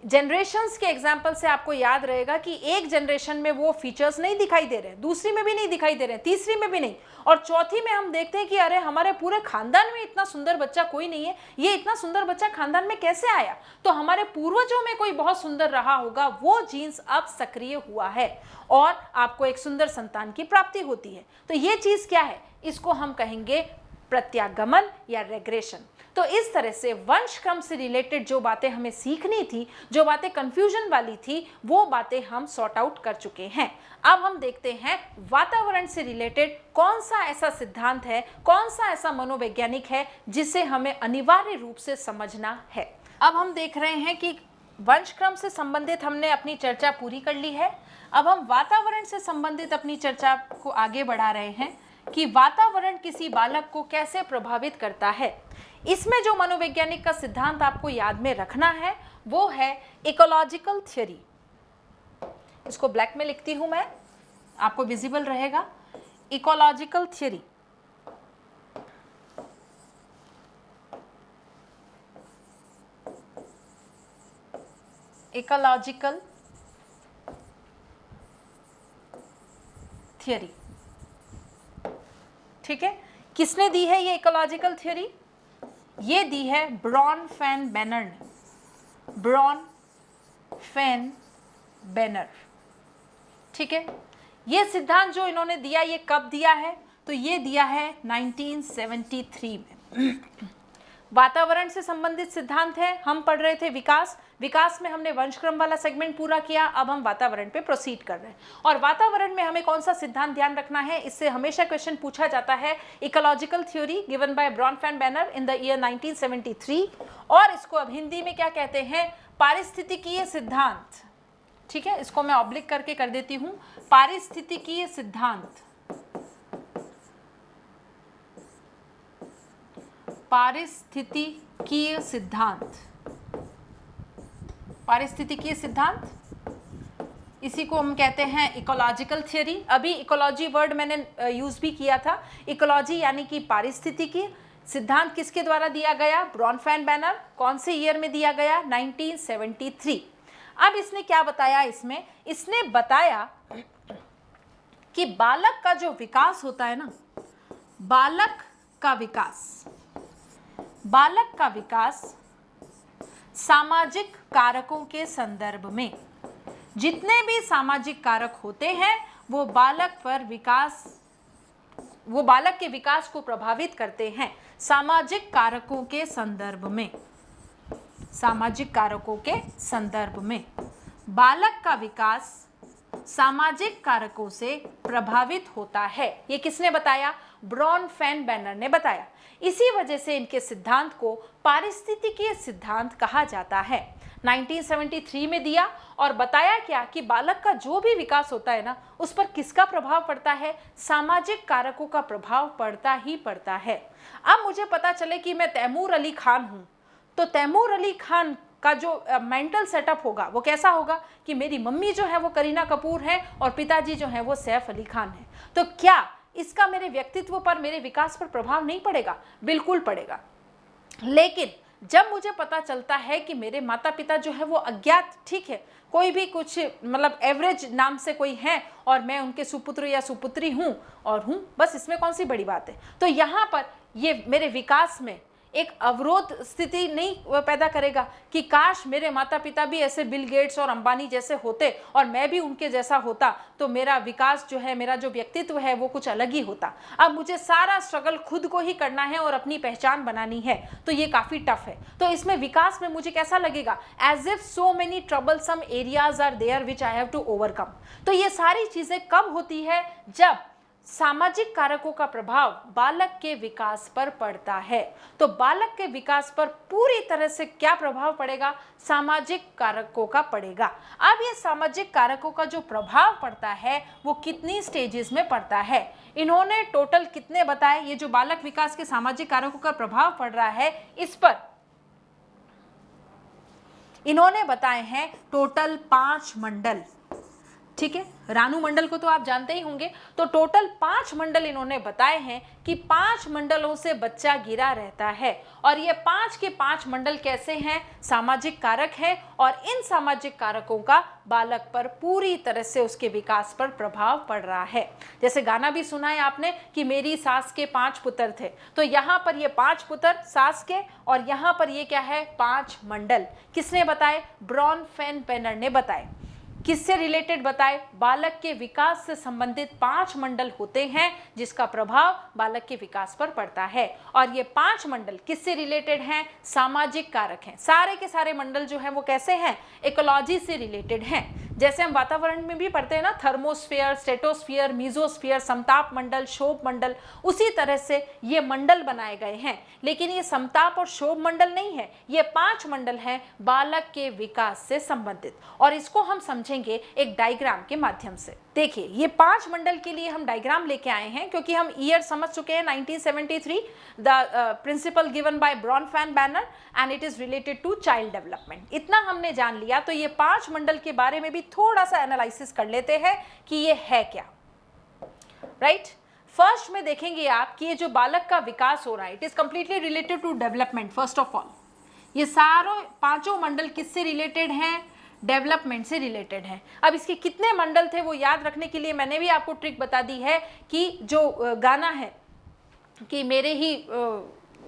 जनरेशन्स के एग्जाम्पल से आपको याद रहेगा कि एक जनरेशन में वो फीचर्स नहीं दिखाई दे रहे, दूसरी में भी नहीं दिखाई दे रहे, तीसरी में भी नहीं, और चौथी में हम देखते हैं कि अरे हमारे पूरे खानदान में इतना सुंदर बच्चा कोई नहीं है, ये इतना सुंदर बच्चा खानदान में कैसे आया? तो हमारे पूर्वजों में कोई बहुत सुंदर रहा होगा, वो जीन्स अब सक्रिय हुआ है और आपको एक सुंदर संतान की प्राप्ति होती है। तो ये चीज क्या है? इसको हम कहेंगे प्रत्यागमन या रेग्रेशन। तो इस तरह से वंश क्रम से रिलेटेड जो बातें हमें सीखनी थी, जो बातें कंफ्यूजन वाली थी, वो बातें हम सॉर्ट आउट कर चुके हैं। अब हम देखते हैं वातावरण से रिलेटेड कौन सा ऐसा सिद्धांत है, कौन सा ऐसा मनोवैज्ञानिक है जिसे हमें अनिवार्य रूप से समझना है। अब हम देख रहे हैं कि वंश क्रम से संबंधित हमने अपनी चर्चा पूरी कर ली है। अब हम वातावरण से संबंधित अपनी चर्चा को आगे बढ़ा रहे हैं कि वातावरण किसी बालक को कैसे प्रभावित करता है। इसमें जो मनोवैज्ञानिक का सिद्धांत आपको याद में रखना है वो है इकोलॉजिकल थ्योरी। इसको ब्लैक में लिखती हूं मैं, आपको विजिबल रहेगा। इकोलॉजिकल थ्योरी, इकोलॉजिकल थ्योरी, ठीक है। किसने दी है ये इकोलॉजिकल थ्योरी? ये दी है ब्रॉनफेन-बेनर ने, ब्रॉनफेन-बेनर, ठीक है। ये सिद्धांत जो इन्होंने दिया, ये कब दिया है? तो ये दिया है 1973 में। वातावरण से संबंधित सिद्धांत है। हम पढ़ रहे थे विकास, विकास में हमने वंशक्रम वाला सेगमेंट पूरा किया, अब हम वातावरण पे प्रोसीड कर रहे हैं। और वातावरण में हमें कौन सा सिद्धांत ध्यान रखना है, इससे हमेशा क्वेश्चन पूछा जाता है। Ecological theory given by Bronfenbrenner in the year 1973, और इसको अब हिंदी में क्या कहते हैं? पारिस्थितिकीय सिद्धांत, ठीक है। इसको मैं ऑब्लिक करके कर देती हूं, पारिस्थितिकीय सिद्धांत, पारिस्थितिकीय सिद्धांत, पारिस्थितिकीय सिद्धांत, इसी को हम कहते हैं इकोलॉजिकल थ्योरी। अभी इकोलॉजी वर्ड मैंने यूज भी किया था। इकोलॉजी यानी कि पारिस्थितिकी। सिद्धांत किसके द्वारा दिया गया? ब्रॉनफेन-बेनर। कौन से ईयर में दिया गया? 1973। अब इसने क्या बताया? इसने बताया कि बालक का जो विकास होता है ना, बालक का विकास सामाजिक कारकों के संदर्भ में, जितने भी सामाजिक कारक होते हैं वो बालक के विकास को प्रभावित करते हैं। सामाजिक कारकों के संदर्भ में, सामाजिक कारकों के संदर्भ में बालक का विकास सामाजिक कारकों से प्रभावित होता है। ये किसने बताया? ब्रॉनफेन-बेर्नर ने बताया। इसी वजह से इनके सिद्धांत को पारिस्थितिकीय सिद्धांत कहा जाता है। 1973 में दिया और बताया क्या कि बालक का जो भी विकास होता है ना, उस पर किसका प्रभाव पड़ता है? सामाजिक कारकों का प्रभाव पड़ता ही पड़ता है। अब मुझे पता चले कि मैं तैमूर अली खान हूं, तो तैमूर अली खान का जो मेंटल सेटअप होगा वो कैसा होगा कि मेरी मम्मी जो है वो करीना कपूर है और पिताजी जो है वो सैफ अली खान है। तो क्या इसका मेरे व्यक्तित्व पर, मेरे विकास पर प्रभाव नहीं पड़ेगा? बिल्कुल पड़ेगा। लेकिन जब मुझे पता चलता है कि मेरे माता पिता जो है वो अज्ञात, ठीक है, कोई भी कुछ मतलब एवरेज नाम से कोई है और मैं उनके सुपुत्र या सुपुत्री हूँ और हूँ, बस इसमें कौन सी बड़ी बात है? तो यहाँ पर ये मेरे विकास में एक अवरोध स्थिति नहीं पैदा करेगा कि काश मेरे माता पिता भी ऐसे बिल गेट्स और अंबानी जैसे होते और मैं भी उनके जैसा होता, तो मेरा विकास जो है, मेरा जो व्यक्तित्व है वो कुछ अलग ही होता। अब मुझे सारा स्ट्रगल खुद को ही करना है और अपनी पहचान बनानी है, तो ये काफ़ी टफ है। तो इसमें विकास में मुझे कैसा लगेगा? As if so many troublesome areas are there which I have to overcome. तो ये सारी चीज़ें कब होती है? जब सामाजिक कारकों का प्रभाव बालक के विकास पर पड़ता है। तो बालक के विकास पर पूरी तरह से क्या प्रभाव पड़ेगा? सामाजिक कारकों का पड़ेगा। अब ये सामाजिक कारकों का जो प्रभाव पड़ता है वो कितनी स्टेजेस में पड़ता है? इन्होंने टोटल कितने बताए? ये जो बालक विकास के सामाजिक कारकों का प्रभाव पड़ रहा है, इस पर इन्होंने बताए हैं टोटल 5 मंडल। ठीक है, रानू मंडल को तो आप जानते ही होंगे। तो टोटल 5 मंडल इन्होंने बताए हैं कि 5 मंडलों से बच्चा घिरा रहता है। और ये 5 के 5 मंडल कैसे हैं? सामाजिक कारक हैं और इन सामाजिक कारकों का बालक पर पूरी तरह से उसके विकास पर प्रभाव पड़ रहा है। जैसे गाना भी सुना है आपने कि मेरी सास के 5 पुत्र थे, तो यहाँ पर ये 5 पुत्र सास के और यहाँ पर ये क्या है? 5 मंडल। किसने बताए? ब्रॉनफेन-बेर्नर ने बताए। किससे रिलेटेड बताए? बालक के विकास से संबंधित 5 मंडल होते हैं जिसका प्रभाव बालक के विकास पर पड़ता है। और ये 5 मंडल किससे रिलेटेड हैं? सामाजिक कारक हैं। सारे के सारे मंडल जो हैं वो कैसे हैं? इकोलॉजी से रिलेटेड हैं। जैसे हम वातावरण में भी पढ़ते हैं ना, थर्मोस्फीयर, स्ट्रेटोस्फीयर, मीजोस्फीयर, समताप मंडल, शोभ मंडल, उसी तरह से ये मंडल बनाए गए हैं। लेकिन ये समताप और शोभ मंडल नहीं है, ये 5 मंडल हैं बालक के विकास से संबंधित। और इसको हम समझेंगे एक डायग्राम के माध्यम से। देखिए, ये 5 मंडल के लिए हम डायग्राम लेके आए हैं क्योंकि हम ईयर समझ चुके हैं 1973, the principle given by Bronfenbrenner and it is related to child development. इतना हमने जान लिया। तो ये 5 मंडल के बारे में भी थोड़ा सा एनालिसिस कर लेते हैं कि ये है क्या। राइट, फर्स्ट में देखेंगे आप कि ये जो बालक का विकास हो रहा है, it is completely related to development. First of all, ये सारों 5 मंडल किससे रिलेटेड हैं? डेवलपमेंट से रिलेटेड है। अब इसके कितने मंडल थे वो याद रखने के लिए मैंने भी आपको ट्रिक बता दी है कि जो गाना है कि मेरे ही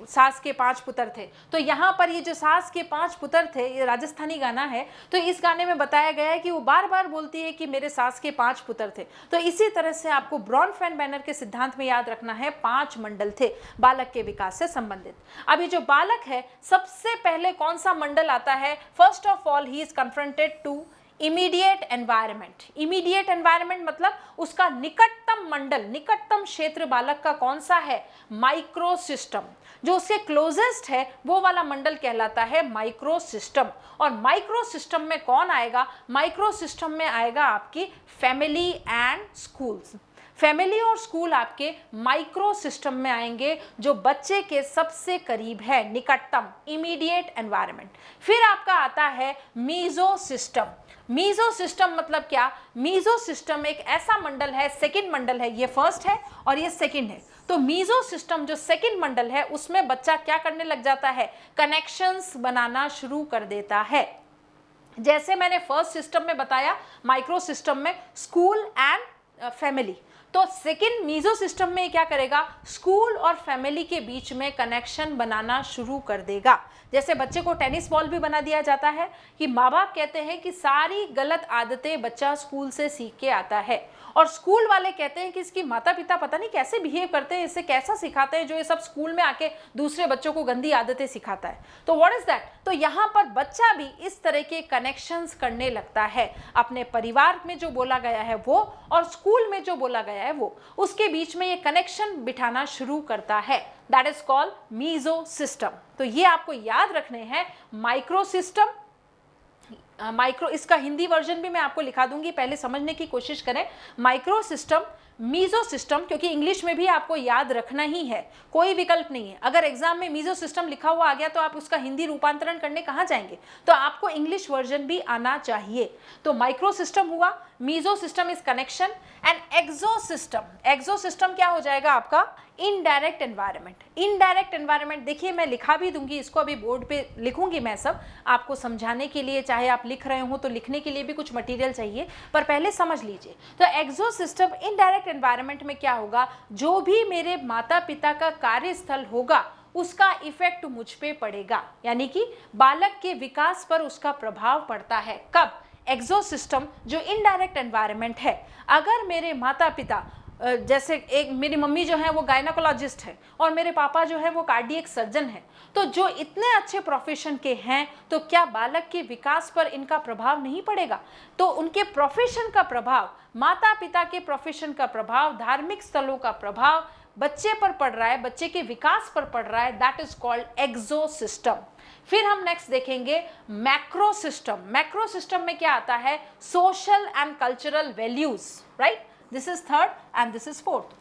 सास के 5 पुत्र थे, तो यहाँ पर ये जो सास के 5 पुत्र थे, ये राजस्थानी गाना है, तो इस गाने में बताया गया है कि वो बार बार बोलती है कि मेरे सास के 5 पुत्र थे। तो इसी तरह से आपको ब्रॉनफेन-बेर्नर के सिद्धांत में याद रखना है 5 मंडल थे बालक के विकास से संबंधित। अब ये जो बालक है, सबसे पहले कौन सा मंडल आता है? First of all he is confronted to immediate environment. Immediate environment मतलब उसका निकटतम मंडल, निकटतम क्षेत्र बालक का कौन सा है? Micro system. जो उसके क्लोजेस्ट है वो वाला मंडल कहलाता है माइक्रो सिस्टम। और माइक्रो सिस्टम में कौन आएगा? माइक्रो सिस्टम में आएगा आपकी फैमिली एंड स्कूल्स। फैमिली और स्कूल आपके माइक्रो सिस्टम में आएंगे, जो बच्चे के सबसे करीब है, निकटतम, इमीडिएट एनवायरनमेंट। फिर आपका आता है मीजो सिस्टम। मीजो सिस्टम मतलब क्या? मीजो सिस्टम एक ऐसा मंडल है, सेकंड मंडल है, ये फर्स्ट है और ये सेकंड है। तो मीजो सिस्टम जो सेकंड मंडल है, उसमें बच्चा क्या करने लग जाता है? कनेक्शंस बनाना शुरू कर देता है। जैसे मैंने फर्स्ट सिस्टम में बताया, माइक्रो सिस्टम में स्कूल एंड फैमिली, तो सेकंड मीजो सिस्टम में क्या करेगा? स्कूल और फैमिली के बीच में कनेक्शन बनाना शुरू कर देगा। जैसे बच्चे को टेनिस बॉल भी बना दिया जाता है कि माँ बाप कहते हैं कि सारी गलत आदतें बच्चा स्कूल से सीख के आता है और स्कूल वाले कहते हैं कि इसकी माता पिता पता नहीं कैसे बिहेव करते हैं, इसे कैसा सिखाते हैं जो ये सब स्कूल में आके दूसरे बच्चों को गंदी आदतें सिखाता है। तो व्हाट इज दैट? तो यहाँ पर बच्चा भी इस तरह के कनेक्शंस करने लगता है, अपने परिवार में जो बोला गया है वो और स्कूल में जो बोला गया है वो, उसके बीच में ये कनेक्शन बिठाना शुरू करता है। That is called meso system. तो ये आपको याद रखने हैं, माइक्रो सिस्टम, माइक्रो, इसका हिंदी वर्जन भी मैं आपको लिखा दूंगी, पहले समझने की कोशिश करें। माइक्रो सिस्टम, मीजो सिस्टम, क्योंकि इंग्लिश में भी आपको याद रखना ही है, कोई विकल्प नहीं है। अगर एग्जाम में मीजो सिस्टम लिखा हुआ आ गया तो आप उसका हिंदी रूपांतरण करने कहाँ जाएंगे? तो आपको इंग्लिश वर्जन भी आना चाहिए। तो माइक्रो सिस्टम हुआ, meso system is connection, and exo system, exo system क्या हो जाएगा आपका? Indirect environment. इनडायरेक्ट एनवायरनमेंट देखिए मैं लिखा भी दूंगी, इसको अभी बोर्ड पे लिखूंगी मैं सब आपको समझाने के लिए, चाहे आप लिख रहे हो तो लिखने के लिए भी कुछ मटेरियल चाहिए, पर पहले समझ लीजिए। तो एक्सो सिस्टम, इनडायरेक्ट एनवायरनमेंट में क्या होगा? जो भी मेरे माता पिता का कार्यस्थल होगा उसका इफेक्ट मुझ पे पड़ेगा, यानी कि बालक के विकास पर उसका प्रभाव पड़ता है। कब? एक्सो सिस्टम जो इनडायरेक्ट एनवायरनमेंट है। अगर मेरे माता पिता, जैसे एक मेरी मम्मी जो है वो गायनाकोलॉजिस्ट है और मेरे पापा जो है वो कार्डियक सर्जन है, तो जो इतने अच्छे प्रोफेशन के हैं, तो क्या बालक के विकास पर इनका प्रभाव नहीं पड़ेगा? तो उनके प्रोफेशन का प्रभाव, माता पिता के प्रोफेशन का प्रभाव, धार्मिक स्थलों का प्रभाव बच्चे पर पड़ रहा है, बच्चे के विकास पर पड़ रहा है। That is called exo system. फिर हम नेक्स्ट देखेंगे मैक्रो सिस्टम। मैक्रो सिस्टम में क्या आता है? Social and cultural values, right? This is third and this is fourth.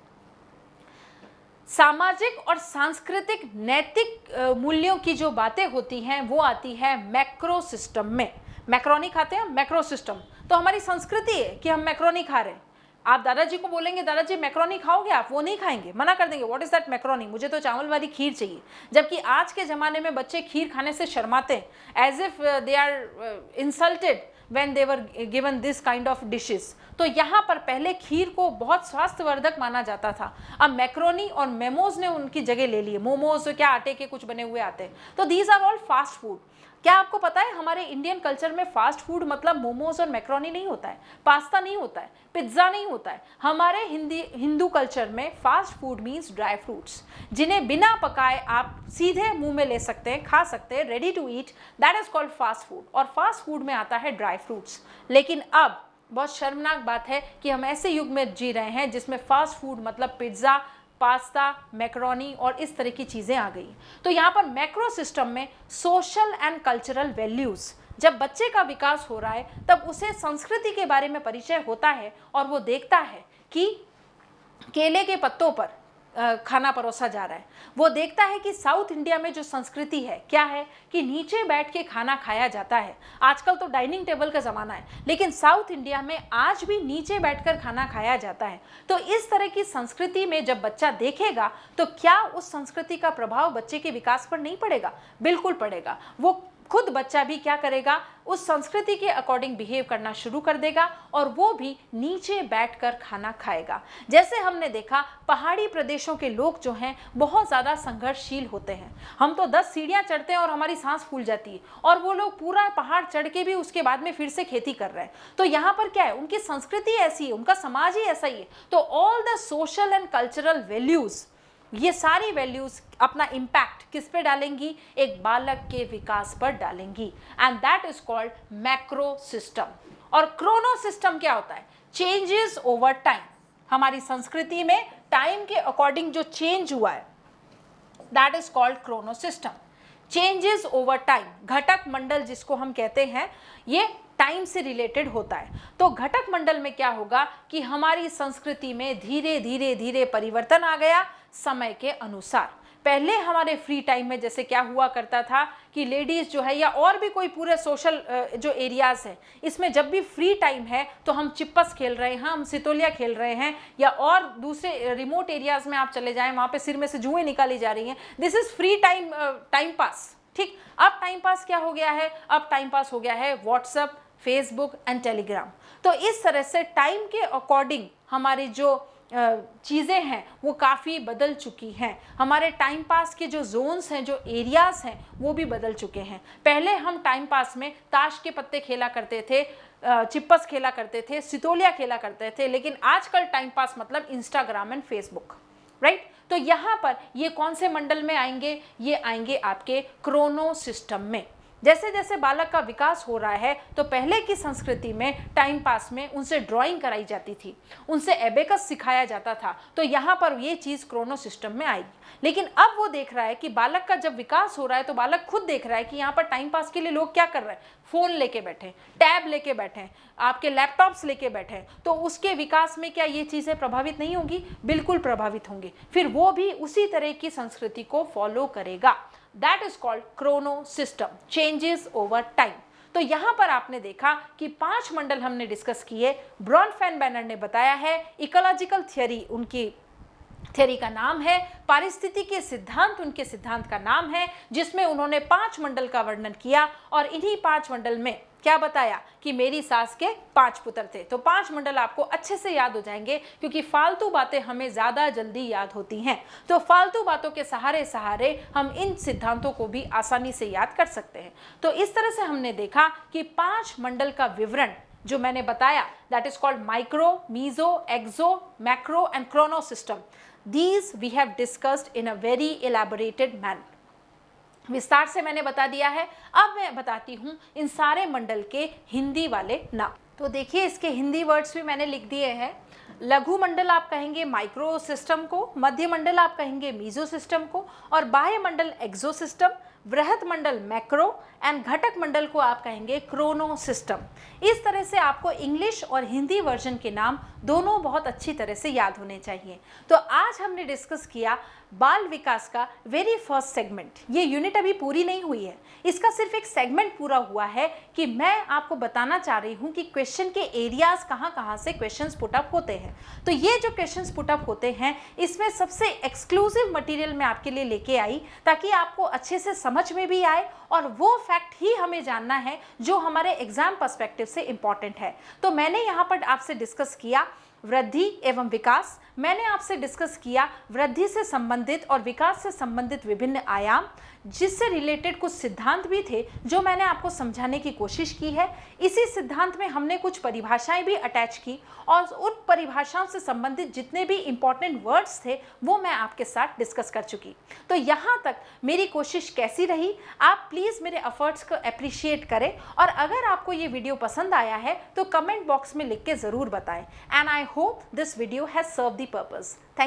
सामाजिक और सांस्कृतिक नैतिक मूल्यों की जो बातें होती हैं वो आती है मैक्रो सिस्टम में। मैक्रोनी खाते हैं, मैक्रो सिस्टम तो हमारी संस्कृति है कि हम मैक्रोनी खा रहे हैं। आप दादाजी को बोलेंगे दादाजी मैक्रोनी खाओगे आप, वो नहीं खाएंगे, मना कर देंगे, व्हाट इज दैट मैक्रोनी, मुझे तो चावल वाली खीर चाहिए। जबकि आज के ज़माने में बच्चे खीर खाने से शर्माते हैं, as if they are insulted when they were given this kind of dishes। तो यहाँ पर पहले खीर को बहुत स्वास्थ्यवर्धक माना जाता था, अब मैक्रोनी और मेमोज ने उनकी जगह ले ली है। मोमोज क्या आटे के कुछ बने हुए आते हैं, तो these are all fast food. क्या आपको पता है हमारे इंडियन कल्चर में फास्ट फूड मतलब मोमोज और मैक्रोनी नहीं होता है, पास्ता नहीं होता है, पिज्ज़ा नहीं होता है। हमारे हिंदू कल्चर में fast food means dry fruits, जिन्हें बिना पकाए आप सीधे मुंह में ले सकते हैं, खा सकते हैं, ready to eat, that is called fast food. और फास्ट फूड में आता है ड्राई फ्रूट्स। लेकिन अब बहुत शर्मनाक बात है कि हम ऐसे युग में जी रहे हैं जिसमें फास्ट फूड मतलब पिज्ज़ा, पास्ता, मैक्रोनी और इस तरह की चीज़ें आ गई। तो यहाँ पर मैक्रो सिस्टम में सोशल एंड कल्चरल वैल्यूज़, जब बच्चे का विकास हो रहा है तब उसे संस्कृति के बारे में परिचय होता है और वो देखता है कि केले के पत्तों पर खाना परोसा जा रहा है। वो देखता है कि साउथ इंडिया में जो संस्कृति है क्या है कि नीचे बैठ के खाना खाया जाता है। आजकल तो डाइनिंग टेबल का ज़माना है, लेकिन साउथ इंडिया में आज भी नीचे बैठकर खाना खाया जाता है। तो इस तरह की संस्कृति में जब बच्चा देखेगा तो क्या उस संस्कृति का प्रभाव बच्चे के विकास पर नहीं पड़ेगा? बिल्कुल पड़ेगा। वो खुद बच्चा भी क्या करेगा? उस संस्कृति के अकॉर्डिंग बिहेव करना शुरू कर देगा और वो भी नीचे बैठकर खाना खाएगा। जैसे हमने देखा पहाड़ी प्रदेशों के लोग जो हैं बहुत ज़्यादा संघर्षशील होते हैं। हम तो 10 सीढ़ियाँ चढ़ते हैं और हमारी सांस फूल जाती है, और वो लोग पूरा पहाड़ चढ़ के भी उसके बाद में फिर से खेती कर रहे हैं। तो यहाँ पर क्या है, उनकी संस्कृति ऐसी है, उनका समाज ही ऐसा ही है। तो all the social and cultural values, ये सारी वैल्यूज अपना इम्पैक्ट किस पे डालेंगी? एक बालक के विकास पर डालेंगी, and that is called macrosystem. और क्रोनो सिस्टम क्या होता है? Changes over time. हमारी संस्कृति में टाइम के अकॉर्डिंग जो चेंज हुआ है that is called Chrono system. Changes over time, घटक मंडल जिसको हम कहते हैं, ये टाइम से रिलेटेड होता है। तो घटक मंडल में क्या होगा कि हमारी संस्कृति में धीरे धीरे धीरे परिवर्तन आ गया समय के अनुसार। पहले हमारे फ्री टाइम में जैसे क्या हुआ करता था कि लेडीज़ जो है या और भी कोई पूरे सोशल जो एरियाज़ हैं, इसमें जब भी फ्री टाइम है तो हम चिप्पस खेल रहे हैं, हम सितोलिया खेल रहे हैं, या और दूसरे रिमोट एरियाज़ में आप चले जाएं, वहाँ पे सिर में से जुएं निकाली जा रही हैं। This is free time, time pass. ठीक, अब टाइम पास क्या हो गया है? अब टाइम पास हो गया है व्हाट्सएप, फेसबुक एंड टेलीग्राम। तो इस तरह से टाइम के अकॉर्डिंग हमारी जो चीज़ें हैं वो काफ़ी बदल चुकी हैं। हमारे टाइम पास के जो जोन्स हैं, जो एरियाज़ हैं, वो भी बदल चुके हैं। पहले हम टाइम पास में ताश के पत्ते खेला करते थे, चिप्पस खेला करते थे, सितोलिया खेला करते थे, लेकिन आजकल टाइम पास मतलब इंस्टाग्राम एंड फेसबुक, राइट। तो यहाँ पर ये कौन से मंडल में आएंगे? ये आएंगे आपके क्रोनो सिस्टम में। जैसे जैसे बालक का विकास हो रहा है तो पहले की संस्कृति में टाइम पास में उनसे ड्राइंग कराई जाती थी, उनसे एबेकस सिखाया जाता था, तो यहाँ पर ये चीज़ क्रोनो सिस्टम में आएगी। लेकिन अब वो देख रहा है कि बालक का जब विकास हो रहा है तो बालक खुद देख रहा है कि यहाँ पर टाइम पास के लिए लोग क्या कर रहे हैं, फ़ोन लेके बैठे, टैब लेके बैठे, आपके लैपटॉप्स लेके बैठे, तो उसके विकास में क्या ये चीज़ें प्रभावित नहीं होंगी? बिल्कुल प्रभावित होंगी। फिर वो भी उसी तरह की संस्कृति को फॉलो करेगा। That is called chrono system, changes over time। तो यहाँ पर आपने देखा कि 5 मंडल हमने डिस्कस किए। ब्रॉनफेन-बेनर ने बताया है, इकोलॉजिकल थियरी उनकी थियरी का नाम है, पारिस्थितिकी सिद्धांत उनके सिद्धांत का नाम है, जिसमें उन्होंने 5 मंडल का वर्णन किया। और इन्हीं 5 मंडल में क्या बताया कि मेरी सास के 5 पुत्र थे। तो 5 मंडल आपको अच्छे से याद हो जाएंगे, क्योंकि फालतू बातें हमें ज़्यादा जल्दी याद होती हैं। तो फालतू बातों के सहारे सहारे हम इन सिद्धांतों को भी आसानी से याद कर सकते हैं। तो इस तरह से हमने देखा कि 5 मंडल का विवरण जो मैंने बताया, that is called micro, meso, exo, macro and chrono system. These we have discussed in a very elaborated manner। विस्तार से मैंने बता दिया है। अब मैं बताती हूँ इन सारे मंडल के हिंदी वाले नाम। तो देखिए, इसके हिंदी वर्ड्स भी मैंने लिख दिए हैं। लघु मंडल आप कहेंगे माइक्रो सिस्टम को, मध्य मंडल आप कहेंगे मीजो सिस्टम को, और बाह्य मंडल एक्सो सिस्टम, वृहत मंडल मैक्रो एंड घटक मंडल को आप कहेंगे क्रोनो सिस्टम। इस तरह से आपको इंग्लिश और हिंदी वर्जन के नाम दोनों बहुत अच्छी तरह से याद होने चाहिए। तो आज हमने डिस्कस किया बाल विकास का वेरी फर्स्ट सेगमेंट। ये यूनिट अभी पूरी नहीं हुई है, इसका सिर्फ एक सेगमेंट पूरा हुआ है कि मैं आपको बताना चाह रही हूँ कि क्वेश्चन के एरियाज कहाँ कहाँ से क्वेश्चंस पुटअप होते हैं। तो ये जो क्वेश्चंस पुटअप होते हैं, इसमें सबसे एक्सक्लूसिव मटेरियल मैं आपके लिए लेके आई, ताकि आपको अच्छे से समझ में भी आए, और वो फैक्ट ही हमें जानना है जो हमारे एग्जाम पर्सपेक्टिव से इंपॉर्टेंट है। तो मैंने यहाँ पर आपसे डिस्कस किया वृद्धि एवं विकास, मैंने आपसे डिस्कस किया वृद्धि से संबंधित और विकास से संबंधित विभिन्न आयाम, जिससे रिलेटेड कुछ सिद्धांत भी थे जो मैंने आपको समझाने की कोशिश की है। इसी सिद्धांत में हमने कुछ परिभाषाएं भी अटैच की, और उन परिभाषाओं से संबंधित जितने भी इंपॉर्टेंट वर्ड्स थे वो मैं आपके साथ डिस्कस कर चुकी। तो यहाँ तक मेरी कोशिश कैसी रही, आप प्लीज़ मेरे एफर्ट्स को अप्रिशिएट करें, और अगर आपको ये वीडियो पसंद आया है तो कमेंट बॉक्स में लिख के ज़रूर बताएं। And I hope this video has serve the purpose. Thank you.